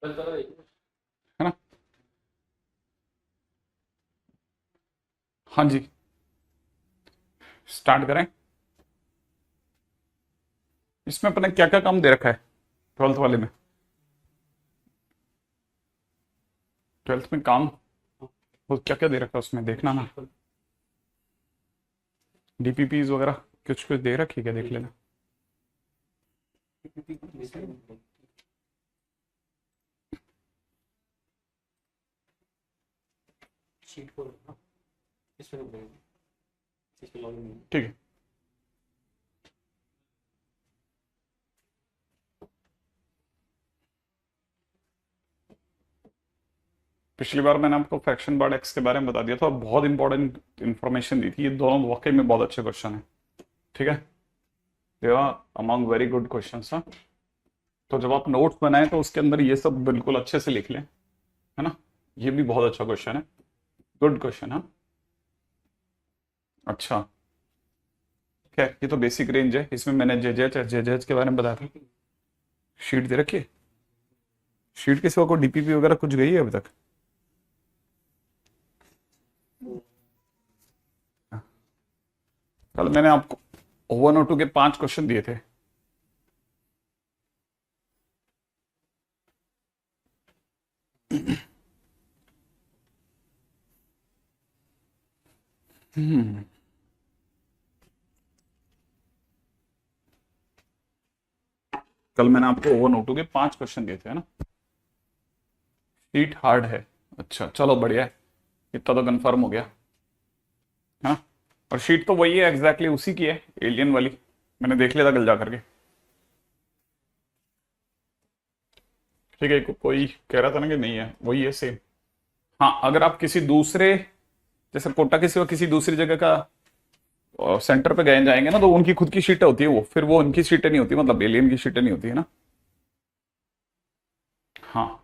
है ना। हाँ जी, स्टार्ट करें। इसमें अपने क्या क्या काम दे रखा है ट्वेल्थ वाले में? ट्वेल्थ में काम वो क्या क्या दे रखा है उसमें देखना ना। डीपीपीज वगैरह कुछ कुछ दे रखी है क्या, देख लेना। ठीक है। पिछली बार मैंने आपको फ्रैक्शन बार्ड एक्स के बारे में बता दिया था और बहुत इंपॉर्टेंट इन्फॉर्मेशन दी थी। ये दोनों वाकई में बहुत अच्छे क्वेश्चन है। ठीक है, they are among very good question. हाँ, तो जब आप नोट्स बनाए तो उसके अंदर ये सब बिल्कुल अच्छे से लिख लें, है ना। ये भी बहुत अच्छा क्वेश्चन है, गुड क्वेश्चन है। अच्छा, खैर ये तो बेसिक रेंज है, इसमें मैंने जेजेएच के बारे में बताया था। शीट दे रखी है, शीट के सिवा कोई डीपीपी वगैरह कुछ गई है अभी तक? कल मैंने आपको 1 और 2 के 5 क्वेश्चन दिए थे। कल मैंने आपको 1 और 2 के 5 क्वेश्चन दिए थे, है ना। शीट हार्ड है, अच्छा चलो बढ़िया है, इतना तो कंफर्म हो गया। हाँ, और शीट तो वही है, एग्जैक्टली उसी की है, एलियन वाली। मैंने देख लिया था कल जा करके। ठीक है, कोई कह रहा था ना कि नहीं है, वही है सेम। हाँ, अगर आप किसी दूसरे, जैसे कोटा के सिवा किसी दूसरी जगह का सेंटर पे गए जाएंगे ना, तो उनकी खुद की शीटें होती है, वो फिर वो उनकी शीटें नहीं होती, मतलब एलियन की शीटें नहीं होती है ना। हाँ।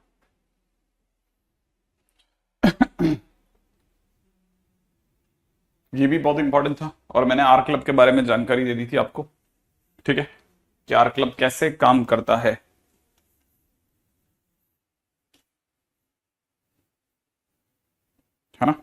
ये भी बहुत इंपॉर्टेंट था, और मैंने आर क्लब के बारे में जानकारी दे दी थी आपको। ठीक है, कि आर क्लब कैसे काम करता है ना।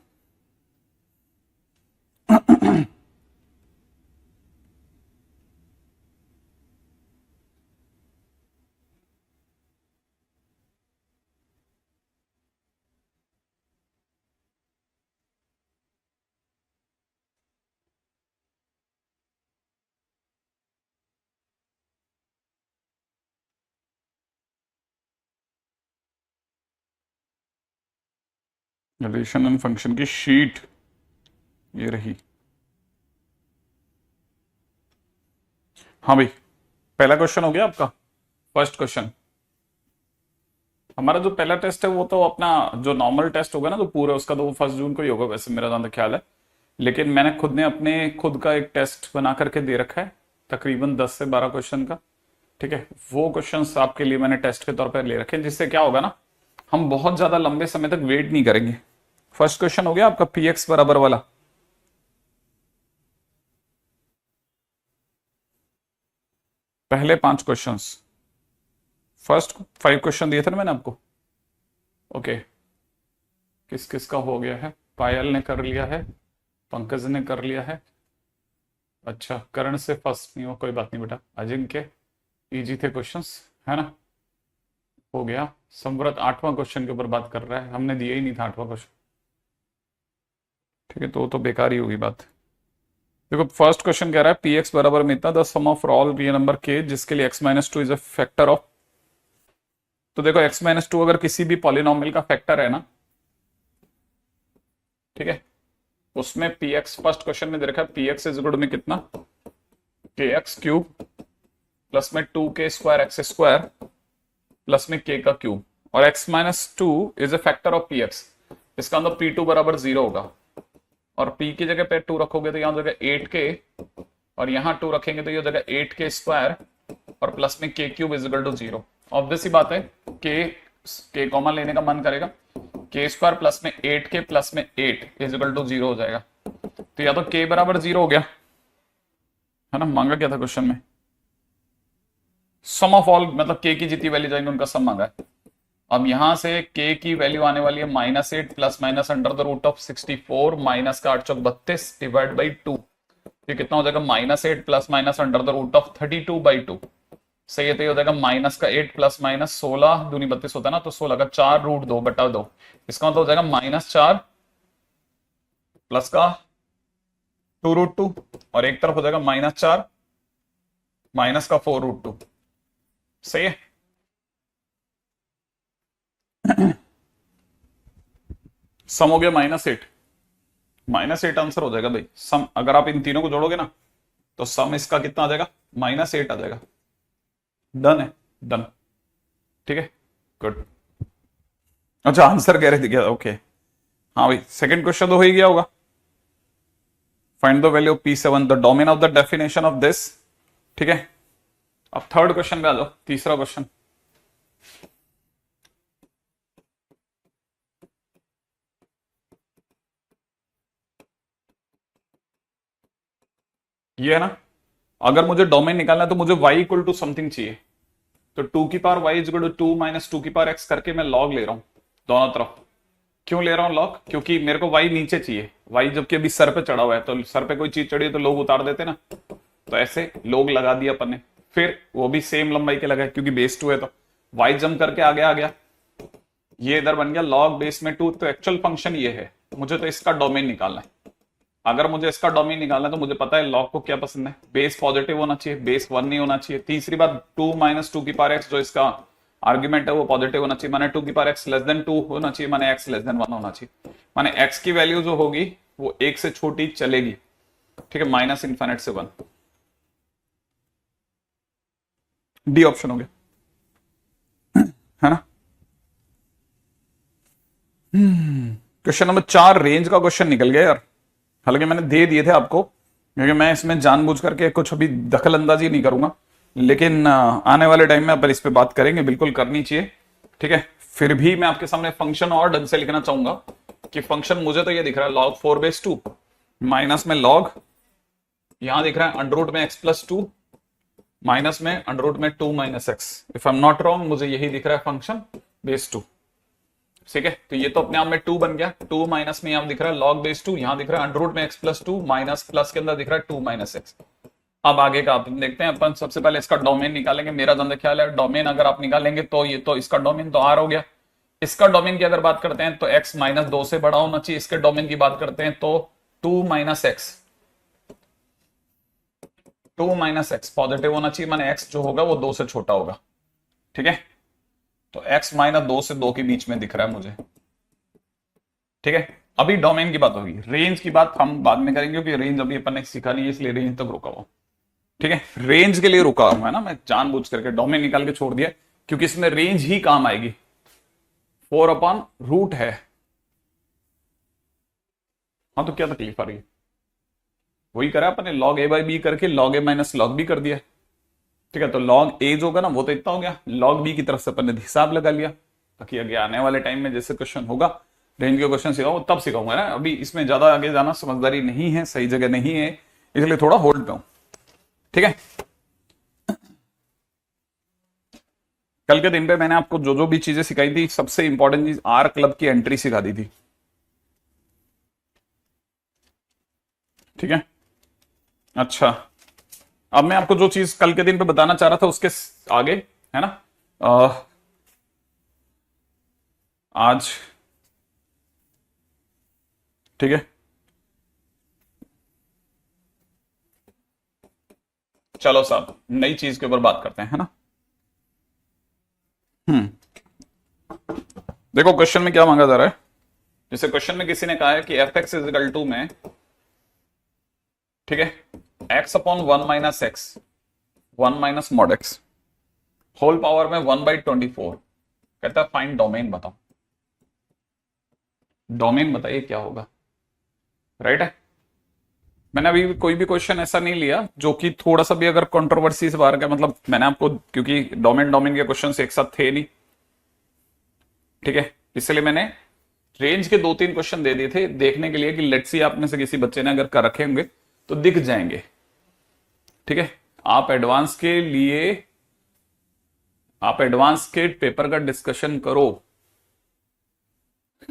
रिलेशन एंड फंक्शन की शीट ये रही। हाँ भाई, पहला क्वेश्चन हो गया आपका। फर्स्ट क्वेश्चन, हमारा जो पहला टेस्ट है वो तो अपना जो नॉर्मल टेस्ट होगा ना, तो पूरा उसका तो वो 1 जून को ही होगा वैसे, मेरा जहां तक ख्याल है। लेकिन मैंने खुद ने अपने खुद का एक टेस्ट बना करके दे रखा है, तकरीबन 10 से 12 क्वेश्चन का। ठीक है, वो क्वेश्चंस आपके लिए मैंने टेस्ट के तौर पर ले रखे हैं, जिससे क्या होगा ना, हम बहुत ज्यादा लंबे समय तक वेट नहीं करेंगे। फर्स्ट क्वेश्चन हो गया आपका पी एक्स बराबर वाला। पहले 5 क्वेश्चंस, फर्स्ट 5 क्वेश्चन दिए थे ना मैंने आपको। ओके, किस किस का हो गया है? पायल ने कर लिया है, पंकज ने कर लिया है। अच्छा, करण से फर्स्ट नहीं हुआ, कोई बात नहीं बेटा। अजिंक्य, इजी थे क्वेश्चंस, है ना। हो गया। संव्रत 8वां क्वेश्चन के ऊपर बात कर रहा है, हमने दिया ही नहीं था 8वां क्वेश्चन। ठीक है, तो वो तो बेकार ही होगी बात। देखो, फर्स्ट क्वेश्चन कह रहा है पी एक्स बराबर में इतना, the sum of all real number के जिसके लिए x-2 is a factor of. तो देखो, x-2 अगर किसी भी पॉलिनोमियल का फैक्टर है ना, ठीक है, उसमें पी एक्स फर्स्ट क्वेश्चन में दे रखा है पी एक्स इज इक्वल में कितना, के एक्स क्यूब प्लस में 2k² x² प्लस में k का क्यूब, और x-2 is a factor of P x. इसका मतलब p2 बराबर 0 होगा, और p की जगह पे 2 रखोगे तो यहां हो जाएगा 8k, और यहां 2 रखेंगे तो ये हो जाएगा 8k² और प्लस में k cube is equal to 0। Obvious सी बात है, k कॉमन लेने का मन करेगा, k² प्लस में 8k प्लस में 8 इज इक्वल टू 0 हो जाएगा। तो या तो k बराबर 0 हो गया, है ना। मांगा क्या था क्वेश्चन में? सम ऑफ ऑल, मतलब k की जितनी वैल्यू जाएंगे उनका सम मांगा है। अब यहां से k की वैल्यू आने वाली है -8 plus minus under the root of 64 minus का 8 × 32 डिवाइड बाई 2। ये कितना हो जाएगा -8 plus minus under the root of 32/2। सही है, तो ये हो जाएगा माइनस का 8 प्लस माइनस 16 दूनी 32 होता है ना, तो 16 का 4√2/2। इसका मतलब हो जाएगा -4 प्लस का 2√2 और एक तरफ हो जाएगा -4 माइनस का 4√2। सही है। सम हो गया -8। -8 आंसर हो जाएगा भाई। सम अगर आप इन तीनों को जोड़ोगे ना तो सम इसका कितना आ जाएगा, -8 आ जाएगा। डन है, डन। ठीक है, गुड। अच्छा आंसर कह रहे थे क्या? ओके हाँ भाई, सेकंड क्वेश्चन तो हो ही गया होगा। Find the value of P7 the domain of the definition of this. ठीक है, अब थर्ड क्वेश्चन पे आ जाओ, तीसरा क्वेश्चन। ये है ना, अगर मुझे डोमेन निकालना है तो मुझे y इक्वल टू समथिंग चाहिए। तो 2 की power y is equal to 2 minus 2 की पावर x करके मैं लॉग ले रहा हूं दोनों तरफ। क्यों ले रहा हूं लॉग? क्योंकि मेरे को y नीचे चाहिए। y जबकि अभी सर पे चढ़ा हुआ है, तो सर पे कोई चीज चढ़ी है तो लोग उतार देते ना, तो ऐसे लोग लगा दिया अपन ने। फिर वो भी सेम लंबाई के लगाए क्योंकि बेस 2 है, तो y जंप करके आगे आ गया, ये इधर बन गया लॉग बेस में 2। तो एक्चुअल फंक्शन ये है, मुझे तो इसका डोमेन निकालना है। अगर मुझे इसका डोमेन निकालना है तो मुझे पता है लॉग को क्या पसंद है, बेस पॉजिटिव होना चाहिए, बेस 1 नहीं होना चाहिए। तीसरी बात 2 माइनस 2 की पावर x जो इसका आर्ग्यूमेंट है वो पॉजिटिव होना चाहिए, माने 2 की पावर x लेस देन 2 होना चाहिए, माने x लेस देन 1 होना चाहिए। माने x की वैल्यू जो होगी वो 1 से छोटी चलेगी। ठीक है, माइनस इन्फिनिट से 1। डी ऑप्शन हो गया, है ना। क्वेश्चन नंबर 4 रेंज का क्वेश्चन निकल गया यार। हालांकि मैंने दे दिए थे आपको, क्योंकि मैं इसमें जानबूझ करके कुछ अभी दखल अंदाजी नहीं करूंगा, लेकिन आने वाले टाइम में अपन इस पे बात करेंगे, बिल्कुल करनी चाहिए। ठीक है, फिर भी मैं आपके सामने फंक्शन और ढंग से लिखना चाहूंगा कि फंक्शन मुझे तो ये दिख रहा है log 4/2 माइनस में log, यहां दिख रहा है अंडर रूट में x प्लस 2 माइनस में अंडर रूट में 2 minus x. If I am not wrong मुझे यही दिख रहा है फंक्शन बेस 2। ठीक है, तो ये तो अपने आप में 2 बन गया। 2 माइनस में यहां दिख रहा है log बेस 2, यहां दिख रहा है अंडर रूट में x प्लस 2 माइनस प्लस के अंदर दिख रहा है 2 माइनस एक्स। अब आगे का अपन देखते हैं। अपन सबसे पहले इसका डोमेन निकालेंगे। मेरा ज्यादा ख्याल है डोमेन अगर आप निकालेंगे तो ये तो इसका डोमेन तो R हो गया। इसका डोमेन की अगर बात करते हैं तो x माइनस 2 से बड़ा होना चाहिए। इसके डोमेन की बात करते हैं तो 2 minus x, 2 minus x positive होना चाहिए, माने x जो होगा वो 2 से छोटा होगा। ठीक है, तो x माइनस 2 से 2 के बीच में दिख रहा है मुझे। ठीक है, अभी डोमेन की बात होगी, रेंज की बात हम बाद में करेंगे क्योंकि रेंज अभी अपन ने सीखा नहीं है, इसलिए रेंज तक रुका हुआ। ठीक है, रेंज के लिए रुका हूं है ना, मैं जानबूझ करके डोमेन निकाल के छोड़ दिया क्योंकि इसमें रेंज ही काम आएगी। 4/रूट है। हाँ, तो क्या तकलीफ आ रही है? वही करा अपन ने, log a/b करके log a minus log b कर दिया। ठीक है, तो log a जो होगा ना वो तो इतना हो गया, log b की तरफ से अपन ने हिसाब लगा लिया, ताकि आगे आने वाले टाइम में जैसे क्वेश्चन होगा, रेंज के क्वेश्चन सिखाऊं तब सिखाऊंगा ना। अभी इसमें ज्यादा आगे जाना समझदारी नहीं है, सही जगह नहीं है, इसलिए थोड़ा होल्ड पे हूं। ठीक है, कल के दिन पे मैंने आपको जो जो भी चीजें सिखाई थी, सबसे इंपॉर्टेंट चीज आर क्लब की एंट्री सिखा दी थी। ठीक है, अच्छा अब मैं आपको जो चीज कल के दिन पे बताना चाह रहा था उसके आगे, है ना, आज ठीक है, चलो साहब नई चीज के ऊपर बात करते हैं, है ना। देखो क्वेश्चन में क्या मांगा जा रहा है। जैसे क्वेश्चन में किसी ने कहा है कि f x is equal to में, ठीक है, x upon 1 minus x 1 minus mod x whole power में 1/24। कहता है फाइंड डोमेन बताओ। डोमेन बताइए क्या होगा, राइट है। मैंने अभी कोई भी क्वेश्चन ऐसा नहीं लिया जो कि थोड़ा सा भी अगर कंट्रोवर्सी से बाहर का, मतलब मैंने आपको, क्योंकि डोमेन के क्वेश्चन एक साथ थे नहीं, ठीक है, इसलिए मैंने रेंज के 2-3 क्वेश्चन दे दिए थे देखने के लिए कि लेट्स सी आप में से किसी बच्चे ने अगर कर रखे होंगे तो दिख जाएंगे। ठीक है, आप एडवांस के लिए आप एडवांस के पेपर का डिस्कशन करो,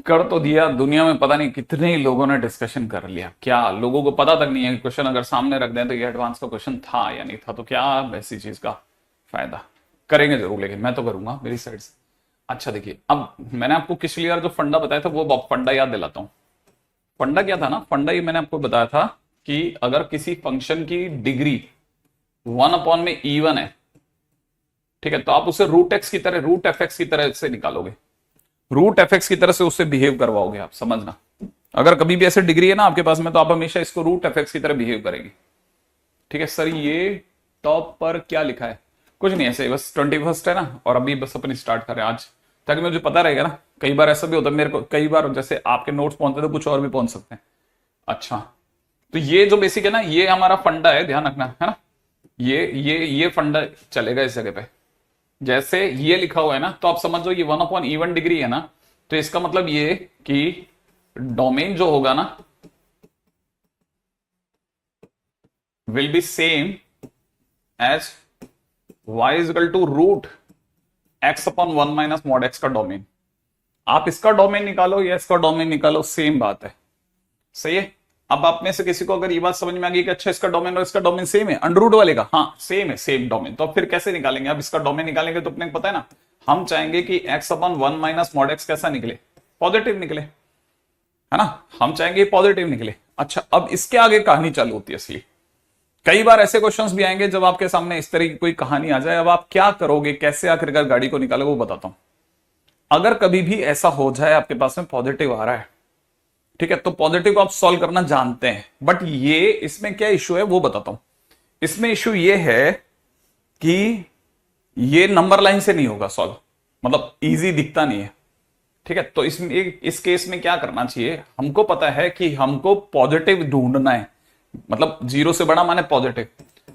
कर तो दिया, दुनिया में पता नहीं कितने ही लोगों ने डिस्कशन कर लिया, क्या लोगों को पता तक नहीं है क्वेश्चन अगर सामने रख दें तो ये एडवांस का क्वेश्चन था या नहीं था, तो क्या ऐसी चीज का फायदा। करेंगे जरूर, लेकिन मैं तो करूंगा मेरी साइड से। अच्छा देखिए, अब मैंने आपको पिछली बार जो फंडा बताया था वो फंडा याद दिलाता हूं। फंडा क्या था ना, फंडा ये मैंने आपको बताया था कि अगर किसी फंक्शन की डिग्री 1 में इवन है, ठीक है, तो आप उसे रूट एक्स की तरह, रूट एफ एक्स की तरह से निकालोगे, रूट एफ एक्स की तरह से उससे बिहेव करवाओगे आप, समझना। अगर कभी भी ऐसे डिग्री है ना आपके पास में, तो आप हमेशा इसको रूट एफ एक्स की तरह बिहेव करेंगे। ठीक है सर, ये टॉप पर क्या लिखा है? कुछ नहीं, ऐसे बस 21 है ना, और अभी बस अपनी स्टार्ट करें आज, ताकि मुझे पता रहेगा ना। कई बार ऐसा भी होता है मेरे को, कई बार जैसे आपके नोट्स पहुंचते तो कुछ और भी पहुंच सकते हैं। अच्छा, तो ये जो बेसिक है ना, ये हमारा फंडा है, ध्यान रखना है ना। ये फंडा चलेगा इस जगह पे। जैसे ये लिखा हुआ है ना, तो आप समझो ये 1/E1 डिग्री है ना, तो इसका मतलब ये कि डोमेन जो होगा ना will be same as y is equal to root x/1 - mod x का डोमेन। आप इसका डोमेन निकालो या इसका डोमेन निकालो, सेम बात है। सही है। अब आप में से किसी को अगर ये बात समझ में आ गई कि अच्छा इसका डोमेन और इसका डोमेन सेम है, अंडररूट वाले का, हाँ सेम है, सेम डोमेन, तो अब फिर कैसे निकालेंगे? अब इसका डोमेन निकालेंगे तो अपने को पता है ना, हम चाहेंगे कि x/1 - mod x कैसा निकले? पॉजिटिव निकले, है ना, हम चाहेंगे पॉजिटिव निकले। अच्छा, अब इसके आगे कहानी चालू होती है असली। कई बार ऐसे क्वेश्चंस भी आएंगे जब आपके सामने इस तरह की कोई कहानी आ जाए, अब आप क्या करोगे, कैसे आखिरकार गाड़ी को निकालोगे, वो बताता हूं। अगर कभी भी ऐसा हो जाए आपके पास में पॉजिटिव आ रहा है, ठीक है, तो पॉजिटिव को आप सॉल्व करना जानते हैं, बट ये इसमें क्या इश्यू है वो बताता हूं। इसमें इश्यू ये है कि ये नंबर लाइन से नहीं होगा सॉल्व, मतलब इजी दिखता नहीं है। ठीक है, तो इस केस में क्या करना चाहिए? हमको पता है कि हमको पॉजिटिव ढूंढना है, मतलब 0 से बड़ा माने पॉजिटिव।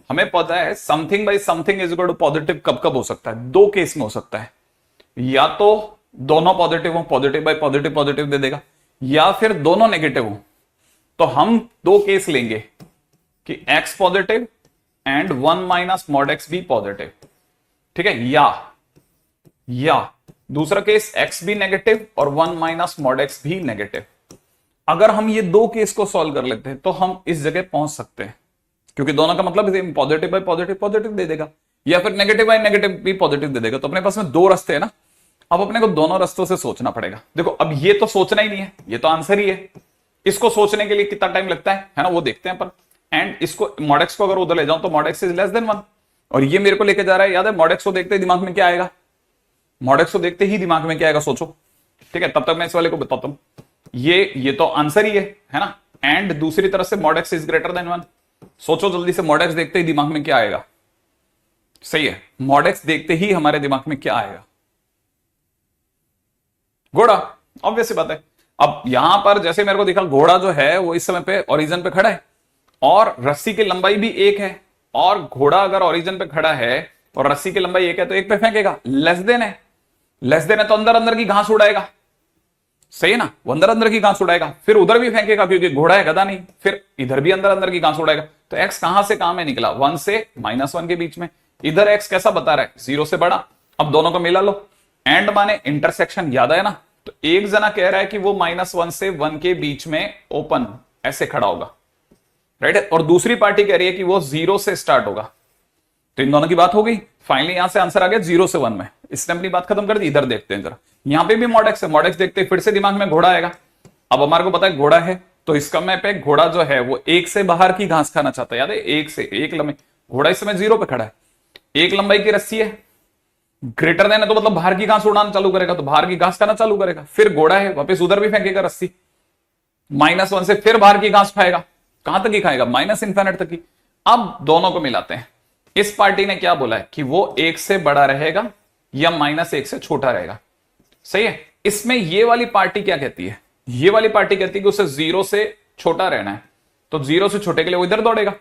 हमें पता है something by something is equal to positive कब कब हो सकता है? दो केस में हो सकता है, या तो दोनों पॉजिटिव हो, पॉजिटिव बाई पॉजिटिव पॉजिटिव दे देगा, या फिर दोनों नेगेटिव हो। तो हम दो केस लेंगे कि x positive and 1 - mod x भी पॉजिटिव, ठीक है, या दूसरा केस x भी नेगेटिव और 1 - mod x भी नेगेटिव। अगर हम ये दो केस को सॉल्व कर लेते हैं तो हम इस जगह पहुंच सकते हैं, क्योंकि दोनों का मतलब पॉजिटिव बाई पॉजिटिव पॉजिटिव दे देगा, या फिर नेगेटिव बाई नेगेटिव भी पॉजिटिव दे देगा। तो अपने पास में दो रास्ते हैं ना, अब अपने को दोनों रास्तों से सोचना पड़ेगा। देखो, अब ये तो सोचना ही नहीं है, ये तो आंसर ही है। इसको सोचने के लिए कितना टाइम लगता है ना, वो देखते हैं अपन। एंड इसको mod x को अगर उधर ले जाऊं तो mod x is less than 1, और ये मेरे को लेके जा रहा है, याद है mod x को देखते ही दिमाग में क्या आएगा? mod x को देखते ही दिमाग में क्या आएगा, सोचो। ठीक है, तब तक मैं इस वाले को बताता हूं। ये तो आंसर ही है ना। एंड दूसरी तरफ से mod x is greater then 1, सोचो जल्दी से, mod x देखते ही दिमाग में क्या आएगा? सही है, mod x देखते ही हमारे दिमाग में क्या आएगा? घोड़ा, ऑब्वियस बात है। अब यहां पर जैसे मेरे को दिखा, घोड़ा जो है वो इस समय पे ओरिजिन पे खड़ा है, और रस्सी की लंबाई भी 1 है, और घोड़ा अगर ओरिजिन पे खड़ा है और रस्सी की लंबाई 1 है तो 1 पे फेंकेगा, लेस देन है, लेस देन है तो अंदर अंदर की घास उड़ाएगा। सही है ना, वो अंदर अंदर की घास उड़ाएगा, फिर उधर भी फेंकेगा क्योंकि घोड़ा है, गधा नहीं, फिर इधर भी अंदर अंदर की घास उड़ाएगा। तो एक्स कहां से कहां में निकला? 1 से -1 के बीच में। इधर एक्स कैसा बता रहा है? 0 से बड़ा। अब दोनों को मिला लो, एंड माने इंटरसेक्शन, याद है ना। तो एक जना कह रहा है कि वो -1 से 1 के बीच में ओपन ऐसे खड़ा होगा, राइट है, और दूसरी पार्टी कह रही है कि वो 0 से स्टार्ट होगा। तो इन दोनों की बात हो गई, फाइनली यहां से आंसर आ गया 0 से 1 में। इसने अपनी बात खत्म कर दी। इधर देखते हैं जरा, यहां पे भी mod x है, mod x देखते फिर से दिमाग में घोड़ा आएगा। अब हमारे को पता है घोड़ा है, तो इसका मैप पे घोड़ा जो है वो 1 से बाहर की घास खाना चाहता है, याद है, 1 से 1 लंबाई। घोड़ा इस समय 0 पे खड़ा है, 1 लंबाई की रस्सी है, ग्रेटर देन है तो मतलब बाहर की घास उड़ाना चालू करेगा, तो बाहर की घास खाना चालू करेगा। फिर घोड़ा है, वापस उधर भी फेंकेगा रस्सी, -1 से फिर बाहर की घास खाएगा, कहां तक ही खाएगा? -इन्फिनिट तक की। अब दोनों को मिलाते हैं। इस पार्टी ने क्या बोला है कि वो 1 से बड़ा रहेगा या -1 से छोटा रहेगा। सही है। इसमें ये वाली पार्टी क्या कहती है? ये वाली पार्टी कहती है कि उसे 0 से छोटा रहना है, तो 0 से छोटे के लिए वो इधर दौड़ेगा।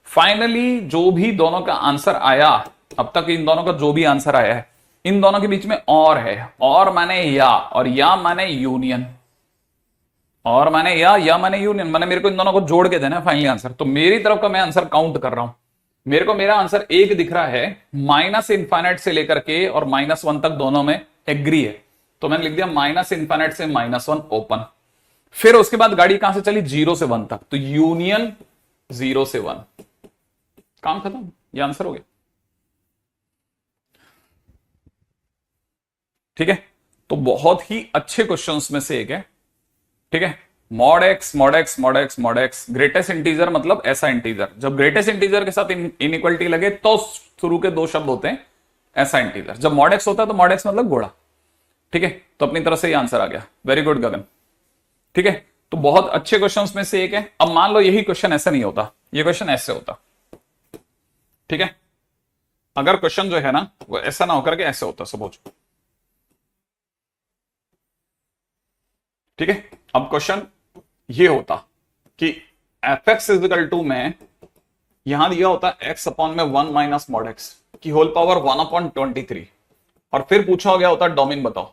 फाइनली जो भी दोनों का आंसर आया, अब तक इन दोनों का जो भी आंसर आया है, इन दोनों के बीच में और है, और माने या, और या माने यूनियन, और माने या माने यूनियन, माने मेरे को इन दोनों को जोड़ के देना है फाइनली आंसर। तो मेरी तरफ का मैं आंसर काउंट कर रहा हूं, मेरे को मेरा आंसर एक दिख रहा है, माइनस इन्फाइनाइट से लेकर के और -1 तक दोनों में एग्री है, तो मैंने लिख दिया माइनस इन्फाइनाइट से -1 ओपन। फिर उसके बाद गाड़ी कहां से चली, 0 से 1 तक, तो यूनियन 0 से 1, काम खत्म, ये आंसर हो गया। ठीक है, तो बहुत ही अच्छे क्वेश्चंस में से एक है। ठीक है, mod x mod x mod x mod x, greatest integer मतलब ऐसा इंटीजर, जब ग्रेटेस्ट इंटीजर के साथ इनइक्वालिटी लगे तो शुरू के दो शब्द होते हैं ऐसा इंटीजर, जब मॉड एक्स होता है तो मॉड एक्स मतलब घोड़ा। ठीक है, तो अपनी तरफ से ये आंसर आ गया, वेरी गुड गगन। ठीक है, तो बहुत अच्छे क्वेश्चंस में से एक है। अब मान लो यही क्वेश्चन ऐसा नहीं होता, ये क्वेश्चन ऐसे होता। ठीक है, अगर क्वेश्चन जो है ना वो ऐसा ना होकर के ऐसे होता सपोज। ठीक है, अब क्वेश्चन ये होता कि एफ एक्स इजिकल टू में यहां दिया होता एक्स अपॉन में 1 माइनस मॉड एक्स की होल पावर 1/23, और फिर पूछा गया होता डोमेन बताओ।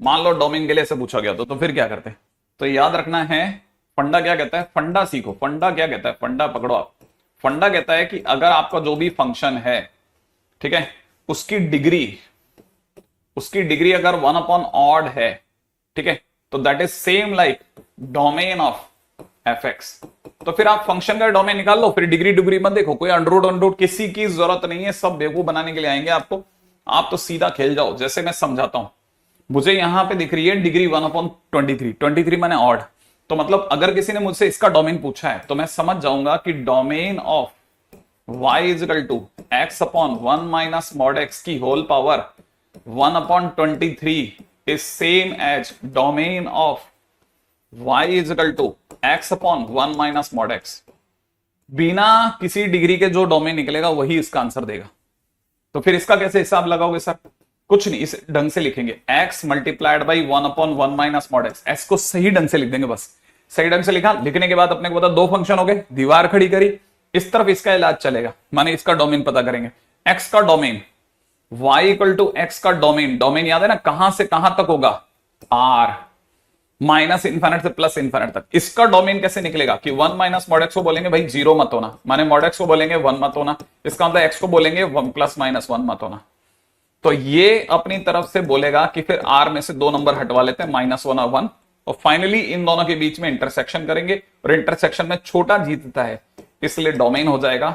मान लो डोमेन के लिए ऐसे पूछा गया तो फिर क्या करते, तो याद रखना है फंडा क्या कहता है, फंडा सीखो। फंडा क्या कहता है, फंडा पकड़ो आप। फंडा कहता है कि अगर आपका जो भी फंक्शन है, ठीक है, उसकी डिग्री अगर 1/odd है, ठीक है, तो that is same like domain of f x. तो फिर आप फंक्शन का डोमेन निकाल लो, फिर डिग्री मत देखो, कोई अंडररूट किसी की जरूरत नहीं है, सब बेवकूफ बनाने के लिए आएंगे आपको। आप तो सीधा खेल जाओ, जैसे मैं समझाता हूं। मुझे यहां पे दिख रही है डिग्री 1/23, 23 माने ऑड, तो मतलब अगर किसी ने मुझसे इसका डोमेन पूछा है तो मैं समझ जाऊंगा कि domain of y is equal to x upon 1 minus mod x की whole power 1/23 is same as domain of y is equal to x upon 1 minus mod x. बिना किसी डिग्री के जो डोमेन निकलेगा वही इसका आंसर देगा। तो फिर इसका कैसे हिसाब लगाओगे सर, कुछ नहीं, इस ढंग से लिखेंगे x multiplied by 1/1 minus mod x. S को सही ढंग से लिख देंगे, बस सही ढंग से लिखा, लिखने के बाद अपने को पता दो फंक्शन हो गए, दीवार खड़ी करी, इस तरफ इसका इलाज चलेगा, माने इसका डोमेन पता करेंगे। x का domain y equal to x का डोमेन याद है ना, कहां से कहां तक होगा, r माइनस इन्फाइनाइट से प्लस इन्फाइनाइट तक। इसका डोमेन कैसे निकलेगा कि 1 माइनस मॉड एक्स को बोलेंगे भाई 0 मत होना, माने मॉड एक्स को बोलेंगे 1 मत होना, इसका मतलब x को बोलेंगे 1 प्लस माइनस 1 मत होना। तो ये अपनी तरफ से बोलेगा कि फिर r में से 2 नंबर हटवा लेते हैं, -1 और 1, और फाइनली इन दोनों के बीच में इंटरसेक्शन करेंगे, और इंटरसेक्शन में छोटा जीतता है, इसलिए डोमेन हो जाएगा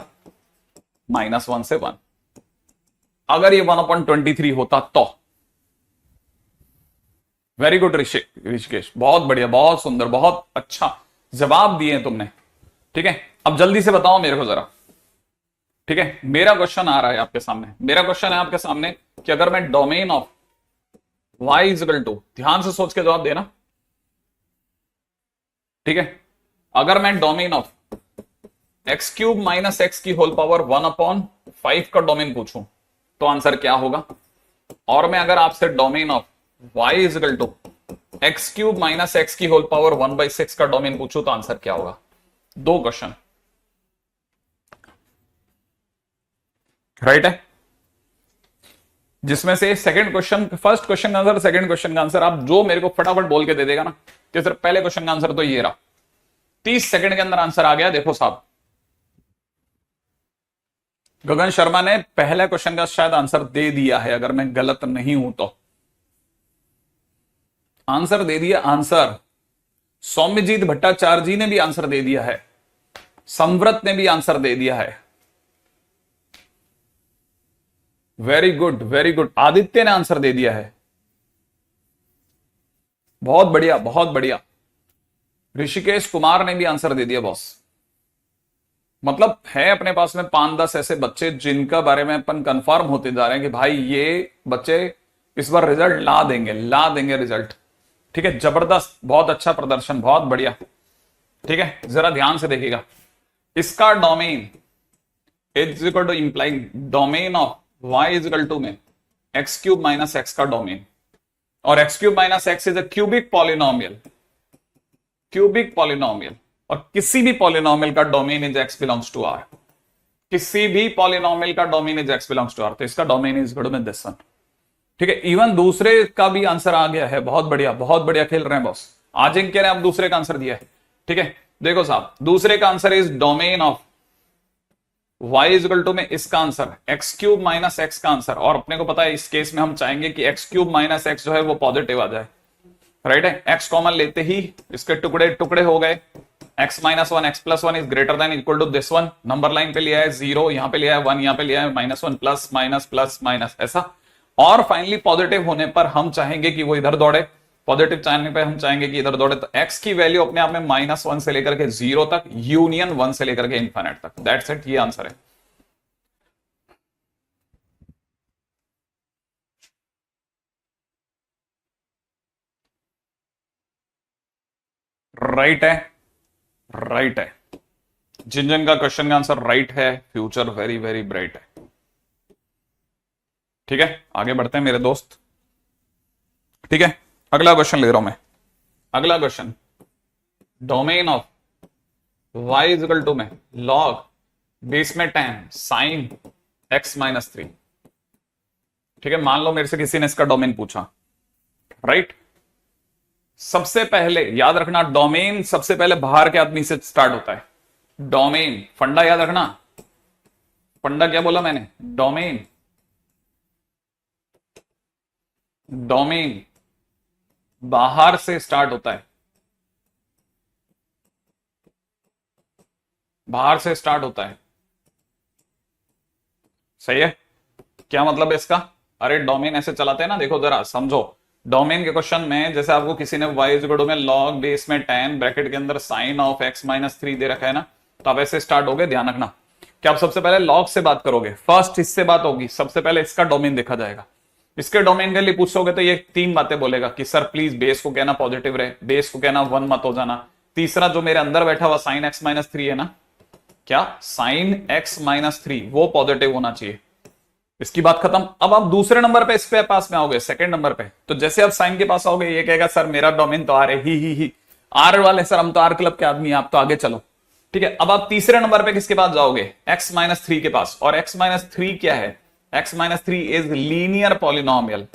-1 से 1। अगर ये 1/23 होता तो। वेरी गुड ऋषिकेश, बहुत बढ़िया, बहुत सुंदर, बहुत अच्छा जवाब दिए तुमने। ठीक है, अब जल्दी से बताओ मेरे को जरा। ठीक है, मेरा क्वेश्चन आ रहा है आपके सामने, मेरा क्वेश्चन है आपके सामने कि अगर मैं domain of y is equal to, ध्यान से सोच के जवाब देना। ठीक है, अगर मैं domain of x³ minus x की होल पावर 1/5 का डोमेन पूछूं तो आंसर क्या होगा, और मैं अगर आपसे domain of y is equal to x³ minus x की होल पावर 1/6 का डोमेन पूछूं तो आंसर क्या होगा। दो क्वेश्चन राइट है, जिसमें से सेकंड क्वेश्चन, फर्स्ट क्वेश्चन का आंसर, सेकंड क्वेश्चन का आंसर आप जो मेरे को फटाफट बोल के दे देगा ना कि सर पहले क्वेश्चन का आंसर तो ये रहा, 30 सेकंड के अंदर आंसर आ गया। देखो साहब, गगन शर्मा ने पहले क्वेश्चन का शायद आंसर दे दिया है, अगर मैं गलत नहीं हूं तो आंसर दे दिया। आंसर सौम्यजीत भट्टाचार्य जी ने भी आंसर दे दिया है, संव्रत ने भी आंसर दे दिया है। Very good very good, Aditya ने आंसर दे दिया है, बहुत बढ़िया बहुत बढ़िया। ऋषिकेश कुमार ने भी आंसर दे दिया बॉस। मतलब है अपने पास में 5-10 ऐसे बच्चे जिनका बारे में अपन कंफर्म होते जा रहे हैं कि भाई ये बच्चे इस बार रिजल्ट ला देंगे रिजल्ट। ठीक है, जबरदस्त, बहुत अच्छा प्रदर्शन, बहुत बढ़िया। ठीक है, जरा ध्यान से देखिएगा, इसका domain is equal to implying domain of y is equal to में x³ माइनस एक्स का डोमेन, और x³ minus x is a cubic polynomial, और किसी भी पॉलिनोमियल का domain is x belongs to r, किसी भी पॉलिनोमियल का domain is x belongs to r, तो इसका डोमेन इज इक्वल टू में दिस वन। ठीक है, इवन दूसरे का भी आंसर आ गया है, बहुत बढ़िया खेल रहे हैं बॉस। अजिंक्य ने अब दूसरे का आंसर दिया है। ठीक है, देखो साहब, दूसरे का answer is domain of y is equal to में इसका answer x cube minus x का आंसर, और अपने को पता है इस केस में हम चाहेंगे कि एक्स क्यूब माइनस एक्स जो है वो पॉजिटिव आ जाए, राइट है। एक्स कॉमन लेते ही इसके टुकड़े टुकड़े हो गए, x minus one x plus one is greater than equal to this one, number line पे लिया है 0, यहाँ पे लिया है 1, यहाँ पे लिया है -1 प्लस माइनस प्लस माइनस ऐसा। और फाइनली पॉजिटिव होने पर हम चाहेंगे कि वो इधर दौड़े, पॉजिटिव चाहने पे हम चाहेंगे कि इधर दौड़े, तो x की वैल्यू अपने आप में -1 से लेकर के 0 तक, यूनियन 1 से लेकर के इन्फिनिट तक, दैट्स इट, ये आंसर है। राइट है, राइट है। जिन जिन का क्वेश्चन का आंसर राइट है, फ्यूचर वेरी वेरी ब्राइट है। ठीक है, आगे बढ़ते हैं मेरे दोस्त। ठीक है, अगला क्वेश्चन ले रहा हूं मैं। अगला question, domain of y is equal to में log बेस में 10 साइन x माइनस 3। ठीक है, मान लो मेरे से किसी ने इसका डोमेन पूछा, राइट। सबसे पहले याद रखना, डोमेन सबसे पहले बाहर के आदमी से स्टार्ट होता है। डोमेन फंडा याद रखना, फंडा क्या बोला मैंने, डोमेन, डोमेन बाहर से स्टार्ट होता है, बाहर से स्टार्ट होता है, सही है। क्या मतलब है इसका, अरे डोमेन ऐसे चलाते हैं ना, देखो जरा समझो। डोमेन के क्वेश्चन में जैसे आपको किसी ने y इक्वल टू में log बेस में 10 ब्रैकेट के अंदर साइन ऑफ x माइनस 3 दे रखा है ना, तो आप ऐसे स्टार्ट हो गए। ध्यान रखना कि आप सबसे पहले log से बात करोगे, फर्स्ट इससे बात होगी, सबसे पहले इसका डोमेन देखा जाएगा। इसके डोमेन के लिए पूछोगे तो ये 3 बातें बोलेगा कि सर प्लीज बेस को कहना पॉजिटिव रहे, बेस को कहना 1 मत हो जाना, तीसरा जो मेरे अंदर बैठा हुआ साइन x माइनस 3 है ना, क्या साइन x माइनस 3 वो पॉजिटिव होना चाहिए। इसकी बात खत्म। अब आप दूसरे नंबर पे इसके पास में आओगे, सेकंड नंबर पे, तो जैसे आप साइन के पास आओगे, ये कहेगा सर मेरा डोमेन तो आर है, ही आर वाले सर, हम तो आर क्लब के आदमी हैं, आप तो आगे चलो। ठीक है, अब आप तीसरे नंबर पे किसके पास जाओगे, x माइनस 3 के पास, और x माइनस 3 क्या है, x minus 3 is linear polynomial,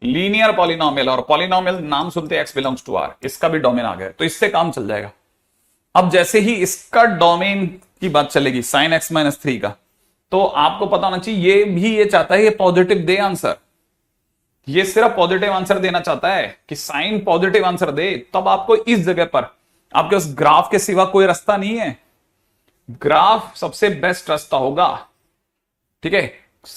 linear polynomial, और पॉलिनोमियल नाम सुनते x बिलोंग्स टू r, इसका भी डोमेन आ गया, तो इससे काम चल जाएगा। अब जैसे ही इसका डोमेन की बात चलेगी साइन x माइनस 3 का, तो आपको पता होना चाहिए ये भी ये चाहता है ये पॉजिटिव दे आंसर, ये सिर्फ पॉजिटिव आंसर देना चाहता है कि साइन पॉजिटिव आंसर दे। तब आपको इस जगह पर आपके उस ग्राफ के सिवा कोई रास्ता नहीं है, ग्राफ सबसे बेस्ट रास्ता होगा। ठीक है,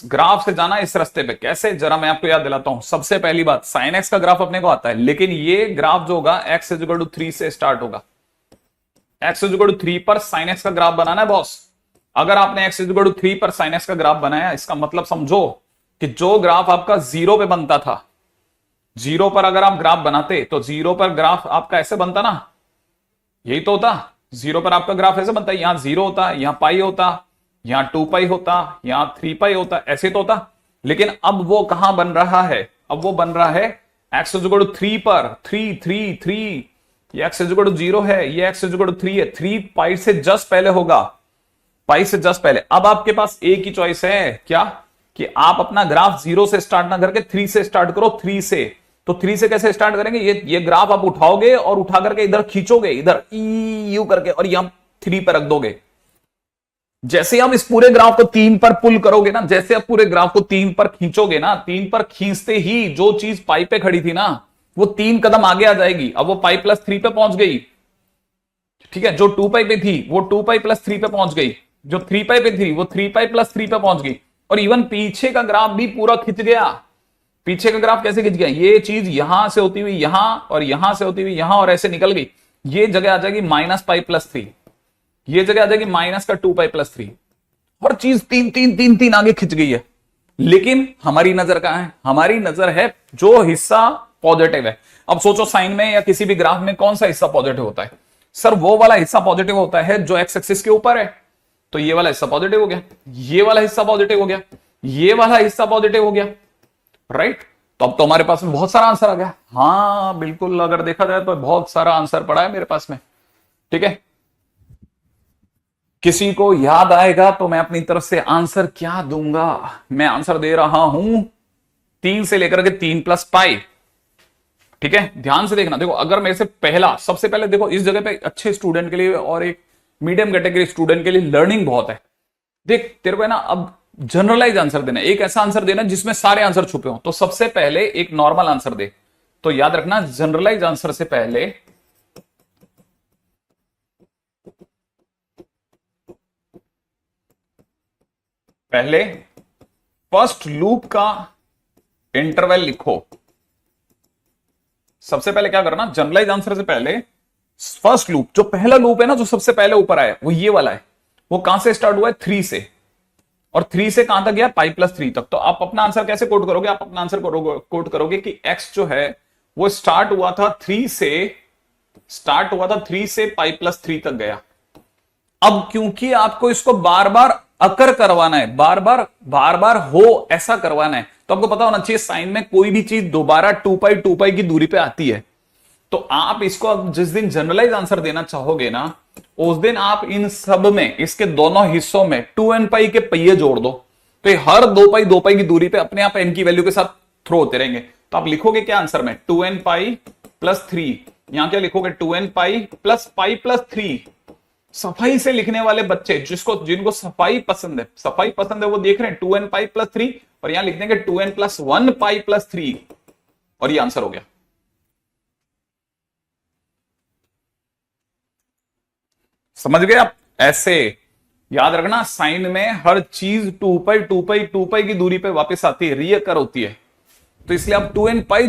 ग्राफ से जाना इस रास्ते पे कैसे, जरा मैं आपको याद दिलाता हूं। सबसे पहली बात, साइन एक्स का ग्राफ अपने को आता है, लेकिन ये ग्राफ जो होगा एक्स इज इक्वल टू 3 से स्टार्ट होगा। एक्स इज इक्वल टू 3 पर साइन एक्स का ग्राफ बनाना है बॉस। अगर आपने x इक्वल टू 3 पर साइन एक्स का ग्राफ बनाया, इसका मतलब समझो कि जो ग्राफ आपका 0 पे बनता था, 0 पर अगर आप ग्राफ बनाते तो 0 पर ग्राफ आपका ऐसे बनता ना, यही तो होता। 0 पर आपका ग्राफ ऐसे बनता है, यहां 0 होता, यहां पाई होता, यहां 2 पाई होता, यहां 3 पाई होता, ऐसे तो होता। लेकिन अब वो कहां बन रहा है, अब वो बन रहा है x इक्वल टू 3 पर 3, ये x इक्वल टू 0 है, ये x इक्वल टू 3 है, 3 पाई से जस्ट पहले होगा, पाई से जस्ट पहले। अब आपके पास एक ही चॉइस है, क्या, कि आप अपना ग्राफ 0 से स्टार्ट ना करके 3 से स्टार्ट करो, 3 से। तो 3 से कैसे स्टार्ट करेंगे, ये ग्राफ आप उठाओगे और उठा करके इधर खींचोगे, इधर यू करके, और यहां 3 पर रख दोगे। जैसे आप इस पूरे ग्राफ को 3 पर पुल करोगे ना, जैसे आप पूरे ग्राफ को 3 पर खींचोगे ना, 3 पर खींचते ही जो चीज पाई पे खड़ी थी ना, वो 3 कदम आगे आ जाएगी। अब वो पाई प्लस 3 पे पहुंच गई। ठीक है, जो 2 पाई पे थी वो 2 पाई प्लस 3 पे पहुंच गई, जो 3 पाई पे थी वो 3 पाई प्लस 3 पे पहुंच गई, और इवन पीछे का ग्राफ भी पूरा खिंच गया। पीछे का ग्राफ कैसे खिंच गया, ये चीज यहां से होती हुई यहां, और यहां से होती हुई यहां, और ऐसे निकल गई। ये जगह आ जाएगी माइनस पाई प्लस 3, ये जगह आ जाएगी माइनस का 2 पाई प्लस 3, और चीज 3 आगे खिंच गई है। लेकिन हमारी नजर कहां है, हमारी नजर है जो हिस्सा पॉजिटिव है। अब सोचो साइन में या किसी भी ग्राफ में कौन सा हिस्सा पॉजिटिव होता है, सर वो वाला हिस्सा पॉजिटिव होता है जो एक्स एक्सिस के ऊपर है। तो ये वाला हिस्सा पॉजिटिव हो गया, ये वाला हिस्सा पॉजिटिव हो गया, ये वाला हिस्सा पॉजिटिव हो गया, राइट। तो अब तो हमारे पास में बहुत सारा आंसर आ गया। हाँ बिल्कुल, अगर देखा जाए तो बहुत सारा आंसर पड़ा है मेरे पास में। ठीक है, किसी को याद आएगा तो मैं अपनी तरफ से आंसर क्या दूंगा, मैं आंसर दे रहा हूं 3 से लेकर के 3 प्लस पाई। ठीक है, ध्यान से देखना। देखो अगर मेरे से पहला, सबसे पहले देखो इस जगह पे अच्छे स्टूडेंट के लिए और एक मीडियम कैटेगरी स्टूडेंट के लिए लर्निंग बहुत है। देख तेरे को है ना, अब जनरलाइज आंसर देना, एक ऐसा आंसर देना जिसमें सारे आंसर छुपे हो। तो सबसे पहले एक नॉर्मल आंसर दे। तो याद रखना, जनरलाइज आंसर से पहले फर्स्ट लूप का इंटरवल लिखो। सबसे पहले क्या करना, जनरलाइज आंसर से पहले फर्स्ट लूप, जो पहला लूप है ना, जो सबसे पहले ऊपर आया वो ये वाला है, वो कहां से स्टार्ट हुआ है, 3 से, और 3 से कहां तक गया, पाई प्लस 3 तक। तो आप अपना आंसर कैसे कोड करोगे, आप अपना आंसर कोड करोगे कि x जो है वो स्टार्ट हुआ था 3 से पाई प्लस 3 तक गया। अब क्योंकि आपको इसको बार बार अकर करवाना है, बार बार हो ऐसा करवाना है, तो आपको पता होना चाहिए साइन में कोई भी चीज दोबारा 2 पाई की दूरी पे आती है। तो आप इसको जिस दिन जनरलाइज आंसर देना चाहोगे ना, उस दिन आप इन सब में, इसके दोनों हिस्सों में 2n पाई के पहिए जोड़ दो, तो ये हर 2 पाई की दूरी पे अपने आप n की वैल्यू के साथ थ्रो होते रहेंगे। तो आप लिखोगे क्या आंसर में, 2n पाई प्लस 3। यहां क्या लिखोगे, 2n पाई प्लस 3। सफाई से लिखने वाले बच्चे, जिनको सफाई पसंद है, वो देख रहे हैं 2n पाई प्लस 3, और यहां लिख देंगे 2n प्लस 1 पाई प्लस 3, और ये आंसर हो गया। समझ गए आप? ऐसे याद रखना, साइन में हर चीज 2 पाई की दूरी पे वापस आती है, रीअकर होती है। तो इसलिए आप 2n पाई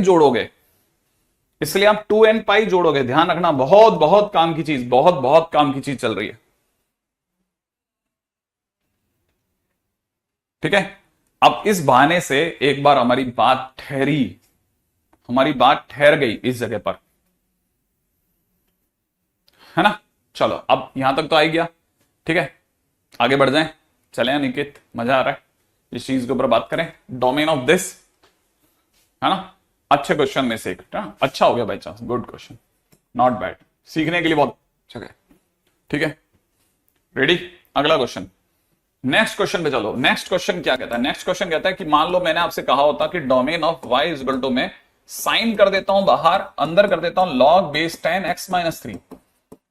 जोड़ोगे, ध्यान रखना, बहुत बहुत काम की चीज, बहुत काम की चीज चल रही है। ठीक है, अब इस बहाने से एक बार हमारी बात ठहर गई इस जगह पर, है ना। चलो अब यहां तक तो आ ही गया। ठीक है, आगे बढ़ जाएं, चले निकित, मजा आ रहा है इस चीज के ऊपर बात करें। डोमेन ऑफ दिस, है ना, अच्छे क्वेश्चन में से एक, अच्छा हो गया by chance, good question, not bad, सीखने के लिए बहुत अच्छा है। ठीक है, रेडी, अगला क्वेश्चन, नेक्स्ट क्वेश्चन पे चलो। नेक्स्ट क्वेश्चन क्या कहता है, नेक्स्ट क्वेश्चन कहता है कि मान लो मैंने आपसे कहा होता कि domain of y is equal to, में साइन कर देता हूं बाहर, अंदर कर देता हूं log base 10 x minus 3।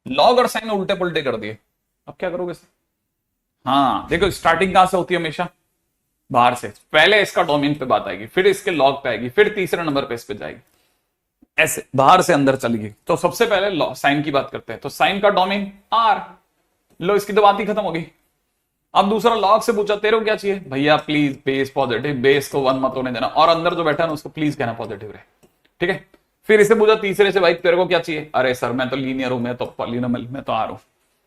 Log और साइन उल्टे पुल्टे कर दिए, अब क्या करोगे? हाँ देखो, स्टार्टिंग कहां से होती है, हमेशा बाहर से। पहले इसका डोमेन पे बात आएगी, फिर इसके लॉग पे आएगी, फिर तीसरे नंबर पे इस पे जाएगी, ऐसे बाहर से अंदर चलेगी। तो सबसे पहले साइन की बात करते हैं। तो साइन का डोमेन r, लो इसकी तो बात ही खत्म हो गई। अब दूसरा लॉग से पूछा, तेरे को क्या चाहिए भैया, प्लीज बेस पॉजिटिव, बेस को 1 मत होने देना, और अंदर जो बैठा है उसको प्लीज कहना पॉजिटिव रहे। ठीक है, फिर इसे पूछा तीसरे से, भाई तेरे को क्या चाहिए, अरे सर मैं तो लीनियर हूं, मैं तो पॉलिनोमियल, मैं तो आर हूं।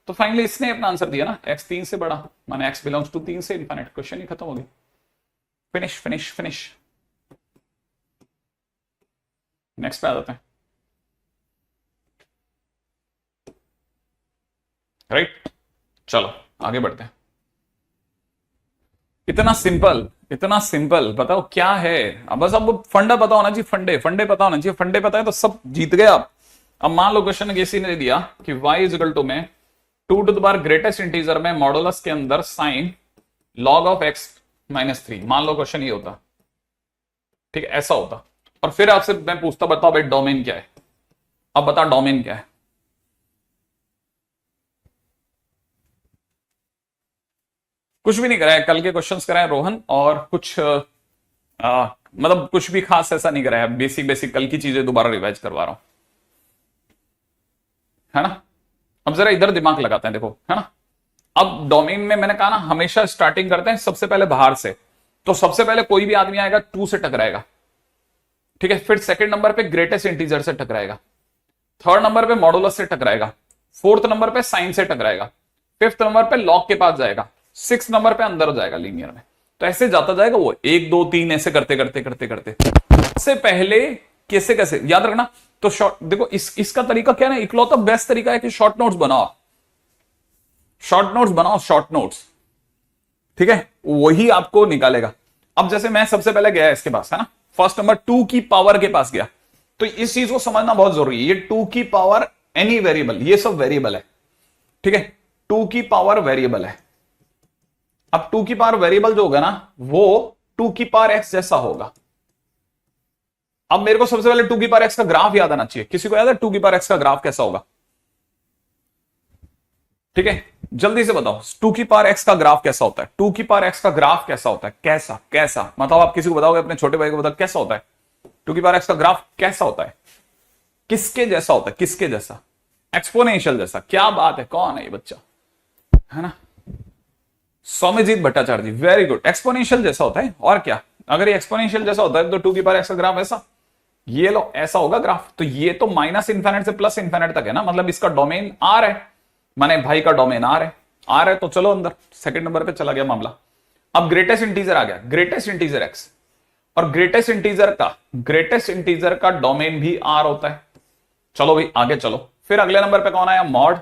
तो फाइनली इसने अपना आंसर दिया ना, x 3 से बड़ा, माने x बिलोंग्स टू 3 से इनफाइनाइट, क्वेश्चन ही खत्म हो गया। फिनिश। नेक्स्ट पे आ जाते हैं, राइट। चलो आगे बढ़ते हैं। इतना सिंपल बताओ क्या है। अब बस अब फंडा पता होना चाहिए, फंडे पता होना चाहिए। फंडे पता है तो सब जीत गए आप। अब मान लो क्वेश्चन किसी ने दिया कि y इज इक्वल टू, में 2 to the power greatest integer में मॉडुलस के अंदर sine log of x minus 3। मान लो क्वेश्चन ये होता, ठीक है, ऐसा होता, और फिर आपसे मैं पूछता, बताओ भाई डोमेन क्या है। अब बता डोमेन क्या है। कुछ भी नहीं कराया, कल के क्वेश्चंस कराए रोहन, और कुछ मतलब कुछ भी खास ऐसा नहीं कराया, बेसिक कल की चीजें दोबारा रिवाइज करवा रहा हूं, है ना। अब जरा इधर दिमाग लगाते हैं, देखो, है ना। अब डोमेन में मैंने कहा ना, हमेशा स्टार्टिंग करते हैं सबसे पहले बाहर से। तो सबसे पहले कोई भी आदमी आएगा 2 से टकराएगा, ठीक है, फिर सेकंड नंबर पे ग्रेटेस्ट इंटीजर से टकराएगा, थर्ड नंबर पे मॉडुलस से टकराएगा, फोर्थ नंबर पे साइन से टकराएगा, फिफ्थ नंबर पे लॉग के पास जाएगा, 6 नंबर पे अंदर जाएगा लीनियर में। तो ऐसे जाता जाएगा वो 1 2 3 ऐसे करते सबसे पहले कैसे याद रखना। तो शॉर्ट देखो, इसका तरीका क्या है, इकलौता बेस्ट तरीका है कि शॉर्ट नोट्स बनाओ, ठीक है, वही आपको निकालेगा। अब जैसे मैं सबसे पहले गया इसके पास, है ना, फर्स्ट नंबर 2 की पावर के पास गया। तो इस चीज को समझना बहुत जरूरी है, ये 2 की पावर एनी वेरिएबल, ये सब वेरिएबल है, ठीक है, 2 की पावर वेरिएबल है। अब 2 की पावर वेरिएबल जो होगा ना, वो 2 की पावर x जैसा होगा। अब मेरे को सबसे पहले 2 की पावर x का ग्राफ याद आना चाहिए। किसी को याद है 2 की पावर x का ग्राफ कैसा होगा? ठीक है, जल्दी से बताओ, 2 की पावर एक्स का ग्राफ कैसा होता है? 2 की पावर एक्स का ग्राफ कैसा होता है? कैसा कैसा मतलब आप किसी को बताओगे, अपने छोटे भाई को बताओ कैसा होता है 2 की पावर एक्स का ग्राफ? कैसा होता है? किसके जैसा होता है? किसके जैसा? एक्सपोनेंशियल जैसा। क्या बात है, कौन है ये बच्चा, है ना? सौम्यजीत भट्टाचार्य जी, वेरी गुड। एक्सपोनेंशियल जैसा होता है, और क्या? अगर ये एक्सपोनेंशियल जैसा होता है तो 2 की पावर एक्स का ग्राफ ऐसा, ये लो ऐसा होगा ग्राफ। तो ये तो माइनस इंफिनिट से प्लस इंफिनिट तक है ना, मतलब इसका डोमेन आर है, माने भाई का डोमेन आर है। आर है तो चलो अंदर, सेकंड नंबर पे चला गया मामला। अब ग्रेटेस्ट इंटीजर आ गया, ग्रेटेस्ट इंटीजर एक्स, और ग्रेटेस्ट इंटीजर का डोमेन भी आर होता है। चलो भाई आगे चलो, फिर अगले नंबर पे कौन आया? मॉड,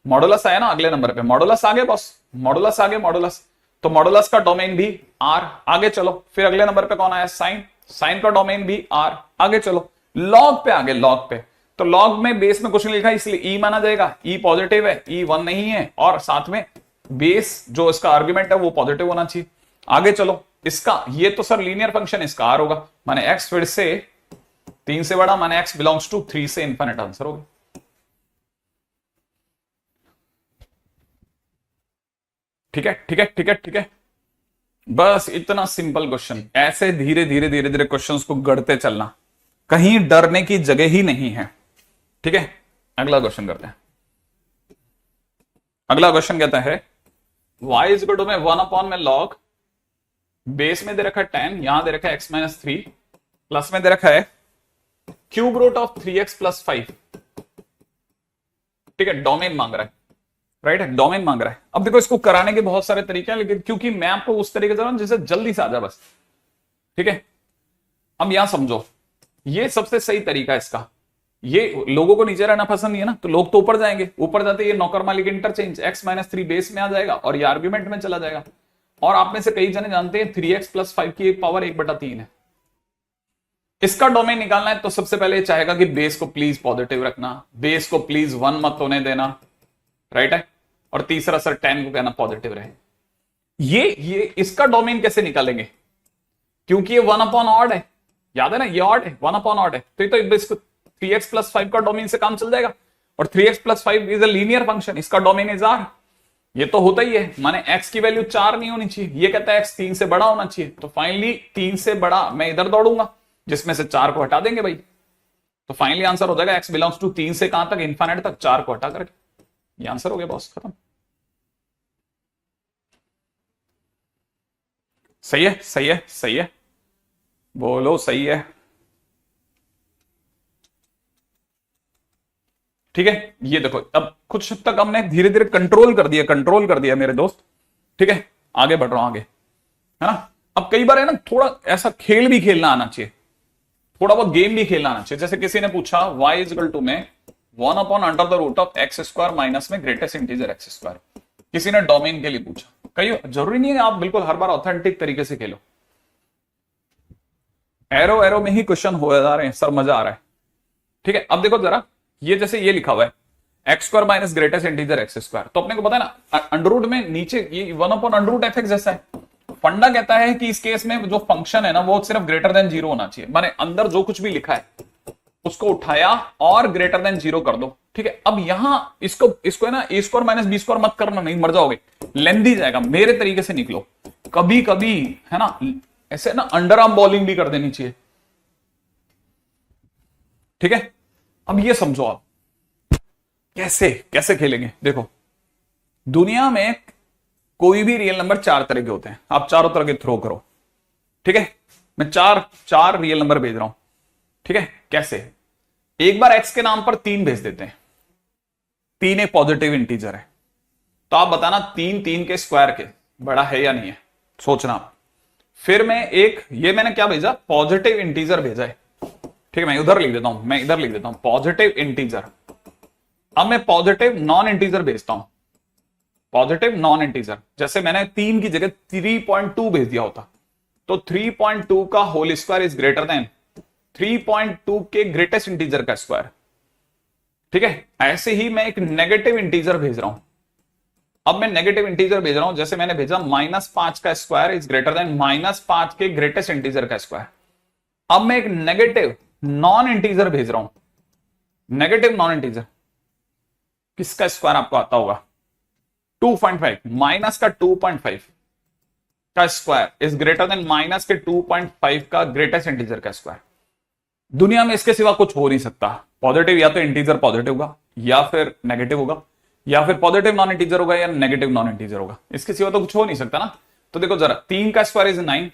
मॉडुलस आया ना अगले नंबर पे, मॉडुलस आगे बॉस, मॉडुलस आगे, मॉडुलस, तो मॉडुलस का डोमेन भी आर। आगे चलो, फिर अगले नंबर पे कौन आया? साइन, साइन का डोमेन भी आर। आगे चलो, लॉग पे आगे, लॉग पे, तो लॉग में बेस में कुछ नहीं लिखा इसलिए ई माना जाएगा, ई पॉजिटिव है, ई 1 नहीं है, और साथ में बेस जो इसका आर्ग्यूमेंट है वो पॉजिटिव होना चाहिए। आगे चलो, इसका ये तो सर लीनियर फंक्शन इसका आर होगा, माने एक्स फिर से 3 से बड़ा, माने एक्स बिलोंग्स टू 3 से इंफिनिट, आंसर होगा। ठीक है ठीक है ठीक है ठीक है, बस इतना सिंपल क्वेश्चन। ऐसे धीरे धीरे धीरे धीरे क्वेश्चंस को गढ़ते चलना, कहीं डरने की जगह ही नहीं है। ठीक है, अगला क्वेश्चन करते हैं। अगला क्वेश्चन कहता है y इज इक्वल टू में 1 अपॉन में लॉग, बेस में दे रखा है 10, यहां दे रखा है x माइनस 3, प्लस में दे रखा है cube root of 3x plus 5। ठीक है, डोमेन मांग रहा है, राइट है, डोमेन मांग रहा है। अब देखो इसको कराने के बहुत सारे तरीके हैं, लेकिन क्योंकि मैं आपको उस तरीके से जिससे जल्दी से आ जाए बस। ठीक है, अब यहां समझो, ये सबसे सही तरीका है इसका। ये लोगों को नीचे रहना पसंद नहीं है ना, तो लोग तो ऊपर जाएंगे, ऊपर जाते ये नौकर मालिक इंटरचेंज, x माइनस 3 बेस में आ जाएगा और ये आर्ग्यूमेंट में चला जाएगा। और आप में से कई जने जानते हैं 3x प्लस 5 की पावर 1/3 है। इसका डोमेन निकालना है तो सबसे पहले चाहेगा कि बेस को प्लीज पॉजिटिव रखना, बेस को प्लीज 1 मत होने देना, राइट है, और तीसरा सर 10 को कहना पॉजिटिव रहे। ये इसका डोमेन कैसे निकालेंगे? क्योंकि ये 1 अपॉन ऑड है, याद है ना, ये ऑड है, 1 अपॉन ऑड है, तो इसको 3x प्लस 5 का डोमेन से काम चल जाएगा, और 3x plus 5 is a linear function, इसका डोमेन इज आर। ये तो होता ही है, माने x की वैल्यू 4 नहीं होनी चाहिए, ये कहता है x 3 से बड़ा होना चाहिए, तो फाइनली 3 से बड़ा मैं इधर दौड़ूंगा, जिसमें से 4 को हटा देंगे भाई, तो फाइनली आंसर हो जाएगा x बिलोंग्स टू 3 से कहां तक? इनफाइनाइट तक, 4 को हटा करके। ये आंसर हो गया बॉस, खत्म। सही है सही है सही है, बोलो सही है। ठीक है, ये देखो अब कुछ हद तक हमने धीरे धीरे कंट्रोल कर दिया मेरे दोस्त। ठीक है, आगे बढ़ रहा हूं, आगे, है ना। अब कई बार है ना, थोड़ा ऐसा खेल भी खेलना आना चाहिए, थोड़ा बहुत गेम भी खेलना आना चाहिए। जैसे किसी ने पूछा y इज इक्वल टू में 1 upon under the root of x square minus में ग्रेटेस्ट इंटीजर एक्स स्क्वायर, किसी ने डोमेन के लिए पूछा। कई जरूरी नहीं है आप बिल्कुल हर बार ऑथेंटिक तरीके से खेलो, एरो एरो में ही क्वेश्चन हो जा रहे हैं सर, मजा आ रहा है। ठीक है, अब देखो जरा, ये जैसे ये लिखा हुआ है x square minus greatest integer x square, तो अपने को पता है ना अंडररूट में नीचे ये 1 अपॉन अंडररूट एफ एक्स जैसा है। फंडा कहता है कि इस केस में जो फंक्शन है ना वो सिर्फ ग्रेटर देन 0 होना चाहिए, माने अंदर जो कुछ भी लिखा है उसको उठाया और ग्रेटर देन 0 कर दो। ठीक है, अब यहां इसको है ना ए स्क्वायर माइनस बी स्क्वायर मत करना, नहीं मर जाओगे, लेंदी जाएगा, मेरे तरीके से निकलो। कभी कभी है ना ऐसे ना अंडर आर्म बॉलिंग भी कर देनी चाहिए। ठीक है, अब ये समझो आप कैसे कैसे खेलेंगे। देखो दुनिया में कोई भी रियल नंबर 4 तरह के होते हैं, आप चारों तरह के थ्रो करो। ठीक है, मैं चार रियल नंबर भेज रहा हूं। ठीक है, कैसे? एक बार x के नाम पर 3 भेज देते हैं, 3 एक पॉजिटिव इंटीजर है, तो आप बताना 3 के स्क्वायर के बड़ा है या नहीं है, सोचना आप। फिर मैं ये मैंने क्या भेजा? पॉजिटिव इंटीजर भेजा है। ठीक है, मैं इधर लिख देता हूं पॉजिटिव इंटीजर। अब मैं पॉजिटिव नॉन इंटीजर भेजता हूं, पॉजिटिव नॉन इंटीजर, जैसे मैंने 3 की जगह 3.2 भेज दिया होता, तो 3.2 का whole square is greater than 3.2 के ग्रेटेस्ट इंटीजर का स्क्वायर। ठीक है, ऐसे ही मैं एक नेगेटिव इंटीजर भेज रहा हूं। अब मैं नेगेटिव इंटीजर भेज रहा हूं, जैसे मैंने भेजा -5 का स्क्वायर इज ग्रेटर देन -5 के ग्रेटेस्ट इंटीजर का स्क्वायर। अब मैं एक नेगेटिव नॉन इंटीजर भेज रहा हूं, नेगेटिव नॉन इंटीजर, किसका स्क्वायर आपको आता होगा? 2.5 माइनस का 2.5 का square is greater then minus के 2.5 का ग्रेटेस्ट इंटीजर का स्क्वायर। दुनिया में इसके सिवा कुछ हो नहीं सकता। पॉजिटिव या तो इंटीजर पॉजिटिव होगा या फिर नेगेटिव होगा, या फिर पॉजिटिव नॉन इंटीजर होगा या नेगेटिव नॉन इंटीजर होगा। इसके सिवा तो कुछ हो नहीं सकता ना। तो देखो जरा, 3 का स्क्वायर इज 9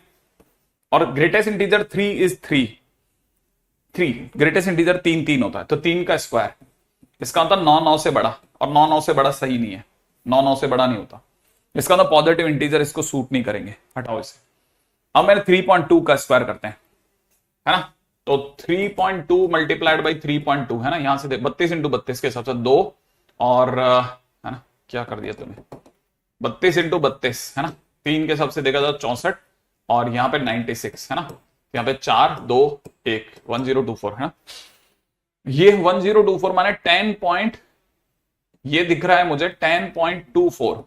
और greatest integer 3 is 3 greatest integer 3 होता है, तो 3 का स्क्वायर, इसका मतलब 9 से बड़ा, और 9 से बड़ा सही नहीं है, 9 से बड़ा नहीं होता। इसका मतलब पॉजिटिव इंटीजर इसको सूट नहीं करेंगे, हटाओ इसे। अब मैंने 3.2 का स्क्वायर करते हैं, है ना। तो 3.2 मल्टीप्लाइड बाई 3.2 है ना, यहां से 32 इंटू 32 के हिसाब से 2 और है ना, क्या कर दिया तुमने, 32 इंटू 32 है ना, 3 के हिसाब से देखा जाए 64 और यहाँ पे 96 है ना, यहाँ पे 4 2 1 1024 है ना। ये 1024 माने 10 पॉइंट, ये दिख रहा है मुझे 10.24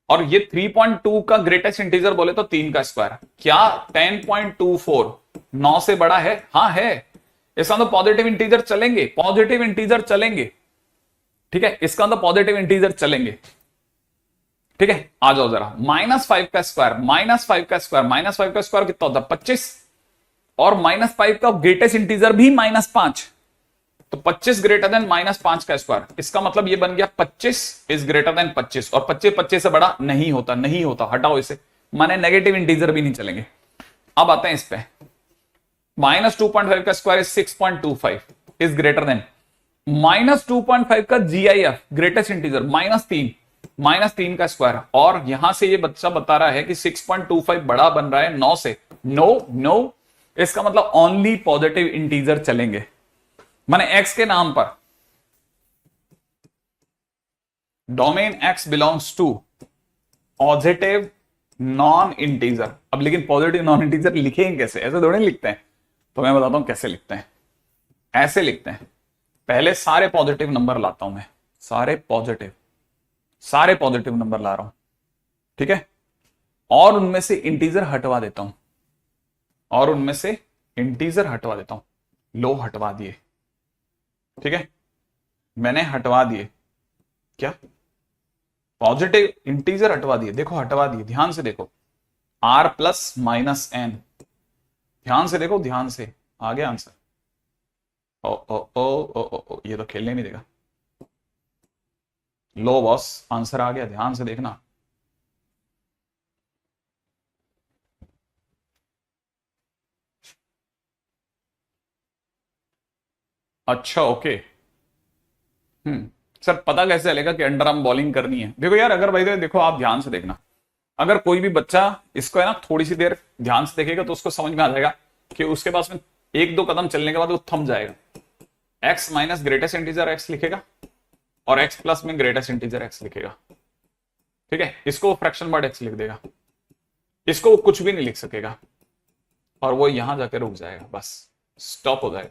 और ये 3.2 का ग्रेटेस्ट इंटीजर बोले तो 3 का स्क्वायर। क्या 10.24 9 से बड़ा है? हाँ है। इसका मतलब पॉजिटिव इंटीजर चलेंगे, पॉजिटिव इंटीजर चलेंगे, ठीक है। इसका मतलब पॉजिटिव इंटीजर चलेंगे, ठीक है। आ जाओ जरा, -5 का स्क्वायर, -5 का स्क्वायर, -5 का स्क्वायर कितना होता है 25 और -5 का ग्रेटेस्ट इंटीजर भी -5, तो 25 ग्रेटर देन -5 का स्क्वायर। इसका मतलब ये बन गया 25 इज ग्रेटर देन 25 और 25 से बड़ा नहीं होता, नहीं होता, हटाओ इसे, माने नेगेटिव इंटीजर भी नहीं चलेंगे। अब आते हैं इस पे, -2.5 का square is 6.25 is greater then -2.5 का GIF ग्रेटेस्ट इंटीजर -3 का स्क्वायर, और यहां से ये बच्चा बता रहा है कि 6.25 बड़ा बन रहा है 9 से। नो, इसका मतलब ओनली पॉजिटिव इंटीजर चलेंगे, माने x के नाम पर domain x belongs to positive non integer. अब लेकिन पॉजिटिव नॉन इंटीजर लिखेंगे कैसे, ऐसे थोड़े लिखते हैं, तो मैं बताता हूं कैसे लिखते हैं। ऐसे लिखते हैं, पहले सारे पॉजिटिव नंबर लाता हूं मैं, सारे पॉजिटिव नंबर ला रहा हूं, ठीक है, और उनमें से इंटीजर हटवा देता हूं, लो हटवा दिए, ठीक है, मैंने हटवा दिए, क्या पॉजिटिव इंटीजर हटवा दिए, देखो हटवा दिए, ध्यान से देखो, r प्लस माइनस n, ध्यान से देखो, ध्यान से, आ गया आंसर। ओ, ये तो खेलने नहीं देगा। लो बॉस, आंसर आ गया, ध्यान से देखना। अच्छा ओके, सर पता कैसे चलेगा कि अंडर आर्म बॉलिंग करनी है? देखो यार, अगर भाई देखो आप ध्यान से देखना, अगर कोई भी बच्चा इसको है ना थोड़ी सी देर ध्यान से देखेगा तो उसको समझ में आ जाएगा कि उसके पास में 1-2 कदम चलने के बाद वो थम जाएगा। x minus greatest integer x लिखेगा और x प्लस में ग्रेटेस्ट इंटीजर x लिखेगा, ठीक है। इसको फ्रैक्शन वर्ड x लिख देगा, इसको वो कुछ भी नहीं लिख सकेगा और वो यहां जाकर रुक जाएगा, बस स्टॉप हो जाएगा।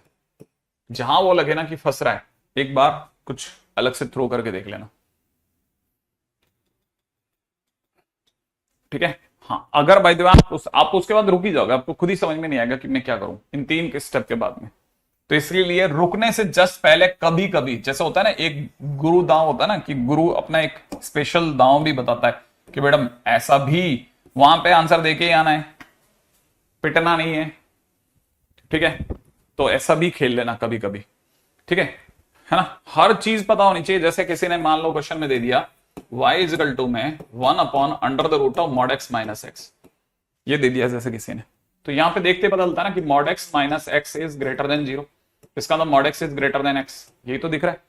जहां वो लगे ना कि फंस रहा है, एक बार कुछ अलग से थ्रो करके देख लेना, ठीक है। हाँ, अगर बाय द वे आप उसके बाद रुक ही जाओगे, आपको खुद ही समझ में नहीं आएगा कि मैं क्या करूं इन 3 के स्टेप के बाद में। तो इसलिए रुकने से जस्ट पहले कभी कभी जैसे होता है ना, एक गुरु दांव होता है ना, कि गुरु अपना एक स्पेशल दांव भी बताता है कि बेटा ऐसा भी वहां पे आंसर देके ही आना है, पिटना नहीं है, ठीक है। तो ऐसा भी खेल लेना कभी कभी, ठीक है ना। हर चीज पता होनी चाहिए। जैसे किसी ने मान लो क्वेश्चन में दे दिया y इज इक्वल टू में 1/√(x - x), ये दे दिया जैसे किसी ने, तो यहां पे देखते पता चलता है ना कि (x - x is greater then 0), इसका मतलब (x is greater then x), यही तो दिख रहा है।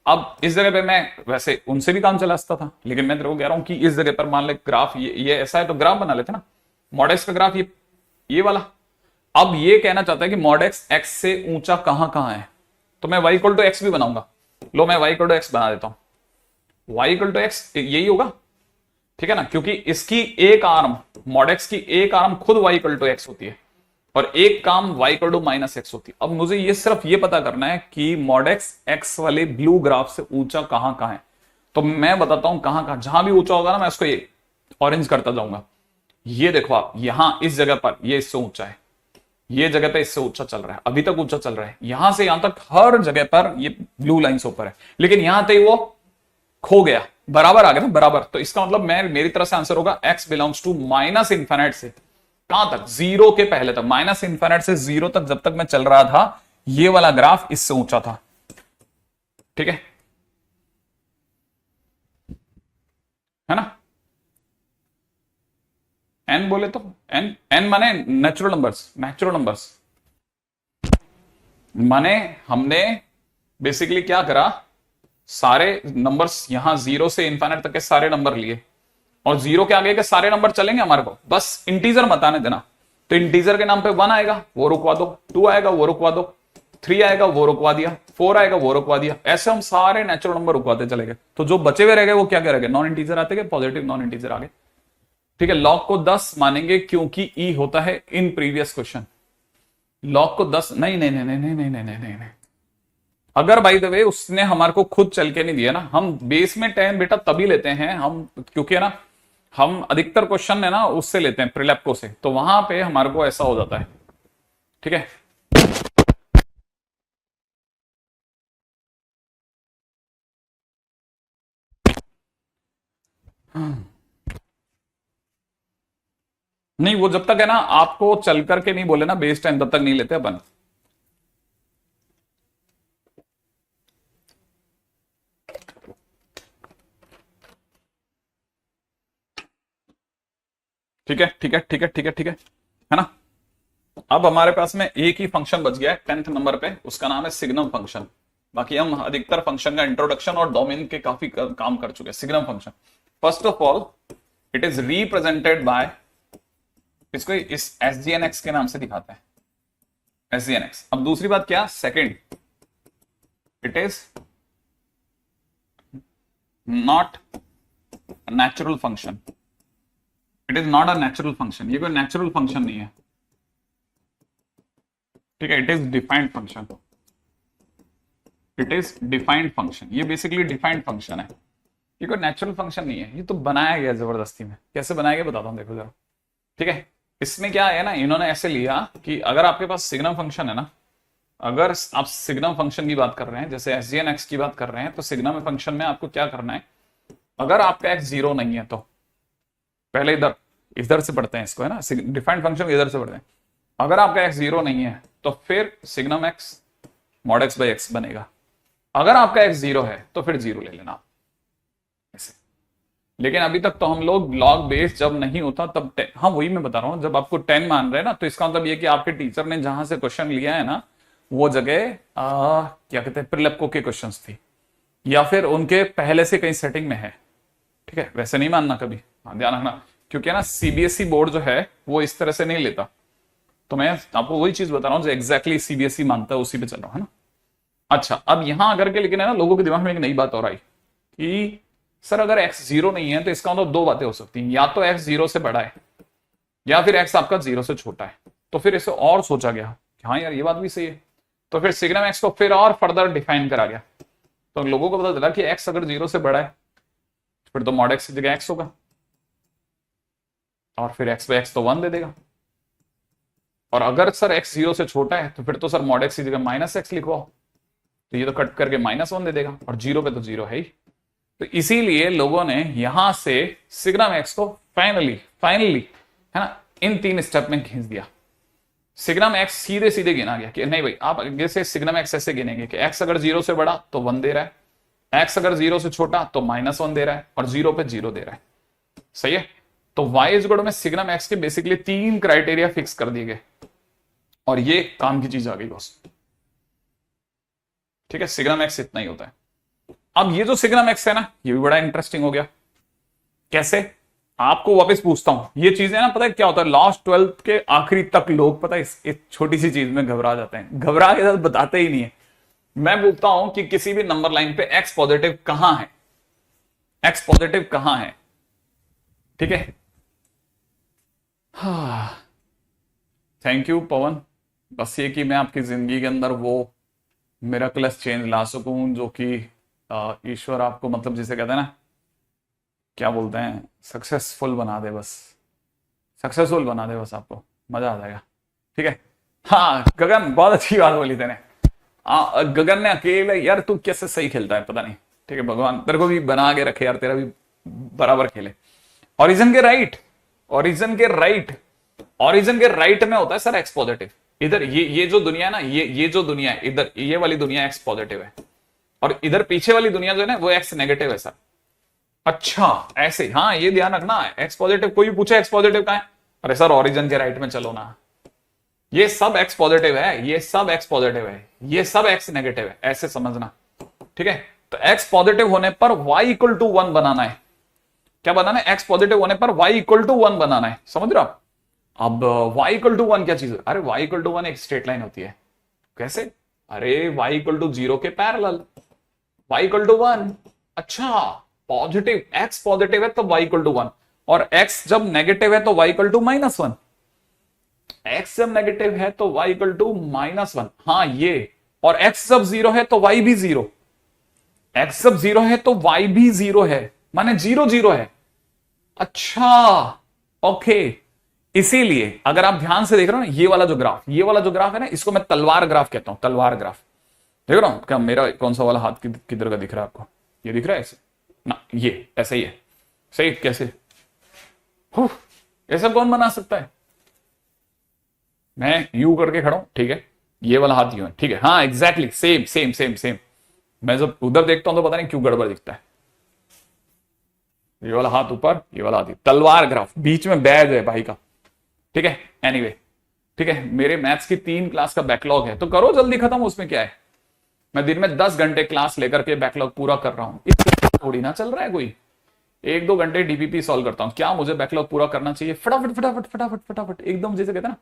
अब इस जगह पे मैं वैसे उनसे भी काम चला सकता था, लेकिन मैं तेरे को कह रहा हूं कि इस जगह पर मान ले ग्राफ ये ऐसा है तो ग्राफ बना लेते ना, (x) का ग्राफ ये वाला। अब ये कहना चाहता है कि (x) x से ऊंचा कहां कहां है, तो मैं y इक्वल टू x भी बनाऊंगा। लो मैं y इक्वल टू x बना देता हूं, y इक्वल टू x यही होगा, ठीक है ना, क्योंकि इसकी एक आर्म (x) की एक आर्म खुद y इक्वल टू x होती है और एक काम y इक्वल टू -x होती है। अब मुझे ये सिर्फ ये पता करना है कि (x) x वाले ब्लू ग्राफ से ऊंचा कहां कहां है, तो मैं बताता हूं कहां कहां, जहां भी ऊंचा होगा ना मैं उसको ये ऑरेंज करता जाऊंगा। ये देखो आप, यहां इस जगह पर ये इससे ऊंचा है, ये जगह पे इससे ऊंचा चल रहा है, अभी तक ऊंचा चल रहा है, यहां से यहां तक हर जगह पर ये ब्लू लाइन से ऊपर है, लेकिन यहां तक वो खो गया, बराबर आ गया ना, बराबर। तो इसका मतलब मैं मेरी तरफ से आंसर होगा x belongs to minus infinite से कहां तक, जीरो के पहले तक, माइनस इन्फिनिट से जीरो तक जब तक मैं चल रहा था, ये वाला ग्राफ इससे ऊंचा था। ठीक है ना। एन बोले तो एन, एन माने नेचुरल नंबर्स, नेचुरल नंबर्स माने हमने बेसिकली क्या करा, सारे नंबर्स यहां जीरो से इन्फिनिट तक के सारे नंबर लिए, और जीरो के आगे के सारे नंबर चलेंगे हमारे को, बस इंटीजर मत आने देना। तो इंटीजर के नाम पे 1 आएगा वो रुकवा दो, 2 आएगा वो रुकवा दो, 3 आएगा वो रुकवा दिया, 4 आएगा वो रुकवा दिया, ऐसे हम सारे नेचुरल नंबर रुकवाते चले गए। तो जो बचे हुए रह गए वो क्या क्या रह गए, नॉन इंटीजर आते गए, पॉजिटिव नॉन इंटीजर आ गए। ठीक है, लॉग को 10 मानेंगे क्योंकि ई होता है इन प्रीवियस क्वेश्चन। लॉग को 10 नहीं नहीं नहीं नहीं नहीं नहीं नहीं नहीं नहीं, अगर बाय द वे उसने हमारे को खुद चल के नहीं दिया ना, हम बेस में 10 बेटा तभी लेते हैं हम, क्योंकि है ना हम अधिकतर क्वेश्चन है ना उससे लेते हैं प्रिलेप्को से, तो वहां पे हमारे को ऐसा हो जाता है। ठीक है, नहीं वो जब तक है ना आपको चल करके नहीं बोले ना बेस 10 तब तक नहीं लेते अपन। ठीक है ठीक है ठीक है ठीक है ठीक है ना। अब हमारे पास में एक ही फंक्शन बच गया है 10th नंबर पे, उसका नाम है सिग्नम फंक्शन। बाकी हम अधिकतर फंक्शन का इंट्रोडक्शन और डोमेन के काफी काम कर चुके हैं। Signum function first of all it is represented by, इसको इस SGNX के नाम से दिखाते हैं, SGNX। अब दूसरी बात क्या, second it is not natural function, it is not a natural function, ये कोई नेचुरल फंक्शन नहीं है। ठीक है, it is defined function, it is defined function, ये बेसिकली डिफाइंड फंक्शन है, ये कोई नेचुरल फंक्शन नहीं है, ये तो बनाया गया जबरदस्ती में। कैसे बनाया गया बताता हूं, देखो जरा। ठीक है, इसमें क्या है ना, इन्होंने ऐसे लिया कि अगर आपके पास सिग्नम फंक्शन है ना, अगर आप सिग्नम फंक्शन की बात कर रहे हैं, जैसे SGNX की बात कर रहे हैं, तो सिग्नम फंक्शन में आपको क्या करना है, अगर आपका x 0 नहीं है तो पहले इधर इधर से पढ़ते हैं इसको, है ना, डिफाइंड फंक्शन इधर से पढ़ते हैं। अगर आपका x 0 नहीं है तो फिर signum x mod x by x बनेगा। अगर आपका x 0 है तो फिर 0 ले लेना ऐसे। लेकिन अभी तक तो हम लोग लॉग बेस जब नहीं होता तब 10, हाँ वही मैं बता रहा हूं, जब आपको 10 मान रहे हैं ना, तो इसका मतलब ये कि आपके टीचर ने जहां से क्वेश्चन लिया है ना, वो जगह क्या कहते हैं प्रिलेप्को के क्वेश्चंस थी, या फिर उनके पहले से कहीं सेटिंग में है। ठीक है, वैसे नहीं मानना कभी, हाँ ध्यान रखना, क्योंकि ना CBSE बोर्ड जो है वो इस तरह से नहीं लेता। तो मैं आपको वही चीज बता रहा हूँ जो एग्जैक्टली CBSE मानता है, उसी पे चल रहा हूँ, है ना। अच्छा, अब यहां अगर के, लेकिन है ना लोगों के दिमाग में एक नई बात और आई कि सर अगर x 0 नहीं है तो इसका मतलब दो बातें हो सकती हैं, या तो x 0 से बड़ा है या फिर x आपका 0 से छोटा है। तो फिर इसे और सोचा गया कि हाँ यार ये बात भी सही है, तो फिर सिग्नम x को फिर और फर्दर डिफाइन करा गया। तो लोगों को पता चला कि x अगर 0 से बड़ा है फिर तो मॉड x की जगह x होगा, और फिर x बाई x तो 1 दे देगा, और अगर सर x 0 से छोटा है तो फिर तो सर मॉड x की जगह माइनस x लिखवाओ, तो ये तो कट करके -1 दे देगा, और 0 पे तो 0 है ही। तो इसीलिए लोगों ने यहां से सिग्नम x को फाइनली है ना इन 3 स्टेप में खींच दिया। सिग्नम x सीधे सीधे गिना गया कि नहीं भाई, आप जैसे सिग्नम x ऐसे गिनेंगे कि x अगर 0 से बड़ा तो 1 दे रहा है, x अगर 0 से छोटा तो -1 दे रहा है, और 0 पे 0 दे रहा है। सही है, तो y इज इक्वल में सिग्नम x के बेसिकली 3 क्राइटेरिया फिक्स कर दिए गए, और ये काम की चीज आ गई बॉस। ठीक है, सिग्नम x इतना ही होता है। अब ये जो सिग्नम x है ना, ये भी बड़ा इंटरेस्टिंग हो गया। कैसे, आपको वापस पूछता हूं, ये चीजें ना पता है क्या होता है, लास्ट 12th के आखिरी तक लोग पता है इस छोटी सी चीज में घबरा जाते हैं, घबरा के साथ बताते ही नहीं है। मैं बोलता हूं कि किसी भी नंबर लाइन पे x पॉजिटिव कहां है, x पॉजिटिव कहां है। ठीक है, हाँ थैंक यू पवन, बस ये कि मैं आपकी जिंदगी के अंदर वो मिरेकलस चेंज ला सकूं जो कि ईश्वर आपको मतलब जिसे कहते हैं ना, क्या बोलते हैं, सक्सेसफुल बना दे, बस सक्सेसफुल बना दे, बस आपको मजा आ जाएगा। ठीक है, हाँ गगन बहुत अच्छी बात बोली तेने। गगन ने अकेले, यार तू कैसे सही खेलता है पता नहीं, ठीक है, भगवान तेरे को भी बना के रखे यार, तेरा भी बराबर खेले। ओरिजिन के राइट, ओरिजिन के राइट, ओरिजिन के राइट में होता है सर एक्स पॉजिटिव। इधर ये जो दुनिया है ना, ये जो दुनिया है, इधर ये वाली दुनिया एक्स पॉजिटिव है, और इधर पीछे वाली दुनिया जो है ना वो एक्स नेगेटिव है सर। अच्छा ऐसे, हाँ ये ध्यान रखना, एक्स पॉजिटिव कोई भी पूछे एक्स पॉजिटिव कहां है, अरे सर ओरिजिन के राइट में चलो ना, ये सब एक्स पॉजिटिव है, ये सब एक्स पॉजिटिव है, ये सब एक्स नेगेटिव है, ऐसे समझना। ठीक है, तो एक्स पॉजिटिव होने पर y इक्वल टू 1 बनाना है। क्या बनाना है? एक्स पॉजिटिव होने पर y इक्वल टू 1 बनाना है, समझ रहे हो आप? अब y इक्वल टू 1 क्या चीज है? अरे y इक्वल टू 1 एक स्ट्रेट लाइन होती है। कैसे? अरे y इक्वल टू 0 के पैरेलल, y इक्वल टू 1। अच्छा, पॉजिटिव, x पॉजिटिव है तो y इक्वल टू 1, और x जब नेगेटिव है तो y इक्वल टू -1। x जब नेगेटिव है तो y इक्वल टू -1, हाँ ये, और x जब 0 है तो y भी 0, x जब 0 है तो y भी 0 है, माने 0 0 है। अच्छा ओके, इसीलिए अगर आप ध्यान से देख रहे हो ना, ये वाला जो ग्राफ है ना, इसको मैं तलवार ग्राफ कहता हूं, तलवार ग्राफ। देख रहा हूं क्या मेरा कौन सा वाला हाथ किधर का दिख रहा है आपको? ये दिख रहा है ऐसे ना, ये ऐसा ही है, सही? कैसे? ऐसा कौन बना सकता है? मैं यू करके खड़ा हूं, ठीक है, ये वाला हाथ यूं है, ठीक है, हाँ exactly same same same same. मैं जब उधर देखता हूं तो पता नहीं क्यों गड़बड़ दिखता है। ये वाला हाथ ऊपर, ये वाला हाथ, तलवार ग्राफ, बीच में बैग है भाई का। ठीक है, एनीवे, ठीक है, मेरे मैथ्स की 3 क्लास का बैकलॉग है, तो करो जल्दी खत्म, उसमें क्या है? मैं दिन में 10 घंटे क्लास लेकर के बैकलॉग पूरा कर रहा हूं, इससे थोड़ी ना चल रहा है कोई। 1-2 घंटे डीपीपी सॉल्व करता हूं, क्या मुझे बैकलॉग पूरा करना चाहिए? फटाफट फटाफट फटाफट फटाफट, एकदम जैसे कहते हैं ना,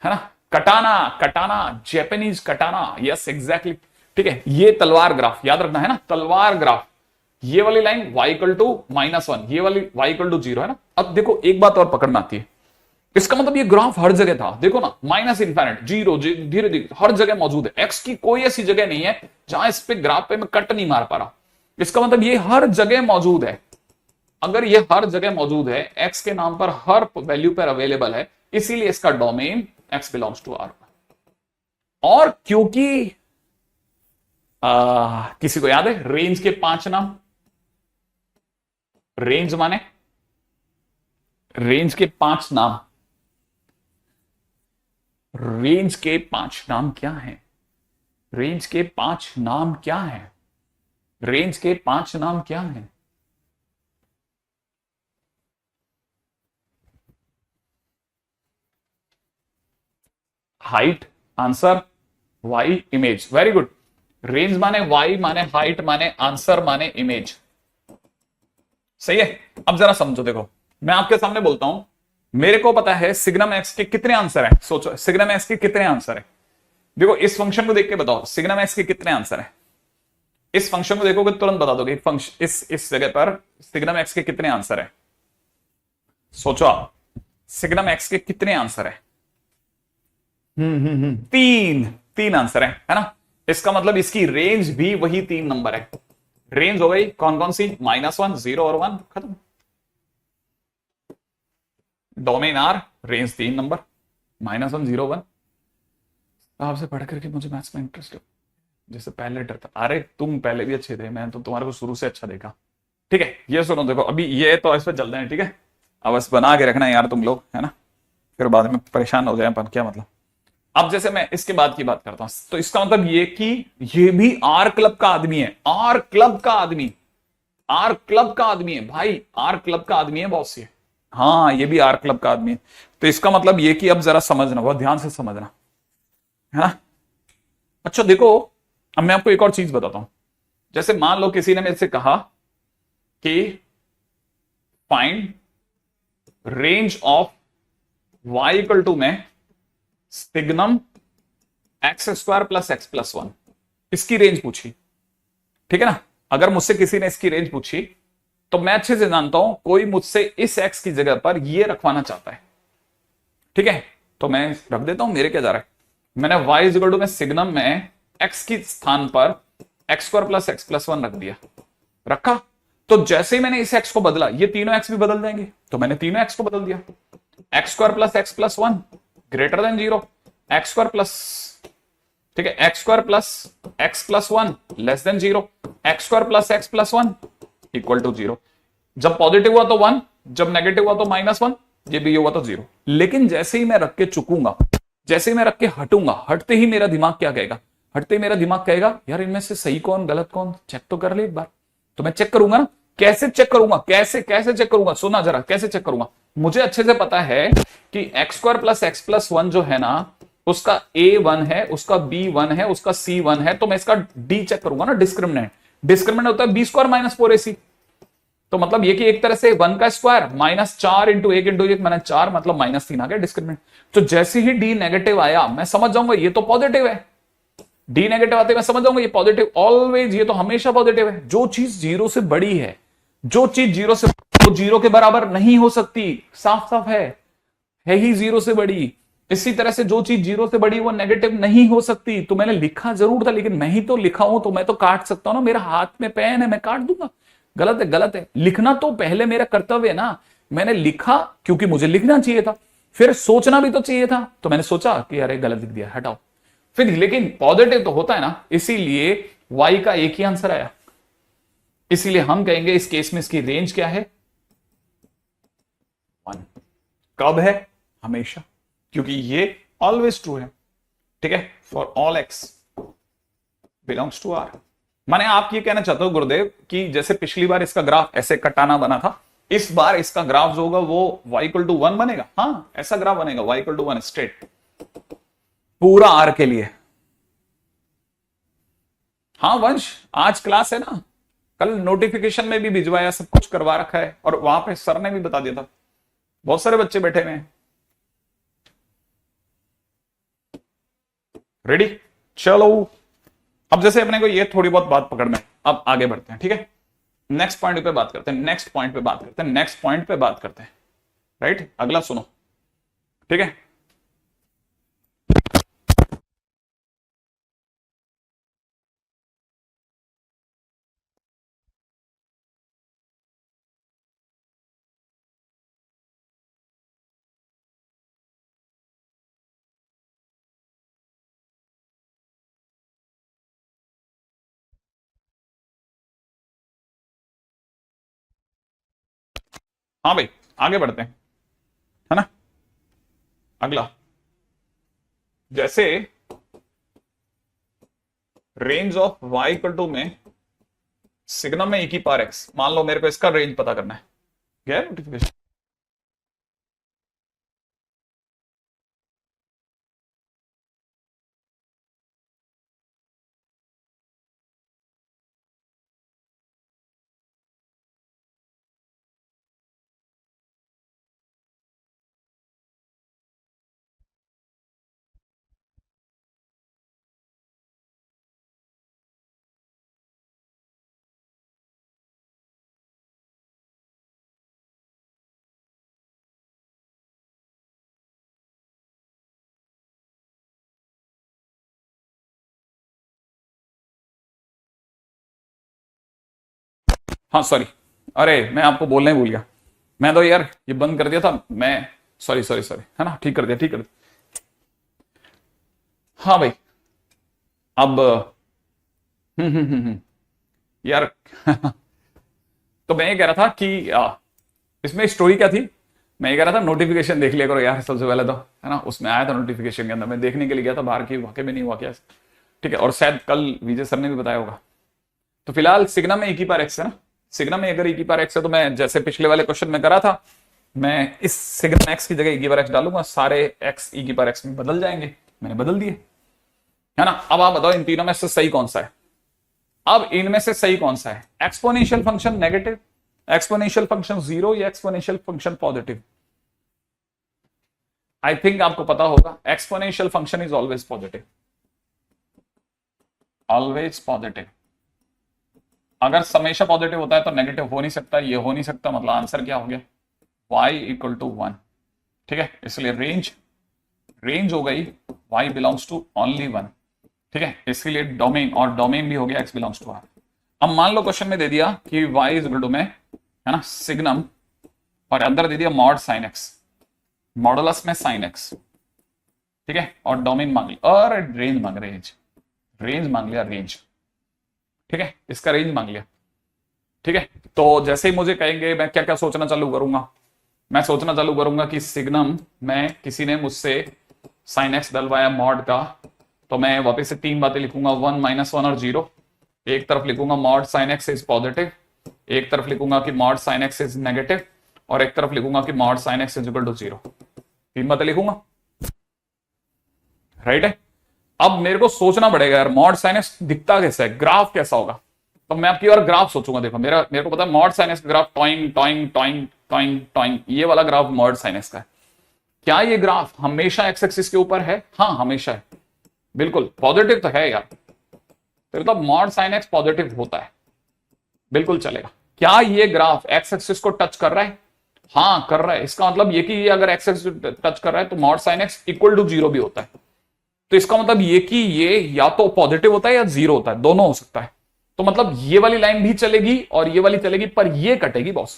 है ना, कटाना कटाना, जैपनीज कटाना, यस एग्जैक्टली। ठीक है, ये तलवार ग्राफ याद रखना है ना, तलवार ग्राफ। ये वाली लाइन y इक्वल टू -1, ये वाली y इक्वल टू 0 है ना। अब देखो एक बात और पकड़ में आती है, इसका मतलब ये ग्राफ हर जगह था, देखो ना, -∞, 0, धीरे धीरे हर जगह मौजूद है। x की कोई ऐसी जगह नहीं है जहां इस पे ग्राफ पे मैं कट नहीं मार पा रहा, इसका मतलब ये हर जगह मौजूद है। अगर ये हर जगह मौजूद है, x के नाम पर हर वैल्यू पर अवेलेबल है, इसीलिए इसका domain x belongs to R। और क्योंकि किसी को याद है रेंज के 5 नाम? रेंज माने, रेंज के 5 नाम, रेंज के 5 नाम क्या है? रेंज के 5 नाम क्या है? रेंज के 5 नाम क्या है? Height answer, y image, very good. Range माने वाई माने हाइट माने आंसर माने इमेज, सही है। अब जरा समझो, देखो मैं आपके सामने बोलता हूं, मेरे को पता है सिग्नम एक्स के कितने आंसर है। सोचो सिग्नम एक्स के कितने आंसर है, देखो इस फंक्शन को देख के बताओ सिग्नम एक्स के कितने आंसर है। इस फंक्शन को देखोगे तुरंत बता दोगे फंक्शन इस जगह पर सिग्नम एक्स के कितने आंसर है। सोचो आप, सिग्नम एक्स के कितने आंसर है? 3 आंसर है ना। इसका मतलब इसकी रेंज भी वही 3 नंबर है। रेंज हो गई कौन कौन सी? -1, 0 और 1, खत्म। Domain are, range 3 number, -1, 0, 1। आपसे पढ़ करके मुझे मैथ्स में इंटरेस्ट है, जैसे पहले डर था। अरे तुम पहले भी अच्छे थे, मैं तो तुम्हारे को शुरू से अच्छा देखा। ठीक है, ये सुनो, देखो अभी ये तो इस पर चलते हैं, ठीक है। अब बस बना के रखना है यार तुम लोग, है ना, फिर बाद में परेशान हो जाए अपन, क्या मतलब। अब जैसे मैं इसके बाद की बात करता हूं, तो इसका मतलब ये कि ये भी आर क्लब का आदमी है, आर क्लब का आदमी, आर क्लब का आदमी है भाई, आर क्लब का आदमी है बॉस ये। हाँ ये भी आर क्लब का आदमी है, तो इसका मतलब ये कि अब जरा समझना, बहुत ध्यान से समझना, है ना। अच्छा देखो, अब मैं आपको एक और चीज बताता हूं। जैसे मान लो किसी ने मेरे से कहा कि find range of y equal to में सिग्नम x² + x + 1, इसकी रेंज पूछी, ठीक है ना। अगर मुझसे किसी ने इसकी रेंज पूछी तो मैं अच्छे से जानता हूं कोई मुझसे इस x की जगह पर ये रखवाना चाहता है, ठीक है, तो मैं रख देता हूं। मेरे क्या जा रहा है, मैंने y इक्वल टू में सिग्नम में x की स्थान पर x² + x + 1 रख दिया, रखा। तो जैसे ही मैंने इस x को बदला, ये तीनों x भी बदल जाएंगे, तो मैंने तीनों x को बदल दिया। x² + x + 1 > 0, x² प्लस, ठीक है, x square plus one less than zero, x square plus x plus one equal to zero. जब पॉजिटिव हुआ तो वन, जब नेगेटिव हुआ तो माइनस वन, ये भी हुआ तो जीरो। लेकिन जैसे ही मैं रख के चुकूंगा, जैसे ही मैं रख के हटूंगा, हटते ही मेरा दिमाग क्या कहेगा, हटते ही मेरा दिमाग कहेगा यार इनमें से सही कौन गलत कौन, चेक तो कर ले एक बार। तो मैं चेक करूंगा ना, कैसे चेक करूंगा, कैसे कैसे चेक करूंगा, सुना जरा, कैसे चेक करूंगा। मुझे अच्छे से पता है कि x square plus x plus one जो है ना, उसका ए वन है, उसका बी वन है, उसका सी वन है, तो मैं इसका डी चेक करूंगा ना, डिस्क्रिमिनेंट। डिस्क्रिमिनेंट होता है बी स्क्वायर माइनस फोर ए सी। तो मतलब ये कि एक तरह से वन का स्क्वायर माइनस चार इंटू एक मैंने चार, मतलब माइनस तीन आ गया डिस्क्रिमिनेंट। तो जैसे ही डी नेगेटिव आया मैं समझ जाऊंगा ये तो पॉजिटिव है, डी नेगेटिव आते मैं समझ जाऊंगा ये पॉजिटिव, ऑलवेज ये तो हमेशा पॉजिटिव है। जो चीज जीरो से बड़ी है, जो चीज जीरो से, वो जीरो के बराबर नहीं हो सकती, साफ साफ है ही जीरो से बड़ी। इसी तरह से जो चीज जीरो से बड़ी वो नेगेटिव नहीं हो सकती। तो मैंने लिखा जरूर था, लेकिन मैं ही तो लिखा हूं, तो मैं तो काट सकता हूं ना, मेरा हाथ में पेन है, मैं काट दूंगा। गलत है, गलत है। लिखना तो पहले मेरा कर्तव्य है ना, मैंने लिखा क्योंकि मुझे लिखना चाहिए था, फिर सोचना भी तो चाहिए था, तो मैंने सोचा कि अरे गलत लिख दिया, हटाओ फिर। लेकिन पॉजिटिव तो होता है ना, इसीलिए वाई का एक ही आंसर आया। इसीलिए हम कहेंगे इस केस में इसकी रेंज क्या है, वन। कब है, हमेशा, क्योंकि ये ऑलवेज ट्रू है। ठीक है, for all x belongs to are. माने आप ये कहना चाहते हो गुरुदेव कि जैसे पिछली बार इसका ग्राफ ऐसे कटाना बना था, इस बार इसका ग्राफ जो होगा वो y इक्वल टू वन बनेगा। हाँ, ऐसा ग्राफ बनेगा y equal to one straight, पूरा आर के लिए। हाँ वंश, आज क्लास है ना, कल नोटिफिकेशन में भी भिजवाया, सब कुछ करवा रखा है, और वहां पे सर ने भी बता दिया था, बहुत सारे बच्चे बैठे हुए हैं। रेडी, चलो। अब जैसे अपने को ये थोड़ी बहुत बात पकड़ना है, अब आगे बढ़ते हैं। ठीक है, नेक्स्ट पॉइंट पे बात करते हैं, नेक्स्ट पॉइंट पे बात करते हैं, नेक्स्ट पॉइंट पे बात करते हैं। राइट, अगला सुनो। ठीक है, हाँ भाई आगे बढ़ते हैं, है ना। अगला, जैसे range of y equal to में सिग्नम में e की पावर x, मान लो मेरे को इसका रेंज पता करना है, गया नोटिफिकेशन। हाँ सॉरी, अरे मैं आपको बोलने ही भूल गया, मैं तो यार ये बंद कर दिया था मैं, सॉरी सॉरी सॉरी, है ना, ठीक कर दिया, ठीक कर दिया। हाँ भाई, अब यार तो मैं ये कह रहा था कि इसमें स्टोरी क्या थी, मैं ये कह रहा था नोटिफिकेशन देख लिया करो यार सबसे पहले तो, है ना। उसमें आया था नोटिफिकेशन के अंदर, मैं देखने के लिए गया था बाहर की, वाकई में नहीं हुआ क्या। ठीक है, और शायद कल विजय सर ने भी बताया होगा। तो फिलहाल सिग्नम में e की पावर x है ना, सिग्नम में अगर e की पावर x है तो मैं जैसे पिछले वाले क्वेश्चन में करा था, मैं इस सिग्नम x की जगह e की पावर x डालूंगा, सारे x e की पावर x में बदल जाएंगे। मैंने बदल दिए, है ना। अब आप बताओ इन तीनों में से सही कौन सा है, अब इनमें से सही कौन सा है, exponential function negative, exponential function zero, या exponential function positive. I think आपको पता होगा exponential function is always positive, always positive. अगर हमेशा पॉजिटिव होता है तो नेगेटिव हो नहीं सकता, ये हो नहीं सकता, मतलब आंसर क्या हो गया, y इक्वल टू वन। ठीक है, इसलिए रेंज, रेंज हो गई y belongs to only one. ठीक है, इसलिए डोमेन, और डोमेन भी हो गया x बिलोंग्स टू r। अब मान लो क्वेश्चन में दे दिया कि y इज इक्वल टू में, है ना, सिग्नम, और अंदर दे दिया मॉड साइन x, मॉडुलस में साइन x। ठीक है, और डोमेन मांग ली और रेंज मांग रहे हैं। रेंज मांग लिया, रेंज। ठीक है, इसका रेंज मांग लिया। ठीक है, तो जैसे ही मुझे कहेंगे मैं क्या क्या सोचना चालू करूंगा, मैं सोचना चालू करूंगा कि सिग्नम में किसी ने मुझसे साइन एक्स डलवाया मॉड का, तो मैं वापस से तीन बातें लिखूंगा, 1 -1 और 0। एक तरफ लिखूंगा mod sine x is positive, एक तरफ लिखूंगा कि mod sine x is negative, और एक तरफ लिखूंगा कि mod sine x is equal to 0। तीन बातें लिखूंगा, राइट है। अब मेरे को सोचना पड़ेगा यार मॉड साइन एक्स दिखता कैसा है, ग्राफ कैसा होगा। तो मैं आपकी बार ग्राफ सोचूंगा। देखो मेरे को पता है मॉड साइन एक्स का graph toing toing toing toing toing, ये वाला ग्राफ मॉड साइन एक्स का है। क्या ये ग्राफ हमेशा एक्स एक्सिस के ऊपर है? हाँ हमेशा है, बिल्कुल पॉजिटिव तो है यार, फिर तो मॉड साइन एक्स पॉजिटिव होता है, बिल्कुल चलेगा। क्या ये ग्राफ एक्स एक्सिस को टच कर रहा है? हाँ कर रहा है। इसका मतलब ये कि ये अगर एक्स एक्सिस टच कर रहा है तो mod sine x equal to 0 भी होता है। तो इसका मतलब ये कि ये या तो पॉजिटिव होता है या 0 होता है, दोनों हो सकता है। तो मतलब ये वाली लाइन भी चलेगी और ये वाली चलेगी, पर ये कटेगी बॉस।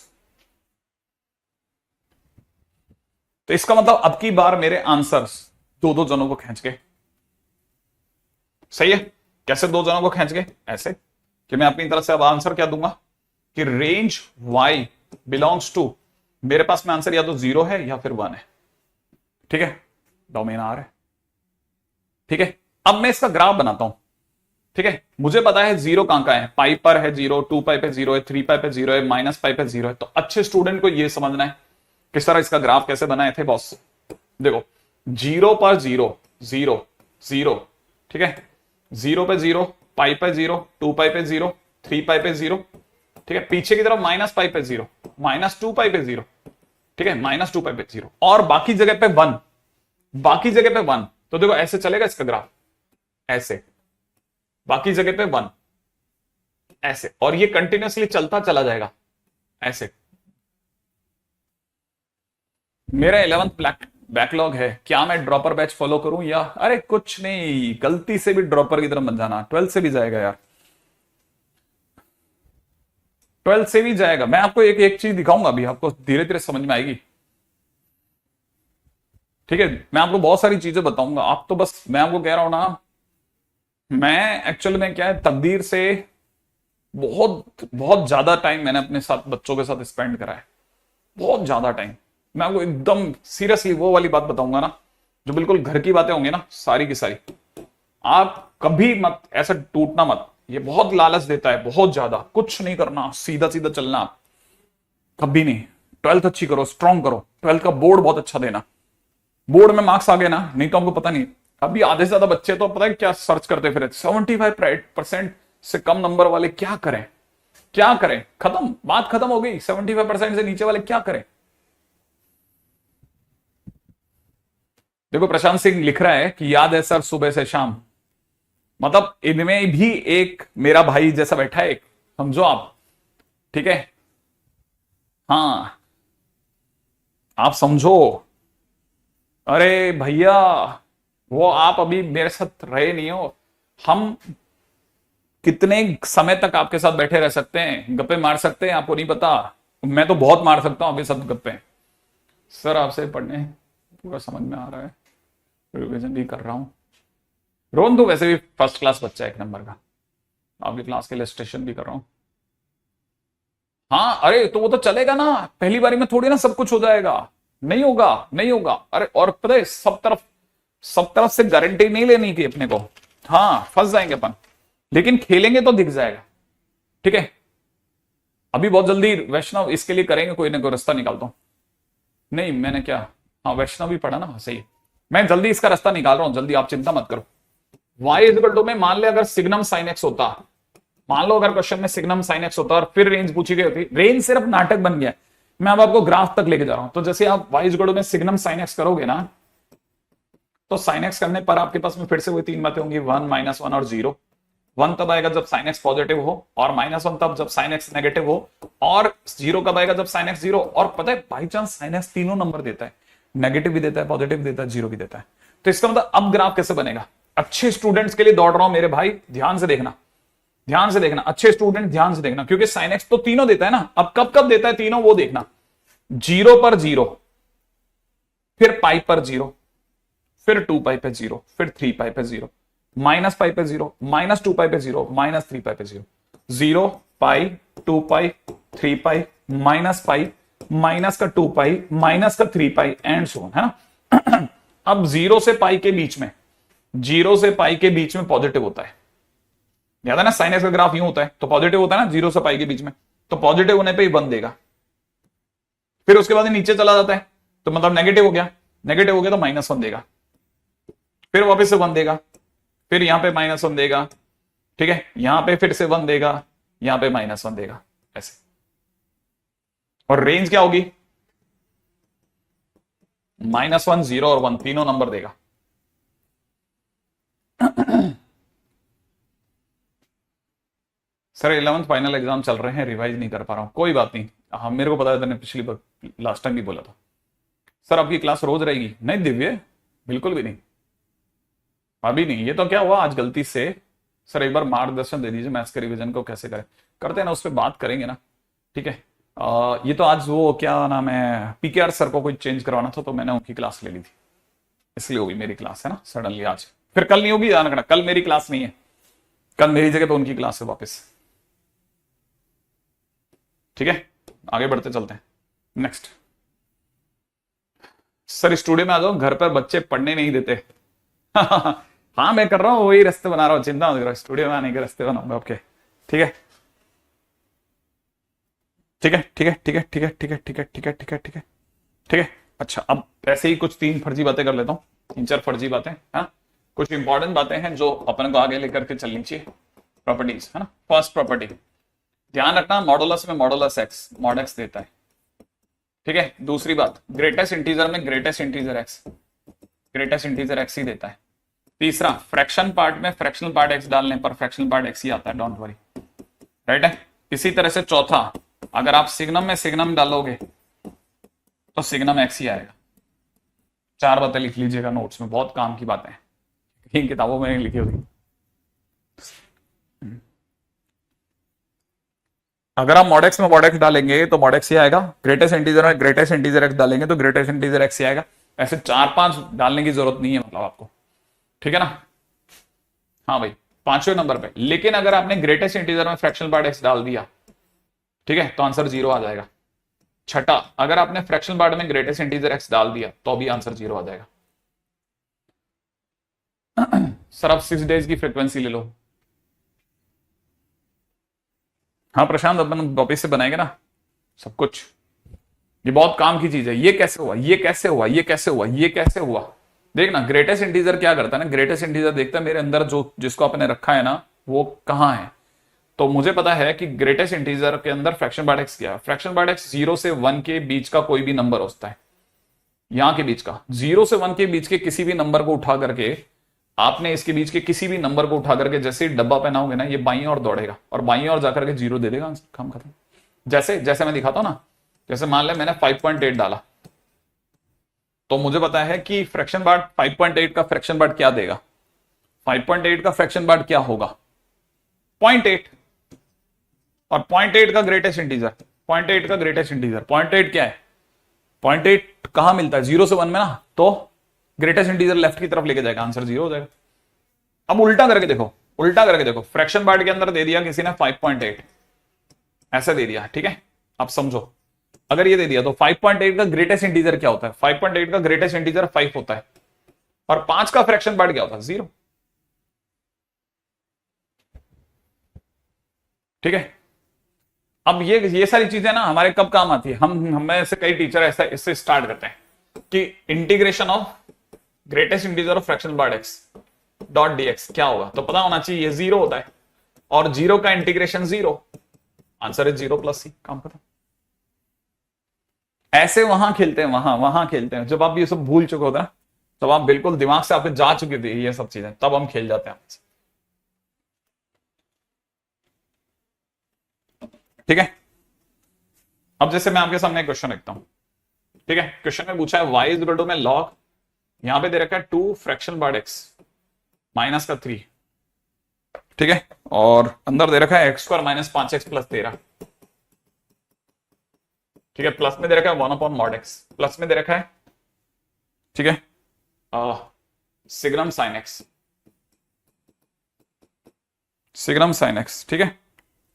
तो इसका मतलब अब की बार मेरे आंसर्स दो दो जनों को खींच के, सही है। कैसे दो जनों को खींच के? ऐसे कि मैं अपनी तरफ से अब आंसर क्या दूंगा कि रेंज y बिलोंग्स टू, मेरे पास में आंसर या तो 0 है या फिर 1 है। ठीक है, डोमेन आर है। ठीक है, अब मैं इसका ग्राफ बनाता हूं। ठीक है, मुझे पता है 0 कहां का है, पाई पर है 0, 2 पाई पे 0 है, 3 पाई पे 0 है, माइनस पाई पे 0 है। तो अच्छे स्टूडेंट को यह समझना है किस तरह इसका ग्राफ कैसे बनाए थे बॉस। देखो 0 पर 0 0 0, ठीक है, 0 पे 0, पाई पे 0, 2 पाई पे 0, 3 पाई पे 0, ठीक है, पीछे की तरफ माइनस पाई पे 0, -2 पाई पे 0, ठीक है, -2 पाई पे 0, और बाकी जगह पे 1, बाकी जगह पे 1। तो देखो ऐसे चलेगा इसका ग्राफ, ऐसे बाकी जगह पे 1, ऐसे, और ये कंटिन्यूअसली चलता चला जाएगा ऐसे। मेरा 11th बैकलॉग है, क्या मैं ड्रॉपर बैच फॉलो करूं या अरे कुछ नहीं, गलती से भी ड्रॉपर की तरफ मत जाना, 12th से भी जाएगा यार, 12th से भी जाएगा। मैं आपको एक एक चीज दिखाऊंगा अभी, आपको धीरे धीरे समझ में आएगी। ठीक है, मैं आपको बहुत सारी चीजें बताऊंगा, आप तो बस, मैं आपको कह रहा हूं ना, मैं एक्चुअल में क्या है, तकदीर से बहुत बहुत ज्यादा टाइम मैंने अपने साथ बच्चों के साथ स्पेंड करा है, बहुत ज्यादा टाइम। मैं आपको एकदम सीरियसली वो वाली बात बताऊंगा ना, जो बिल्कुल घर की बातें होंगी ना सारी की सारी, आप कभी मत ऐसा टूटना मत। ये बहुत लालच देता है, बहुत ज्यादा, कुछ नहीं करना, सीधा सीधा चलना, आप कभी नहीं। 12th अच्छी करो, स्ट्रॉन्ग करो, 12th का बोर्ड बहुत अच्छा देना, बोर्ड में मार्क्स आ गए ना, नहीं तो हमको पता नहीं। अभी आधे से ज्यादा बच्चे तो पता है क्या सर्च करते फिर, 75% से कम नंबर वाले क्या करें, क्या करें, खत्म, बात खत्म हो गई। 75% से नीचे वाले क्या करें? देखो प्रशांत सिंह लिख रहा है कि याद है सर सुबह से शाम, मतलब इनमें भी एक मेरा भाई जैसा बैठा है, एक समझो आप। ठीक है, हाँ आप समझो। अरे भैया वो आप अभी मेरे साथ रहे नहीं हो, हम कितने समय तक आपके साथ बैठे रह सकते हैं, गप्पे मार सकते हैं, आपको नहीं पता। मैं तो बहुत मार सकता हूं आपके साथ गप्पे। सर आपसे पढ़ने पूरा समझ में आ रहा है, रिविजन भी कर रहा हूं। रोहन तो वैसे भी फर्स्ट क्लास बच्चा है, एक नंबर का, आपकी क्लास के लिए स्टेशन भी कर रहा हूं। हाँ अरे तो वो तो चलेगा ना, पहली बारी में थोड़ी ना सब कुछ हो जाएगा, नहीं होगा, नहीं होगा। अरे और पता है सब तरफ से गारंटी नहीं लेनी थी अपने को। हाँ फंस जाएंगे अपन, लेकिन खेलेंगे तो दिख जाएगा। ठीक है, अभी बहुत जल्दी वैष्णव इसके लिए करेंगे, कोई ना कोई रास्ता निकालता हूं। नहीं मैंने क्या, हाँ वैष्णव भी पढ़ा ना, सही, मैं जल्दी इसका रास्ता निकाल रहा हूं, जल्दी, आप चिंता मत करो। y इक्वल टू में मान ले अगर सिग्नम साइन एक्स होता, मान लो अगर क्वेश्चन में सिग्नम साइन एक्स होता और फिर रेंज पूछी गई होती, रेंज सिर्फ नाटक बन गया। मैं अब आपको ग्राफ तक लेके जा रहा हूं। तो जैसे आप y इक्वल टू में सिग्नम साइन एक्स करोगे ना, तो साइन एक्स करने पर आपके पास में फिर से वही तीन बातें होंगी, 1 -1 और 0। 1 तब आएगा जब साइन एक्स पॉजिटिव हो, और -1 तब जब साइन एक्स नेगेटिव हो, और 0 कब आएगा जब साइन एक्स 0। और पता है बाई चांस साइन एक्स तीनों नंबर देता है, नेगेटिव भी देता है, पॉजिटिव भी देता है, 0 भी देता है। तो इसका मतलब अब ग्राफ कैसे बनेगा? अच्छे स्टूडेंट्स के लिए दौड़ रहा हूं मेरे भाई, ध्यान से देखना, ध्यान से देखना, अच्छे स्टूडेंट ध्यान से देखना, क्योंकि साइन एक्स तो तीनों देता है ना। अब कब कब देता है तीनों वो देखना, 0 पर 0, फिर पाई पर 0, फिर 2 पाई पे 0, फिर 3 पाई पे 0, माइनस पाई पे 0, माइनस 2 पाई पे 0, माइनस 3 पाई पे 0, 0 पाई 2 पाई 3 पाई माइनस पाई माइनस का 2 पाई माइनस का 3 पाई एंड सो ऑन, है ना। अब 0 से पाई के बीच में, 0 से पाई के बीच में पॉजिटिव होता है, याद है ना, साइन एक्स का ग्राफ यूं होता है तो पॉजिटिव होता है ना 0 से पाई के बीच में, तो पॉजिटिव होने पे ही 1 देगा, फिर उसके बाद नीचे चला जाता है तो मतलब नेगेटिव हो गया, नेगेटिव हो गया तो -1 देगा, फिर वापस से 1 देगा, फिर यहां पे -1 देगा, ठीक है, यहां पे फिर से 1 देगा, यहां पे -1 देगा, ऐसे। और रेंज क्या होगी, -1, 0 और 1 तीनों नंबर देगा। सर 11th फाइनल एग्जाम चल रहे हैं, रिवाइज नहीं कर पा रहा हूं, कोई बात नहीं, हाँ मेरे को पता है, मैंने पिछली बार लास्ट टाइम भी बोला था। सर आपकी क्लास रोज रहेगी? नहीं दिव्य, बिल्कुल भी नहीं, अभी नहीं। ये तो क्या हुआ आज गलती से, सर एक बार मार्गदर्शन दे दीजिए मैथ्स के रिवीजन को कैसे करें, करते हैं ना, उस पर बात करेंगे ना, ठीक है। ये तो आज वो क्या नाम है, पीकेआर सर को कोई चेंज करवाना था तो मैंने उनकी क्लास ले ली थी, इसलिए होगी मेरी क्लास, है ना, सडनली आज। फिर कल नहीं होगी, ध्यान रखना, कल मेरी क्लास नहीं है, कल मेरी जगह पे उनकी क्लास है वापस, ठीक है। आगे बढ़ते चलते हैं, नेक्स्ट। सर स्टूडियो में आ जाओ, घर पर बच्चे पढ़ने नहीं देते। हाँ मैं कर रहा हूँ, वही रास्ते बना रहा हूँ, चिंता मत करो, स्टूडियो में आने के रास्ते बनाऊंगा, ओके, ठीक है, ठीक है, ठीक है, ठीक है, ठीक है, ठीक है, ठीक है, ठीक है, ठीक है, ठीक है, ठीक है। अच्छा अब ऐसे ही कुछ 3 फर्जी बातें कर लेता हूँ, 3-4 फर्जी बातें, हाँ कुछ इंपॉर्टेंट बातें हैं जो अपन को आगे लेकर के चलनी चाहिए, प्रॉपर्टीज, है ना। फर्स्ट प्रॉपर्टी, ध्यान रखना, मॉडुलस में मॉडुलस एक्स मॉड एक्स देता है, ठीक है। दूसरी बात, ग्रेटेस्ट इंटीजर में greatest integer x, greatest integer x ही देता है। तीसरा, फ्रैक्शन पार्ट में फ्रैक्शनल पार्ट एक्स डालने पर फ्रैक्शनल पार्ट एक्स ही आता है, डोंट वरी, राइट है। इसी तरह से चौथा, अगर आप सिग्नम में सिग्नम डालोगे तो सिग्नम एक्स ही आएगा। 4 बातें लिख लीजिएगा नोट्स में, बहुत काम की बातें हैं, इन किताबों में लिखी होगी। अगर आप मॉड एक्स में मॉड एक्स डालेंगे तो मॉड एक्स ही आएगा, ग्रेटेस्ट इंटीजर में ग्रेटेस्ट इंटीजर एक्स डालेंगे तो ग्रेटेस्ट इंटीजर एक्स ही आएगा। ऐसे 4-5 डालने की जरूरत नहीं है मतलब आपको, ठीक है ना। हाँ भाई 5वें नंबर पे, लेकिन अगर आपने ग्रेटेस्ट इंटीजर में फ्रैक्शनल पार्ट एक्स डाल दिया, ठीक है, तो आंसर 0 आ जाएगा। छठा, अगर आपने फ्रैक्शनल पार्ट में ग्रेटेस्ट इंटीजर एक्स डाल दिया तो भी आंसर 0 आ जाएगा। सर आप 6 डेज की फ्रीक्वेंसी ले लो। हाँ प्रशांत, अपन वापिस से बनाएंगे ना सब कुछ, ये बहुत काम की चीज है। ये कैसे हुआ, ये कैसे हुआ, ये कैसे हुआ, ये कैसे हुआ, देखना। ग्रेटेस्ट इंटीजर क्या करता है ना, ग्रेटेस्ट इंटीजर देखता है मेरे अंदर जो जिसको आपने रखा है ना वो कहाँ है। तो मुझे पता है कि ग्रेटेस्ट इंटीजर के अंदर फ्रैक्शन पार्ट एक्स क्या है। फ्रैक्शन पार्ट एक्स 0 से 1 के बीच का कोई भी नंबर होता है, यहां के बीच का 0 से 1 के बीच के किसी भी नंबर को उठा करके, आपने इसके बीच के किसी भी नंबर को उठा करके जैसे ही डब्बा पहनाओगे ना, ये बाईं ओर दौड़ेगा और बाईं ओर जाकर के 0 दे देगा, काम खत्म। जैसे जैसे मैं दिखाता हूं ना, जैसे मान ले मैंने 5.8 डाला, तो मुझे पता है कि फ्रैक्शन पार्ट 5.8 का फ्रैक्शन पार्ट क्या देगा, 5.8 का फ्रैक्शन पार्ट क्या होगा, 0.8, और 0.8 का ग्रेटेस्ट इंटीजर, 0.8 का ग्रेटेस्ट इंटीजर, 0.8 क्या है, 0.8 कहां मिलता है 0 से 1 में ना, तो ग्रेटेस्ट इंटीजर लेफ्ट की तरफ लेके जाएगा, आंसर 0 हो जाएगा। अब उल्टा करके देखो, उल्टा करके देखो, फ्रैक्शन पार्ट के अंदर दे दिया किसी ने 5.8, ऐसा दे दिया, ठीक है। अब समझो, अगर ये दे दिया तो 5.8 का ग्रेटेस्ट इंटीजर क्या होता है, 5.8 का ग्रेटेस्ट इंटीजर 5 होता है, और 5 का फ्रैक्शन पार्ट क्या होता है, 0, ठीक है। अब ये सारी चीजें ना हमारे कब काम आती है, हम हमें से कई टीचर ऐसा इससे स्टार्ट करते हैं कि integration of greatest integer of fractional part x dot dx क्या होगा, तो पता होना चाहिए ये 0 होता है, और 0 का इंटीग्रेशन 0, आंसर है 0 + c, काम खत्म। ऐसे वहां खेलते हैं, वहां खेलते हैं, जब आप ये सब भूल चुके होते हैं, तब आप बिल्कुल दिमाग से आपके जा चुकी थी ये सब चीजें, तब हम खेल जाते हैं, ठीक है। अब जैसे मैं आपके सामने क्वेश्चन लिखता हूं, ठीक है। क्वेश्चन में पूछा है y इक्वल टू में log, यहां पे दे रखा है 2 फ्रैक्शन पार्ट x माइनस का 3, ठीक है, और अंदर दे रखा है x² - 5x + 13, ठीक है। प्लस में दे रखा है 1/mod x, प्लस में दे रखा है, ठीक है, signum sin x, signum sine x, ठीक है।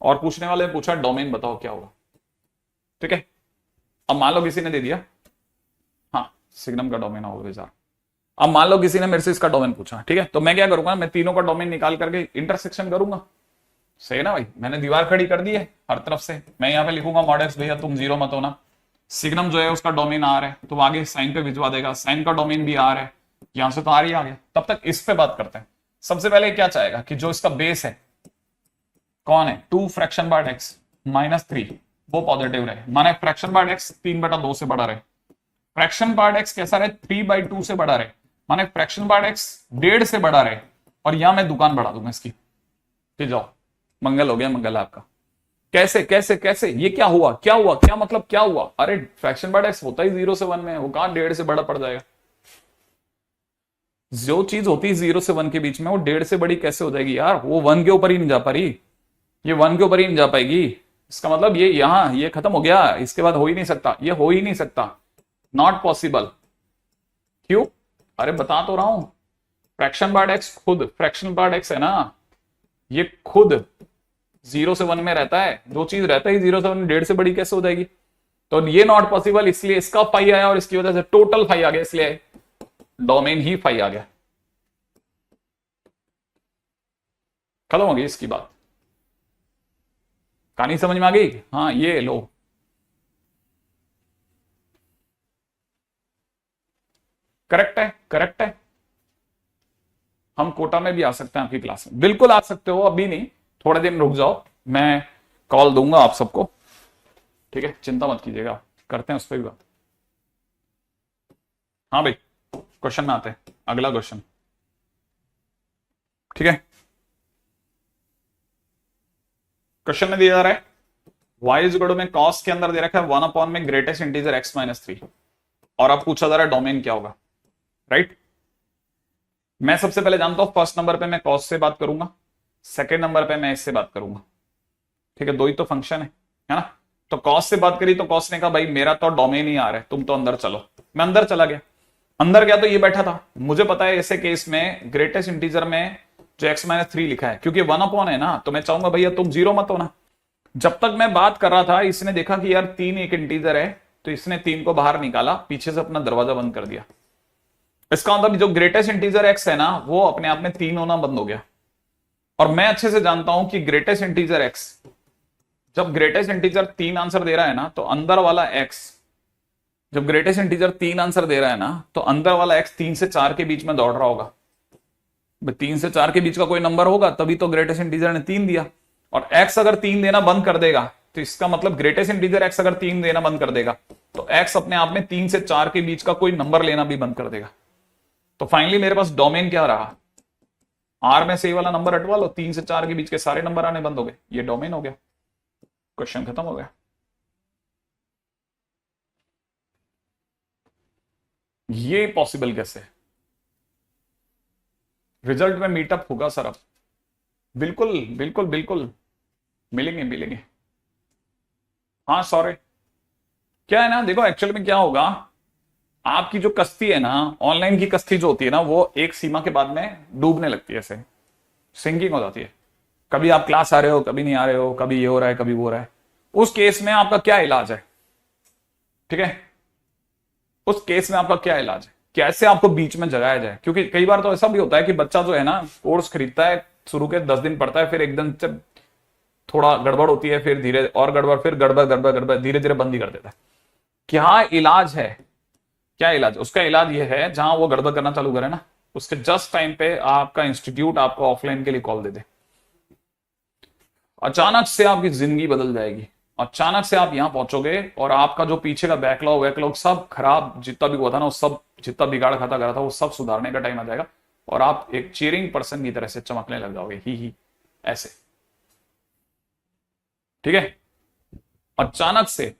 और पूछने वाले ने पूछा डोमेन बताओ क्या होगा, ठीक है। अब मान लो किसी ने दे दिया, हाँ सिग्नम का डोमेन ऑलवेज आर। अब मान लो किसी ने मेरे से इसका डोमेन पूछा, ठीक है, तो मैं क्या करूंगा, मैं तीनों का डोमेन निकाल करके इंटरसेक्शन करूंगा। सही है ना भाई, मैंने दीवार खड़ी कर दी है हर तरफ से। मैं यहाँ पे लिखूंगा मॉड एक्स, भैया तुम जीरो मत होना। सिग्नम जो है उसका डोमेन आर है, तो आगे साइन पे भिजवा देगा, साइन का डोमेन भी आर है, यहां से तो आर ही आ गया। तब तक इस पे बात करते हैं। सबसे पहले क्या चाहेगा कि जो इसका बेस है कौन है, 2 फ्रैक्शन पार्ट एक्स -3, वो पॉजिटिव रहे, माने फ्रैक्शन पार्ट एक्स 3/2 से बड़ा रहे, फ्रैक्शन पार्ट एक्स कैसा रहे 3/2 से बड़ा रहे, माने फ्रैक्शन पार्ट एक्स 1.5 से बड़ा रहे। और यहां मैं दुकान बढ़ा दूंगा इसकी, ठीक, जाओ मंगल हो गया, मंगल आपका। कैसे कैसे कैसे, ये क्या हुआ, क्या हुआ, क्या मतलब क्या हुआ, अरे फ्रैक्शन पार्ट एक्स होता ही 0 से 1 में, वो कहां 1.5 से बड़ा पड़ जाएगा। जो चीज होती है 0 से 1 के बीच में, वो 1.5 से बड़ी कैसे हो जाएगी यार, वो 1 के ऊपर ही नहीं जा पा रही, ये 1 के ऊपर ही नहीं जा पाएगी। इसका मतलब ये यहां ये खत्म हो गया, इसके बाद हो ही नहीं सकता, ये हो ही नहीं सकता, नॉट पॉसिबल। क्यों, अरे बता तो रहा हूं, फ्रैक्शन पार्ट एक्स खुद, फ्रैक्शन पार्ट एक्स है ना, ये खुद 0 से 1 में रहता है। जो चीज रहता है 0 से 1 1.5 से बड़ी कैसे हो जाएगी, तो ये नॉट पॉसिबल, इसलिए इसका फाई आया और इसकी वजह से टोटल फाई आ गया, इसलिए डोमेन ही फाई आ गया। खत्म हो गई इसकी बात, कहानी समझ में आ गई। हाँ ये लो, करेक्ट है, करेक्ट है। हम कोटा में भी आ सकते हैं आपकी क्लास में, बिल्कुल आ सकते हो, अभी नहीं, थोड़े दिन रुक जाओ, मैं कॉल दूंगा आप सबको, ठीक है, चिंता मत कीजिएगा, करते हैं उस पर भी बात। हाँ भाई, क्वेश्चन में आते हैं, अगला क्वेश्चन, ठीक है। क्वेश्चन में दिया जा रहा है y इज इक्वल टू में cos के अंदर दे रखा है 1 में ग्रेटेस्ट इंटीजर x -3, और अब पूछा जा रहा है डोमेन क्या होगा, राइट। मैं सबसे पहले जानता हूं फर्स्ट नंबर पे मैं cos से बात करूंगा, सेकेंड नंबर पे मैं इससे बात करूंगा, ठीक है, दो ही तो फंक्शन है ना। तो cos से बात करी तो cos ने कहा भाई मेरा तो डोमेन ही आ रहा है, तुम तो अंदर चलो। मैं अंदर चला गया, अंदर गया तो ये बैठा था, मुझे पता है ऐसे केस में ग्रेटेस्ट इंटीजर में जो x -3 लिखा है, क्योंकि 1 है ना, तो मैं चाहूंगा भैया तुम 0 मत होना। जब तक मैं बात कर रहा था इसने देखा कि यार 3 एक इंटीजर है, तो इसने 3 को बाहर निकाला, पीछे से अपना दरवाजा बंद कर दिया। इसका मतलब जो ग्रेटेस्ट इंटीजर x है ना, वो अपने आप में 3 होना बंद हो गया। और मैं अच्छे से जानता हूं कि ग्रेटेस्ट इंटीजर x, जब ग्रेटेस्ट इंटीजर 3 आंसर दे रहा है ना, तो अंदर वाला x, जब ग्रेटेस्ट इंटीजर 3 आंसर दे रहा है ना, तो अंदर वाला x 3 से 4 के बीच में दौड़ रहा होगा। 3 से 4 के बीच का कोई नंबर होगा तभी तो ग्रेटेस्ट इंटीजर ने 3 दिया। और x अगर 3 देना बंद कर देगा, तो इसका मतलब ग्रेटेस्ट इंटीजर x अगर 3 देना बंद कर देगा, तो x अपने आप में 3 से 4 के बीच का कोई नंबर लेना भी बंद कर देगा। तो फाइनली मेरे पास डोमेन क्या रहा, r में से वाला नंबर हटवा लो, 3 से 4 के बीच के सारे नंबर आने बंद हो गए, ये डोमेन हो गया, क्वेश्चन खत्म हो गया। ये पॉसिबल कैसे, रिजल्ट में मीटअप होगा सर, अब बिल्कुल बिल्कुल बिल्कुल मिलेंगे मिलेंगे। हाँ सॉरी, क्या है ना, देखो एक्चुअल में क्या होगा, आपकी जो कश्ती है ना, ऑनलाइन की कश्ती जो होती है ना, वो एक सीमा के बाद में डूबने लगती है, ऐसे सिंकिंग हो जाती है। कभी आप क्लास आ रहे हो, कभी नहीं आ रहे हो, कभी ये हो रहा है, कभी वो हो रहा है। उस केस में आपका क्या इलाज है, ठीक है, उस केस में आपका क्या इलाज है, कैसे आपको बीच में जगाया जाए। क्योंकि कई बार तो ऐसा भी होता है कि बच्चा जो है ना, कोर्स खरीदता है, शुरू के 10 दिन पढ़ता है, फिर एकदम जब थोड़ा गड़बड़ होती है, फिर धीरे और गड़बड़, फिर गड़बड़ गड़बड़ गड़बड़, धीरे धीरे बंद ही कर देता है। क्या इलाज है, क्या इलाज, उसका इलाज ये है, जहां वो गड़बड़ करना चालू करे ना, उसके जस्ट टाइम पे आपका इंस्टीट्यूट आपको ऑफलाइन के लिए कॉल दे दे, अचानक से आपकी जिंदगी बदल जाएगी। अचानक से आप यहां पहुंचोगे और आपका जो पीछे का बैकलॉग वैकलॉग सब खराब जितना भी हुआ था ना, वो सब जितना बिगाड़ खाता करा था, वो सब सुधारने का टाइम आ जाएगा, और आप एक चीयरिंग पर्सन की तरह से चमकने लग जाओगे, ही ऐसे, ठीक है। अचानक से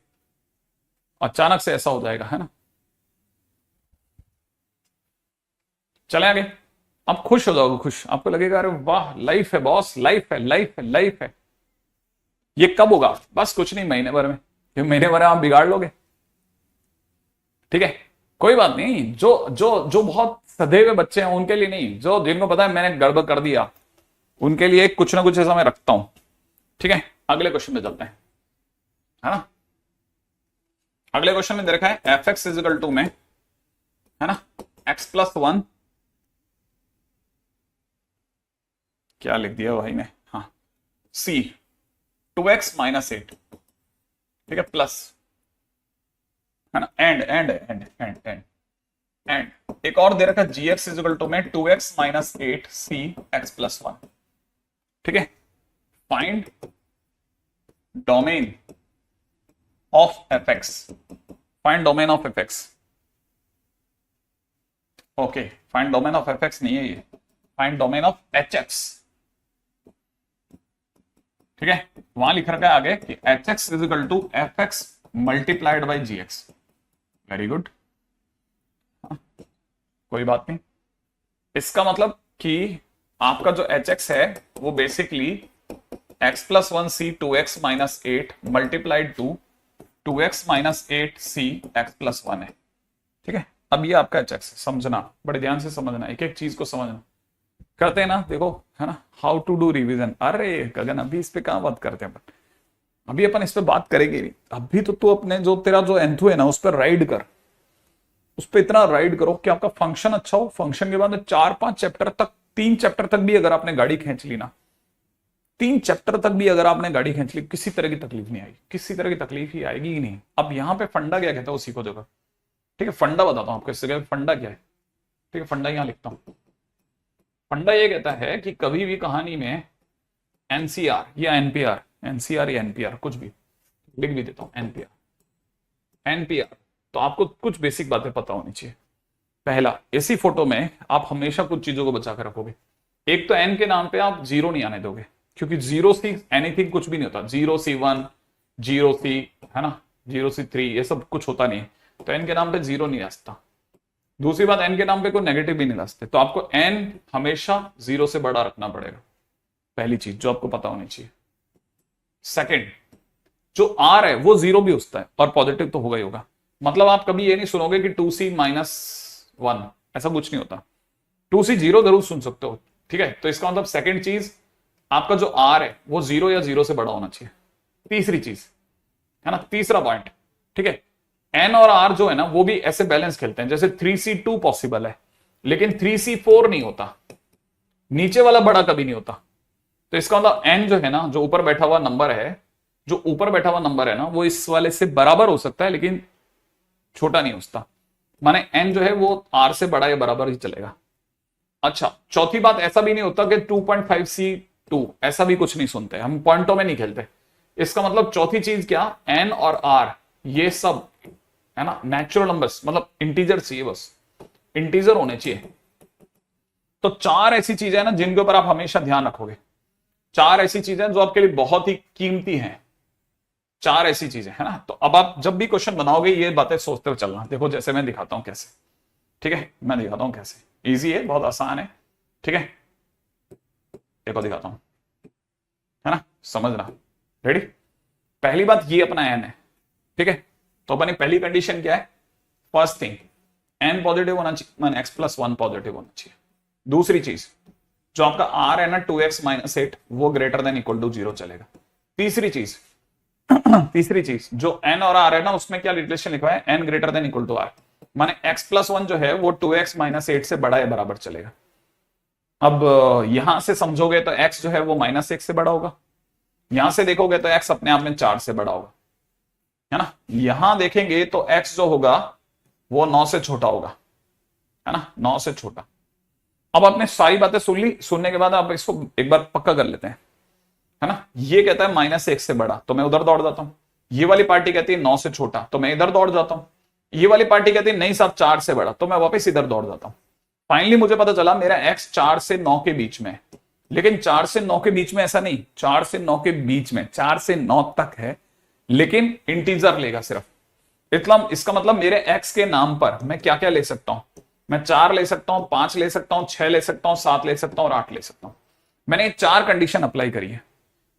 ऐसा हो जाएगा, है ना। चले आगे, आप खुश हो जाओगे, खुश, आपको लगेगा अरे वाह लाइफ है बॉस, लाइफ है, लाइफ है, लाइफ है। ये कब होगा, बस कुछ नहीं, महीने भर में, ये महीने भर में आप बिगाड़ लोगे, ठीक है। कोई बात नहीं, जो जो जो बहुत सधे हुए बच्चे हैं उनके लिए नहीं, जो जिनको पता है मैंने गड़बड़ कर दिया, उनके लिए कुछ ना कुछ ऐसा मैं रखता हूं। ठीक है, अगले क्वेश्चन में चलते हैं, है ना। अगले क्वेश्चन में दे रखा है एफ एक्स इजिकल टू में, है ना, एक्स प्लस वन, क्या लिख दिया भाई ने, हाँ, सी 2x माइनस 8, ठीक है, प्लस, है ना, and and and and and and एक और दे रखा है जी एक्स इजिकल टू में 2x minus 8 C x plus 1। ठीक है, find domain of f x, find domain of f x. Okay, find domain of f x नहीं है ये, find domain of h x. ठीक है, वहां लिख रखा है आगे कि h x is equal to f x multiplied by g x. Very good, कोई बात नहीं। इसका मतलब कि आपका जो एच एक्स है वो basically x plus one C 2x minus 8 multiplied to 2x minus 8 C x plus 1 है। ठीक है, अब ये आपका एच एक्स, समझना, बड़े ध्यान से समझना, एक एक चीज को समझना। करते हैं ना, देखो, है ना, हाउ टू डू रिवीजन। अरे गगन, अभी इस पे कहां बात करते हैं अपन, अभी अपन इस पे बात करेंगे नहीं। अभी तो तू अपने जो तेरा जो एंथू है ना उस पर राइड कर, उस पर इतना राइड करो कि आपका फंक्शन अच्छा हो। फंक्शन के बाद 4-5 चैप्टर तक, 3 चैप्टर तक भी अगर आपने गाड़ी खींच ली ना, 3 चैप्टर तक भी अगर आपने गाड़ी खींच ली, किसी तरह की तकलीफ नहीं आएगी, किसी तरह की तकलीफ ही आएगी ही नहीं। अब यहाँ पे फंडा क्या कहता है उसी को देखो। ठीक है, फंडा बताता हूं आपको, इससे फंडा क्या है। ठीक है, फंडा यहां लिखता हूं। फंडा ये कहता है कि कभी भी कहानी में एनसीआर या एनपीआर, एनसीआर या एनपीआर कुछ भी लिख भी देता हूं, एनपीआर, एनपीआर, तो आपको कुछ बेसिक बातें पता होनी चाहिए। पहला, इसी फोटो में आप हमेशा कुछ चीजों को बचा कर रखोगे। एक तो एन के नाम पे आप जीरो नहीं आने दोगे, क्योंकि जीरो सी एनीथिंग कुछ भी नहीं होता। 0C1, 0C, है ना, 0C3, ये सब कुछ होता नहीं है, तो एन के नाम पे जीरो नहीं आ सकता। दूसरी बात, एन के नाम पे कोई नेगेटिव भी नहीं ला सकते, तो आपको एन हमेशा 0 से बड़ा रखना पड़ेगा, पहली चीज जो आपको पता होनी चाहिए। सेकंड, जो आर है वो 0 भी होता है और पॉजिटिव तो होगा ही होगा। मतलब आप कभी ये नहीं सुनोगे कि 2C माइनस 1, ऐसा कुछ नहीं होता। 2C 0 जरूर सुन सकते हो। ठीक है, तो इसका मतलब सेकंड चीज, आपका जो आर है वो 0 या 0 से बड़ा होना चाहिए। तीसरी चीज, है ना, तीसरा पॉइंट, ठीक है, एन और आर जो है ना वो भी ऐसे बैलेंस खेलते हैं, जैसे 3C2 पॉसिबल है लेकिन 3C4 नहीं होता, नीचे वाला बड़ा कभी नहीं होता। तो इसका मतलब एन जो है ना, जो ऊपर बैठा हुआ नंबर है, जो ऊपर बैठा हुआ नंबर है ना, वो इस वाले से बराबर हो सकता है लेकिन छोटा नहीं होता। माने एन जो है वो आर से बड़ा या बराबर ही चलेगा। अच्छा, चौथी बात, ऐसा भी नहीं होता कि 2.5C2, ऐसा भी कुछ नहीं सुनते हम, पॉइंटों में नहीं खेलते। इसका मतलब चौथी चीज क्या, एन और आर ये सब, है ना, नेचुरल नंबर्स, मतलब इंटीजर चाहिए, बस इंटीजर होने चाहिए। तो 4 ऐसी चीजें हैं ना जिनके ऊपर आप हमेशा ध्यान रखोगे। 4 ऐसी चीजें जो आपके लिए बहुत ही कीमती हैं, 4 ऐसी चीजें, है ना। तो अब आप जब भी क्वेश्चन बनाओगे ये बातें सोचते हुए चलना। देखो जैसे मैं दिखाता हूं कैसे, ठीक है, मैं दिखाता हूं कैसे, इजी है, बहुत आसान है। ठीक है, देखो दिखाता हूं, है ना, समझना। रेडी, पहली बात, ये अपना एन है, ठीक है, तो अपनी पहली कंडीशन क्या है, फर्स्ट थिंग, एन पॉजिटिव होना चाहिए, एक्स प्लस 1 पॉजिटिव होना चाहिए। दूसरी चीज, जो आपका आर है ना 2x माइनस 8, वो ग्रेटर देन इक्वल टू 0 चलेगा। तीसरी चीज तीसरी चीज, जो एन और आर है ना उसमें क्या रिलेशन लिखा है, n greater than equal to are, माने x प्लस 1 जो है वो 2x माइनस 8 से बड़ा या बराबर चलेगा। अब यहां से समझोगे तो x जो है वो माइनस 1 से बड़ा होगा, यहां से देखोगे तो x अपने आप में 4 से बड़ा होगा, है ना। यहां देखेंगे तो x जो होगा वो 9 से छोटा होगा, है ना, 9 से छोटा। अब आपने सारी बातें सुन ली, सुनने के बाद आप इसको एक बार पक्का कर लेते हैं, है ना। ये कहता है माइनस 1 से बड़ा, तो मैं उधर दौड़ जाता हूं। ये वाली पार्टी कहती है 9 से छोटा, तो मैं इधर दौड़ जाता हूं। ये वाली पार्टी कहती है नहीं साहब 4 से बड़ा, तो मैं वापस इधर दौड़ जाता हूं। फाइनली मुझे पता चला मेरा x 4 से 9 के बीच में, लेकिन 4 से 9 के बीच में ऐसा नहीं, 4 से 9 के बीच में 4 से 9 तक है, लेकिन इंटीजर लेगा सिर्फ। इसका मतलब मेरे x के नाम पर मैं क्या क्या ले सकता हूं, मैं 4 ले सकता हूं, 5 ले सकता हूं, 6 ले सकता हूं, 7 ले सकता हूं और 8 ले सकता हूं। मैंने 4 कंडीशन अप्लाई करी है,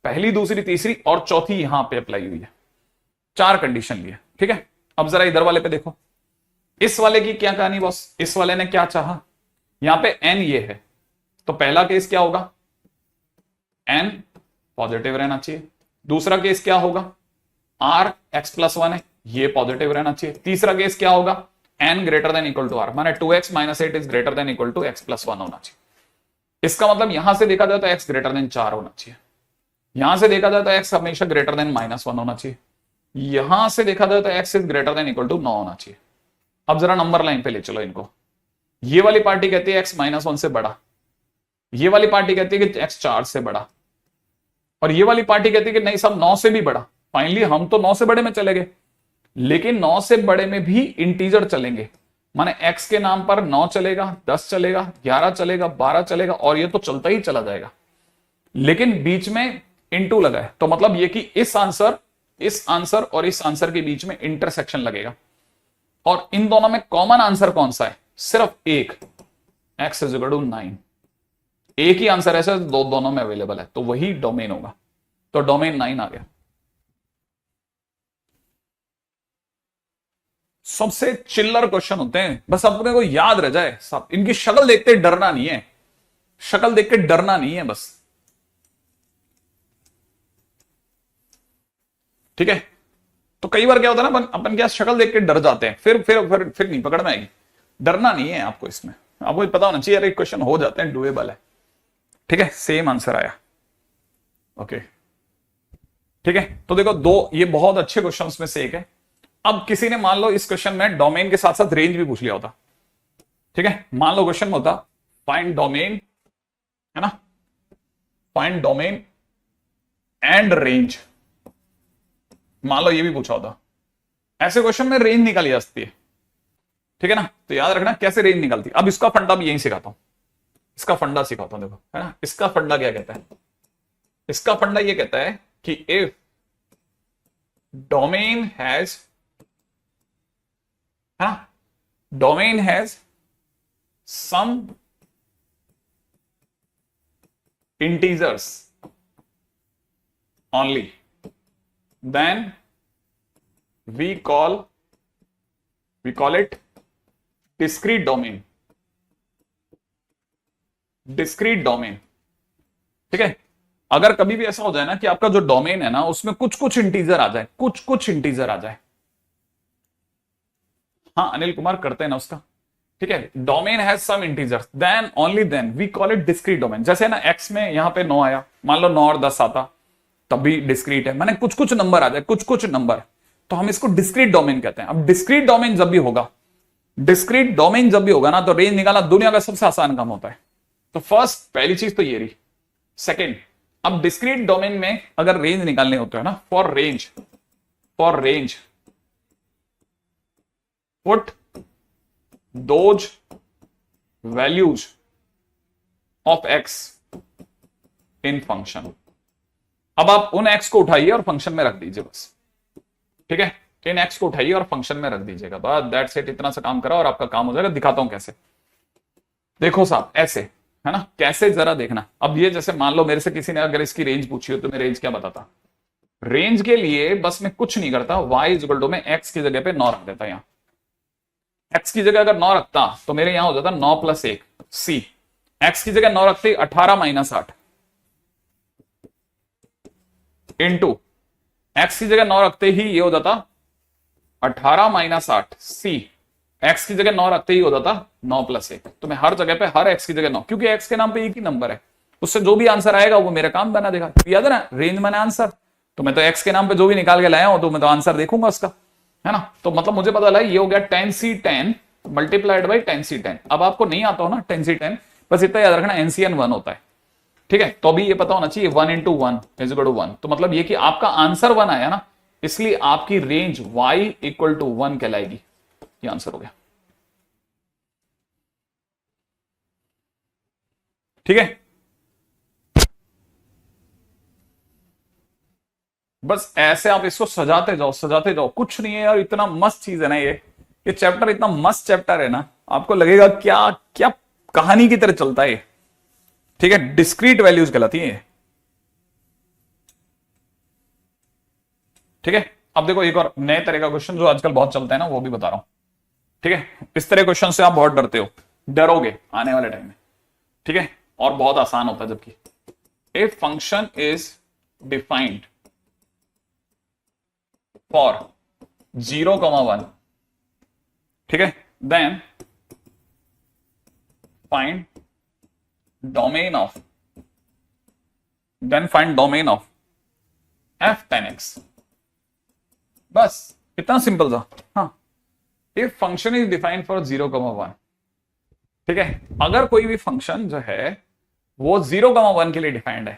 पहली, दूसरी, तीसरी और चौथी यहां पे अप्लाई हुई है। 4 कंडीशन लिए, ठीक है। अब जरा इधर वाले पे देखो, इस वाले की क्या कहानी बॉस, इस वाले ने क्या चाहा, यहां पे n ये है, तो पहला केस क्या होगा, एन पॉजिटिव रहना चाहिए। दूसरा केस क्या होगा, आर एक्स प्लस 1 है, ये पॉजिटिव रहना चाहिए। तीसरा केस क्या होगा, n greater than equal to are, माने 2x minus 8 is greater than equal to x plus 1 होना चाहिए। इसका मतलब यहां से देखा जाए तो x ग्रेटर देन 4 होना चाहिए, यहां से देखा जाए तो x हमेशा ग्रेटर देन -1 होना चाहिए, यहां से देखा जाए तो x is greater than equal to 9 होना चाहिए। अब जरा नंबर लाइन पे ले चलो इनको, ये वाली पार्टी कहती है x -1 से बड़ा, ये वाली पार्टी कहती है कि x 4 से बड़ा, और ये वाली पार्टी कहती है कि नहीं सब 9 से भी बड़ा। फाइनली हम तो 9 से बड़े में चले गए, लेकिन 9 से बड़े में भी इंटीजर चलेंगे, माने x के नाम पर 9 चलेगा, 10 चलेगा, 11 चलेगा, 12 चलेगा, और ये तो चलता ही चला जाएगा, लेकिन बीच में इनटू लगा है, तो मतलब ये कि इस आंसर और इस आंसर के बीच में इंटरसेक्शन लगेगा, और इन दोनों में कॉमन आंसर कौन सा है, सिर्फ एक, x इज इक्वल टू 9। एक ही आंसर ऐसा दोनों में अवेलेबल है, तो वही डोमेन होगा, तो डोमेन 9 आ गया। सबसे चिल्लर क्वेश्चन होते हैं, बस अपने को याद रह जाए, सब इनकी शक्ल देखते डरना नहीं है, शक्ल देख के डरना नहीं है बस, ठीक है। तो कई बार क्या होता है ना, अपन क्या शक्ल देख के डर जाते हैं, फिर नहीं पकड़ में आएगी। डरना नहीं है आपको, इसमें आपको पता होना चाहिए यार क्वेश्चन हो जाते हैं, डुएबल है, ठीक है। सेम आंसर आया, ओके, ठीक है। तो देखो दो, ये बहुत अच्छे क्वेश्चंस में से एक है। अब किसी ने मान लो इस क्वेश्चन में डोमेन के साथ साथ रेंज भी पूछ लिया होता, ठीक है। मान लो क्वेश्चन में होता फाइंड डोमेन, है ना, फाइंड डोमेन एंड रेंज, मान लो ये भी पूछा होता, ऐसे क्वेश्चन में रेंज निकाली जा सकती है, ठीक है ना। तो याद रखना कैसे रेंज निकालती है। अब इसका फंडा भी यहीं सिखाता हूं, इसका फंडा सिखाता हूं, देखो, है ना। इसका फंडा क्या कहता है, इसका फंडा ये कहता है कि इफ डोमेन हैज, है ना, domain has some integers only, then we call it discrete domain, discrete domain, ठीक है। अगर कभी भी ऐसा हो जाए ना कि आपका जो डोमेन है ना उसमें कुछ इंटीजर आ जाए, कुछ इंटीजर आ जाए, हाँ अनिल कुमार करते हैं ना उसका, ठीक है। Domain has some integers, then only then we call it discrete domain. जैसे ना x में यहां पे 9 आया, मान लो 9 और 10 आता, तब भी डिस्क्रीट है, माने कुछ नंबर आ जाए, कुछ नंबर, तो हम इसको डिस्क्रीट डोमेन कहते हैं। अब डिस्क्रीट डोमेन जब भी होगा, डिस्क्रीट डोमेन जब भी होगा ना, तो रेंज निकालना दुनिया का सबसे आसान काम होता है। तो फर्स्ट पहली चीज तो ये रही। सेकेंड, अब डिस्क्रीट डोमेन में अगर रेंज निकालने होते हैं ना, for range put those values of x in function. अब आप उन x को उठाइए और फंक्शन में रख दीजिए बस, ठीक है। इन x को उठाइए और फंक्शन में रख दीजिएगा, बस दैट्स इट। इतना सा काम करा और आपका काम हो जाएगा। दिखाता हूं कैसे, देखो साहब ऐसे, है ना, कैसे जरा देखना। अब ये जैसे मान लो मेरे से किसी ने अगर इसकी रेंज पूछी हो तो मैं रेंज क्या बताता। रेंज के लिए बस मैं कुछ नहीं करता, y इज इक्वल टू में x की जगह पे 9 रख देता। यहां x की जगह अगर 9 रखता तो मेरे यहां हो जाता 9 + 1 c। x की जगह 9 रखते 18 - 8 इंटू x की जगह 9 रखते ही ये हो जाता 18 - 8 c। x की जगह 9 रखते ही हो जाता 9 + 1। तो मैं हर जगह पे हर x की जगह 9, क्योंकि x के नाम पे एक ही नंबर है, उससे जो भी आंसर आएगा वो मेरा काम बना देगा। याद है ना, रेंज माने आंसर, तो मैं तो x के नाम पे जो भी निकाल के लाया हूं तो मैं तो आंसर देखूंगा उसका, है ना। तो मतलब मुझे पता लगा ये हो गया 10c10 मल्टीप्लाइड बाई 10c10। अब आपको नहीं आता हो ना 10c10, बस इतना याद रखना NCN 1 होता है, ठीक है। तो अभी ये पता होना चाहिए 1 × 1 इज इक्वल टू 1। तो मतलब ये कि आपका आंसर 1 आया ना, इसलिए आपकी रेंज y इक्वल टू 1 कहलाएगी। ये आंसर हो गया, ठीक है। बस ऐसे आप इसको सजाते जाओ, कुछ नहीं है यार, इतना मस्त चीज है ना ये चैप्टर इतना मस्त चैप्टर है ना, आपको लगेगा क्या क्या कहानी की तरह चलता है, ठीक है। डिस्क्रीट वैल्यूज कहलाती है, ठीक है। अब देखो एक और नए तरह का क्वेश्चन जो आजकल बहुत चलता है ना, वो भी बता रहा हूं, ठीक है। इस तरह क्वेश्चन से आप बहुत डरते हो, डरोगे आने वाले टाइम में, ठीक है। और बहुत आसान होता है जबकि, a function is defined for 0,1, ठीक है, then find domain of f10x। बस इतना सिंपल था। हाँ, if function is defined for 0,1, ठीक है, अगर कोई भी फंक्शन जो है वो 0,1 के लिए डिफाइंड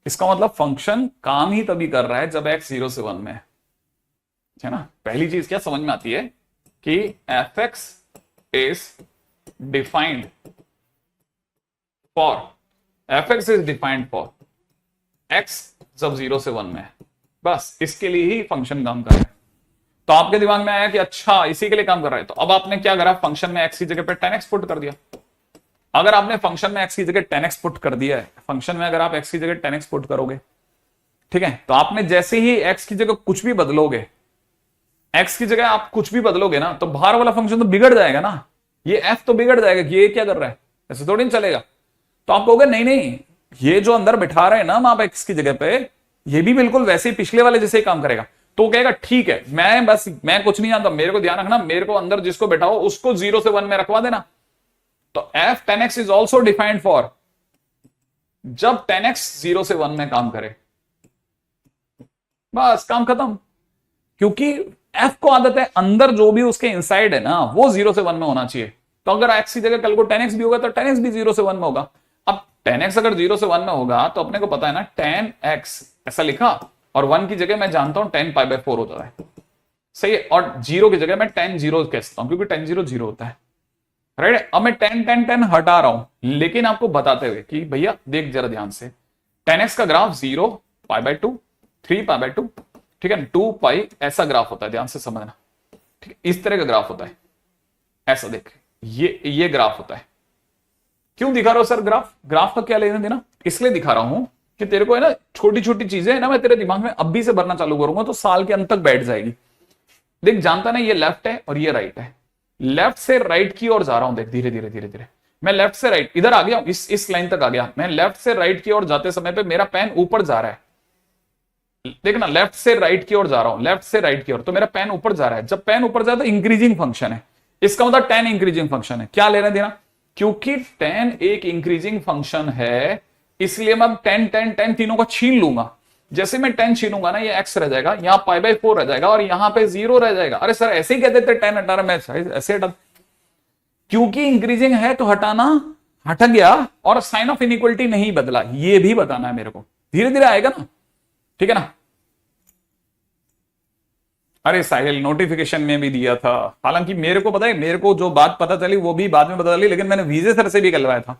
इसका मतलब फंक्शन काम ही तभी कर रहा है जब x 0 से 1 में है ना। पहली चीज क्या समझ में आती है कि f(x) is defined for x जब 0 से 1 में है, बस इसके लिए ही फंक्शन काम कर रहा है। तो आपके दिमाग में आया कि अच्छा इसी के लिए काम कर रहा है, तो अब आपने क्या करा, फंक्शन में x की जगह पे 10x पुट कर दिया। अगर आपने फंक्शन में x की जगह 10x पुट कर दिया है, फंक्शन में अगर आप x की जगह 10x पुट करोगे, ठीक है, तो आपने जैसे ही x की जगह कुछ भी बदलोगे, x की जगह आप कुछ भी बदलोगे ना, तो बाहर वाला फंक्शन तो बिगड़ जाएगा ना, ये f तो बिगड़ जाएगा कि ये क्या कर रहा है, ऐसे थोड़ी नहीं चलेगा। तो आप कहोगे नहीं नहीं, ये जो अंदर बिठा रहे हैं ना आप x की जगह पे, ये भी बिल्कुल वैसे ही पिछले वाले जैसे ही काम करेगा। तो कहेगा ठीक है, मैं कुछ नहीं जानता, मेरे को ध्यान रखना, मेरे को अंदर जिसको बैठाओ उसको 0 से 1 में रखवा देना। तो f10x is also defined for जब 10x 0 से 1 में काम करे, बस काम खत्म। क्योंकि f को आदत है अंदर जो भी उसके इनसाइड है ना वो 0 से 1 में होना चाहिए। तो अगर x की जगह कल को 10x भी होगा तो 10x भी 0 से 1 में होगा। अब 10x अगर 0 से 1 में होगा तो अपने को पता है ना 10x ऐसा लिखा, और 1 की जगह मैं जानता हूं 10 π/4 होता है, सही है, और 0 की जगह मैं 10 0 कहता हूं क्योंकि 10 0 0 होता है, राइट। अब मैं 10 10 10 हटा रहा हूं, लेकिन आपको बताते हुए कि भैया देख जरा ध्यान से, 10x का ग्राफ 0 π/2 3 π/2, ठीक है, 2 पाई ऐसा ग्राफ होता है, ध्यान से समझना, ठीक है, इस तरह का ग्राफ होता है, ऐसा देख, ये ग्राफ होता है। क्यों दिखा रहा हूं सर ग्राफ का क्या लेना देना, इसलिए दिखा रहा हूं कि तेरे को है ना छोटी छोटी चीजें है ना मैं तेरे दिमाग में अभी से भरना चालू करूंगा तो साल के अंत तक बैठ जाएगी। देख जानता ना ये लेफ्ट है और ये राइट है, लेफ्ट से राइट की ओर जा रहा हूं, देख धीरे धीरे धीरे धीरे मैं लेफ्ट से राइट इधर आ गया, इस लाइन तक आ गया, मैं लेफ्ट से राइट की ओर जाते समय पे मेरा पेन ऊपर जा रहा है, देखना लेफ्ट से राइट की ओर जा रहा हूं, लेफ्ट से राइट की ओर, तो मेरा पेन ऊपर जा रहा है। जब पेन ऊपर जाता है इंक्रीजिंग फंक्शन है, इसका मतलब 10 इंक्रीजिंग फंक्शन है। क्या लेना देना, क्योंकि 10 एक इंक्रीजिंग फंक्शन है इसलिए मैं 10 10 10 तीनों को छीन लूंगा। जैसे मैं 10 छीनूंगा ना ये x रह जाएगा, यहां π/4 रह जाएगा और यहां पे 0 रह जाएगा। अरे सर ऐसे ही कह देते 10 हटा रहा मैं ऐसे हटा, क्योंकि इंक्रीजिंग है तो हटाना हट गया और साइन ऑफ इनइक्वलिटी नहीं बदला, ये भी बताना है मेरे को, धीरे धीरे आएगा ना, ठीक है ना। अरे साहिल नोटिफिकेशन में भी दिया था, हालांकि मेरे को पता है, मेरे को जो बात पता चली वो भी बाद में पता चली, लेकिन मैंने विजय सर से भी करवाया था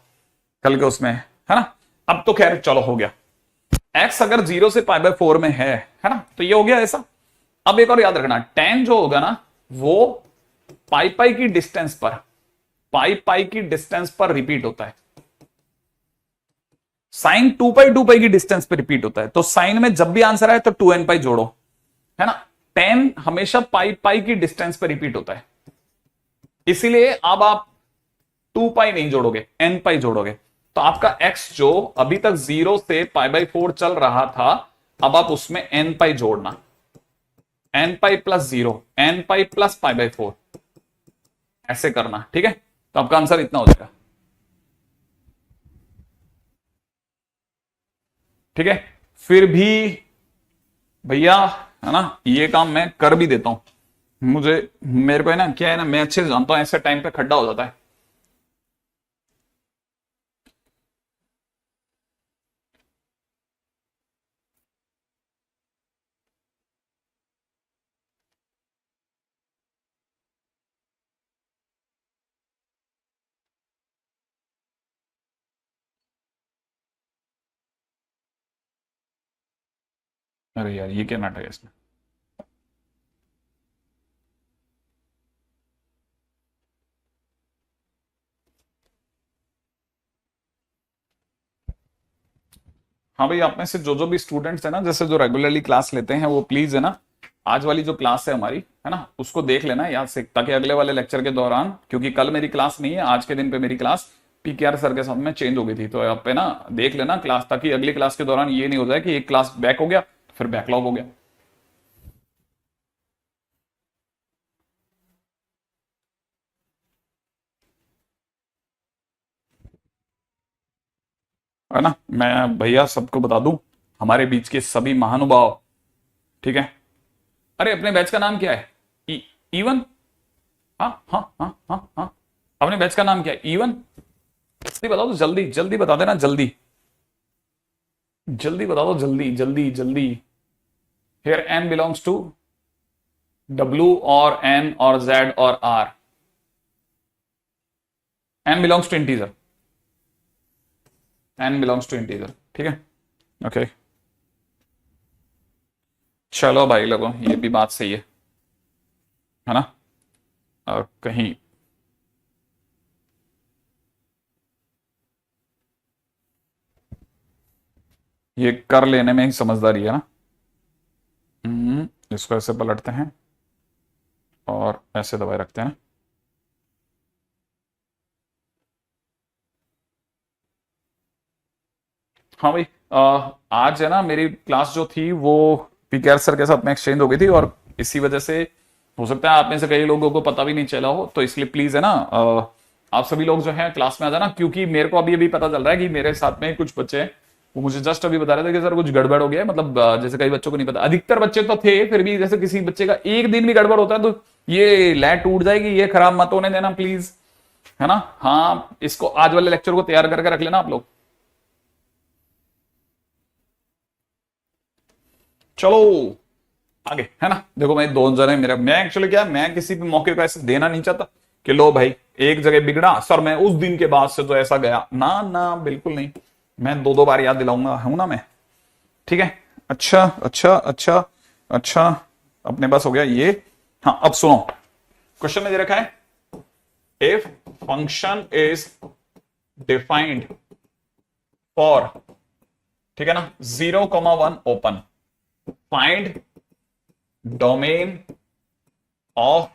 कल के उसमें, है ना। अब तो खैर चलो हो गया, x अगर 0 से π/4 में है ना, तो ये हो गया ऐसा। अब एक और याद रखना, 10 जो होगा ना वो पाई पाई की डिस्टेंस पर, पाई पाई की डिस्टेंस पर रिपीट होता है, साइन 2 पाई की डिस्टेंस पर रिपीट होता है। तो साइन में जब भी आंसर आए तो 2n पाई जोड़ो, है ना। 10 हमेशा पाई पाई की डिस्टेंस पर रिपीट होता है, इसीलिए अब आप 2 पाई नहीं जोड़ोगे, n पाई जोड़ोगे। तो आपका x जो अभी तक 0 से π/4 चल रहा था, अब आप उसमें n पाई जोड़ना, n pi plus 0, n pi plus π/4 ऐसे करना, ठीक है। तो आपका आंसर इतना हो जाएगा, ठीक है। फिर भी भैया है ना ये काम मैं कर भी देता हूं, मेरे को है ना क्या है ना, मैं अच्छे से जानता हूं ऐसे टाइम पे खड्डा हो जाता है। अरे यार ये क्या नाटक है इसमें, हाँ भाई आप में से जो जो भी स्टूडेंट्स है ना, जैसे जो रेगुलरली क्लास लेते हैं वो प्लीज है ना आज वाली जो क्लास है हमारी है ना उसको देख लेना याद से, ताकि अगले वाले लेक्चर के दौरान, क्योंकि कल मेरी क्लास नहीं है, आज के दिन पे मेरी क्लास पीकेआर सर के साथ में चेंज हो गई थी, तो आप पे ना देख लेना क्लास, ताकि अगली क्लास के दौरान ये नहीं हो जाए कि एक क्लास बैक हो गया फिर बैकलॉग हो गया। है ना, मैं भैया सबको बता दूं, हमारे बीच के सभी महानुभाव, ठीक है। अरे अपने बैच का नाम क्या है? इवन। हाँ हाँ हाँ हाँ हाँ, अपने बैच का नाम क्या है? इवन। जल्दी बताओ तो, जल्दी जल्दी बता देना, जल्दी जल्दी बता दो, जल्दी जल्दी जल्दी। Here n belongs to W और एन और जेड और R. N belongs to integer, n belongs to integer, ठीक है। ओके चलो भाई लोगों, ये भी बात सही है ना। और कहीं ये कर लेने में ही समझदारी है ना। इसको ऐसे पलटते हैं और ऐसे दबाए रखते हैं। हाँ भाई, आज है ना मेरी क्लास जो थी वो पीकेआर सर के साथ में एक्सचेंज हो गई थी, और इसी वजह से हो सकता है आप में से कई लोगों को पता भी नहीं चला हो, तो इसलिए प्लीज है ना, आप सभी लोग जो है क्लास में आ जाना, क्योंकि मेरे को अभी अभी पता चल रहा है कि मेरे साथ में कुछ बच्चे हैं, वो मुझे जस्ट अभी बता रहे थे कि सर कुछ गड़बड़ हो गया है। मतलब जैसे कई बच्चों को नहीं पता, अधिकतर बच्चे तो थे, फिर भी जैसे किसी बच्चे का एक दिन भी गड़बड़ होता है तो ये लैट टूट जाएगी, ये खराब मत होने देना प्लीज, है ना। हाँ, इसको आज वाले लेक्चर को तैयार करके रख लेना आप लोग। चलो आगे, है ना। देखो मैं दो जने मेरा, मैं एक्चुअली क्या, मैं किसी भी मौके को ऐसे देना नहीं चाहता कि लो भाई एक जगह बिगड़ा सर, मैं उस दिन के बाद से तो ऐसा गया ना ना, बिल्कुल नहीं। मैं दो दो बार याद दिलाऊंगा, हूं ना मैं, ठीक है। अच्छा अच्छा अच्छा अच्छा, अपने पास हो गया ये। हाँ अब सुनो, क्वेश्चन में दे रखा है if function is defined for, ठीक है ना, 0,1 open, find domain of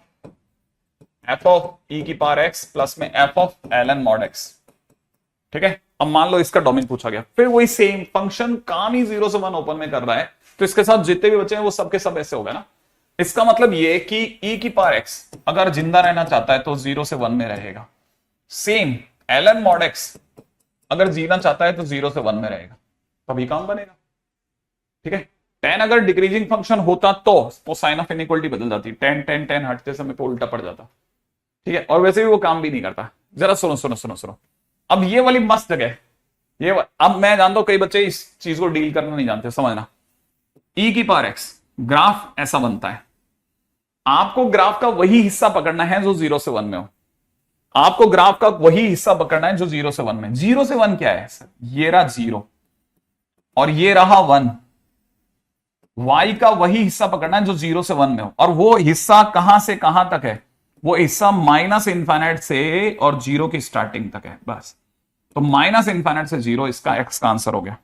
f of e की पावर एक्स प्लस में f of L N mod x, ठीक है। अब मान लो इसका डोमेन पूछा गया, फिर वही सेम फंक्शन काम ही 0 से 1 ओपन में कर रहा है, तो इसके साथ जितने भी बचे हैं वो सबके सब ऐसे हो गए ना। इसका मतलब ये कि ई की पावर एक्स अगर जिंदा रहना चाहता है तो 0 से 1 में रहेगा, same l N mod x अगर जीना चाहता है तो 0 से 1 में रहेगा, तभी काम बनेगा, ठीक है। 10 अगर डिक्रीजिंग फंक्शन होता तो साइन ऑफ इनइक्वालिटी बदल जाती, 10 10 10 हटते समय पे उल्टा पड़ जाता, ठीक है। और वैसे भी वो काम भी नहीं करता। जरा सुनो सुनो सुनो सुनो, अब ये वाली मस्त जगह है, अब मैं जानता हूं कई बच्चे इस चीज को डील करना नहीं जानते, समझना। ई की पावर एक्स ग्राफ ऐसा बनता है, आपको ग्राफ का वही हिस्सा पकड़ना है जो 0 से 1 में हो, आपको ग्राफ का वही हिस्सा पकड़ना है जो 0 से 1 में। 0 से 1 क्या है सर? ये रहा 0 और ये रहा 1, y का वही हिस्सा पकड़ना है जो 0 से 1 में हो, और वो हिस्सा कहां से कहां तक है? वो हिस्सा माइनस इंफाइनाइट से और 0 की स्टार्टिंग तक है, बस। तो माइनस इंफाइनाइट से 0 इसका x का आंसर हो गया,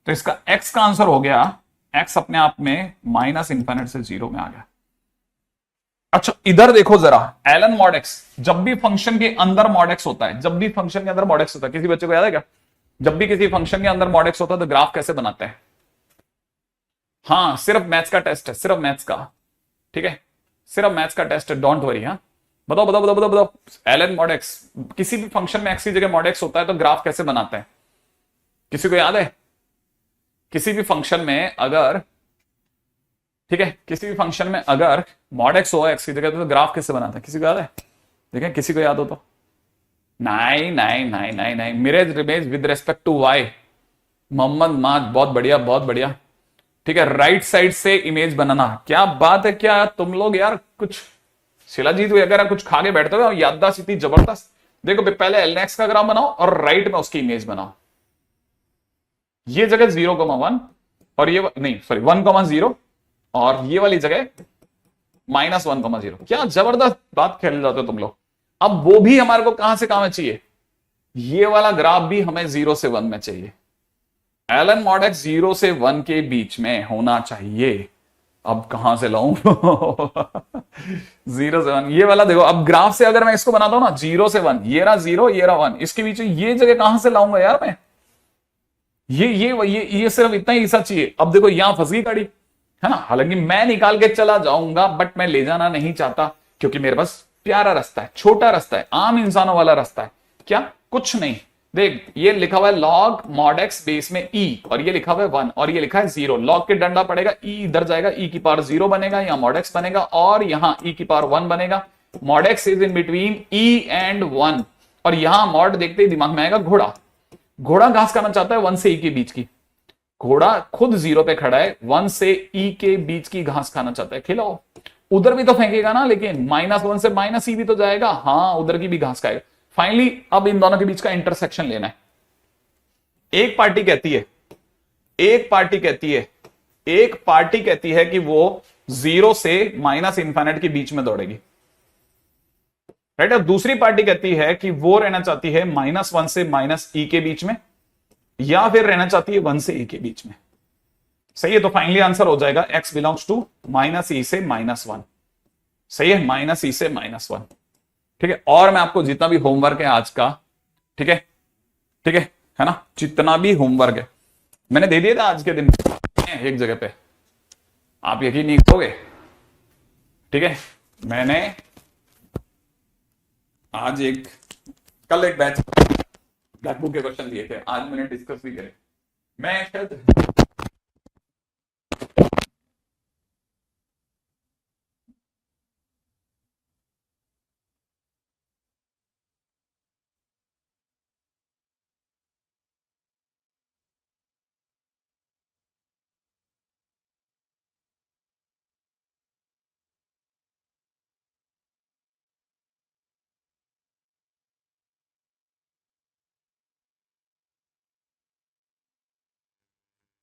तो इसका x का आंसर हो गया, x अपने आप में माइनस इंफाइनाइट से 0 में आ गया। अच्छा इधर देखो जरा, एलन मॉड एक्स, जब भी फंक्शन के अंदर मॉड एक्स होता है, जब भी फंक्शन के अंदर मॉड एक्स होता है, किसी बच्चे को याद है क्या? जब भी किसी फंक्शन के अंदर मॉड एक्स होता है तो ग्राफ कैसे बनाते हैं? हाँ सिर्फ मैथ्स का टेस्ट है, सिर्फ मैथ्स का, ठीक है, सिर्फ मैथ्स का टेस्ट है, डोंट वरी। हाँ बताओ बताओ बताओ बताओ बताओ, एलन मॉड एक्स, किसी भी फंक्शन में एक्स की जगह मॉड एक्स होता है तो ग्राफ कैसे बनाते हैं? किसी को याद है? किसी भी फंक्शन में अगर, ठीक है, किसी भी फंक्शन में अगर मॉड एक्स हो एक्स की जगह तो ग्राफ कैसे बनाते हैं? किसी को याद है? देखें किसी को याद हो तो। नहीं नहीं नहीं नहीं नहीं, mirror image with respect to y, Mohammad Maaz, बहुत बढ़िया बहुत बढ़िया, ठीक है। राइट साइड से इमेज बनाना, क्या बात है, क्या तुम लोग यार कुछ शिलाजीत वगैरह कुछ खा के बैठते हो, याददाश्त इतनी जबरदस्त। देखो पहले एल एक्स का ग्राफ बनाओ और राइट में उसकी इमेज बनाओ, ये जगह 0,1 और ये नहीं सॉरी 1,0 और ये वाली जगह -1,0, क्या जबरदस्त बात खेल जाते हो तुम लोग। अब वो भी हमारे को कहां से कहां में चाहिए? ये वाला ग्राफ भी हमें 0 से 1 में चाहिए, एलन मॉड एक्स 0 से 1 के बीच में होना चाहिए। अब कहां से लाऊं? 0 से 1 ये वाला देखो, अब ग्राफ से अगर मैं इसको बनाता हूं ना 0 से 1, ये रहा 0 ये रहा 1, इसके बीच में ये जगह कहां से लाऊंगा यार मैं? ये सिर्फ इतना ही हिस्सा चाहिए। अब देखो यहां फंस गई गाड़ी, है ना, हालांकि मैं निकाल के चला जाऊंगा बट मैं ले जाना नहीं चाहता, क्योंकि मेरे पास प्यारा रास्ता है, छोटा रास्ता है, आम इंसानों वाला रास्ता है। क्या? कुछ नहीं। देख ये लिखा हुआ है log mod x बेस में e, और ये लिखा हुआ है 1 और ये लिखा है 0। log के डंडा पड़ेगा, e इधर जाएगा, e की पावर 0 बनेगा, यहाँ mod x बनेगा, और यहाँ e की पावर 1 बनेगा। mod x is in between e and 1, और यहां mod देखते ही दिमाग में आएगा घोड़ा। घोड़ा घास खाना चाहता है 1 से e के बीच की, घोड़ा खुद 0 पे खड़ा है, 1 से e के बीच की घास खाना चाहता है, खिलाओ। उधर भी तो फेंकेगा ना, लेकिन -1 से -e भी तो जाएगा, हाँ उधर की भी घास खाएगा। फाइनली अब इन दोनों के बीच का इंटरसेक्शन लेना है। एक पार्टी कहती है कि वो 0 से -इनफाइनाइट के बीच में दौड़ेगी, राइट। अब दूसरी पार्टी कहती है कि वो रहना चाहती है -1 से -e के बीच में, या फिर रहना चाहती है 1 से e के बीच में। सही है, तो फाइनली आंसर हो जाएगा x बिलोंग्स टू -e से -1। सही है, -e से -1। ठीक है, और मैं आपको जितना भी होमवर्क है आज का, ठीक है है ना, जितना भी होमवर्क है मैंने दे दिया था आज के दिन एक जगह पे, आप यकीन नहीं करोगे। ठीक है, मैंने आज कल एक बैच ब्लैक बुक के क्वेश्चन दिए थे, आज मैंने डिस्कस भी करे। मैं शायद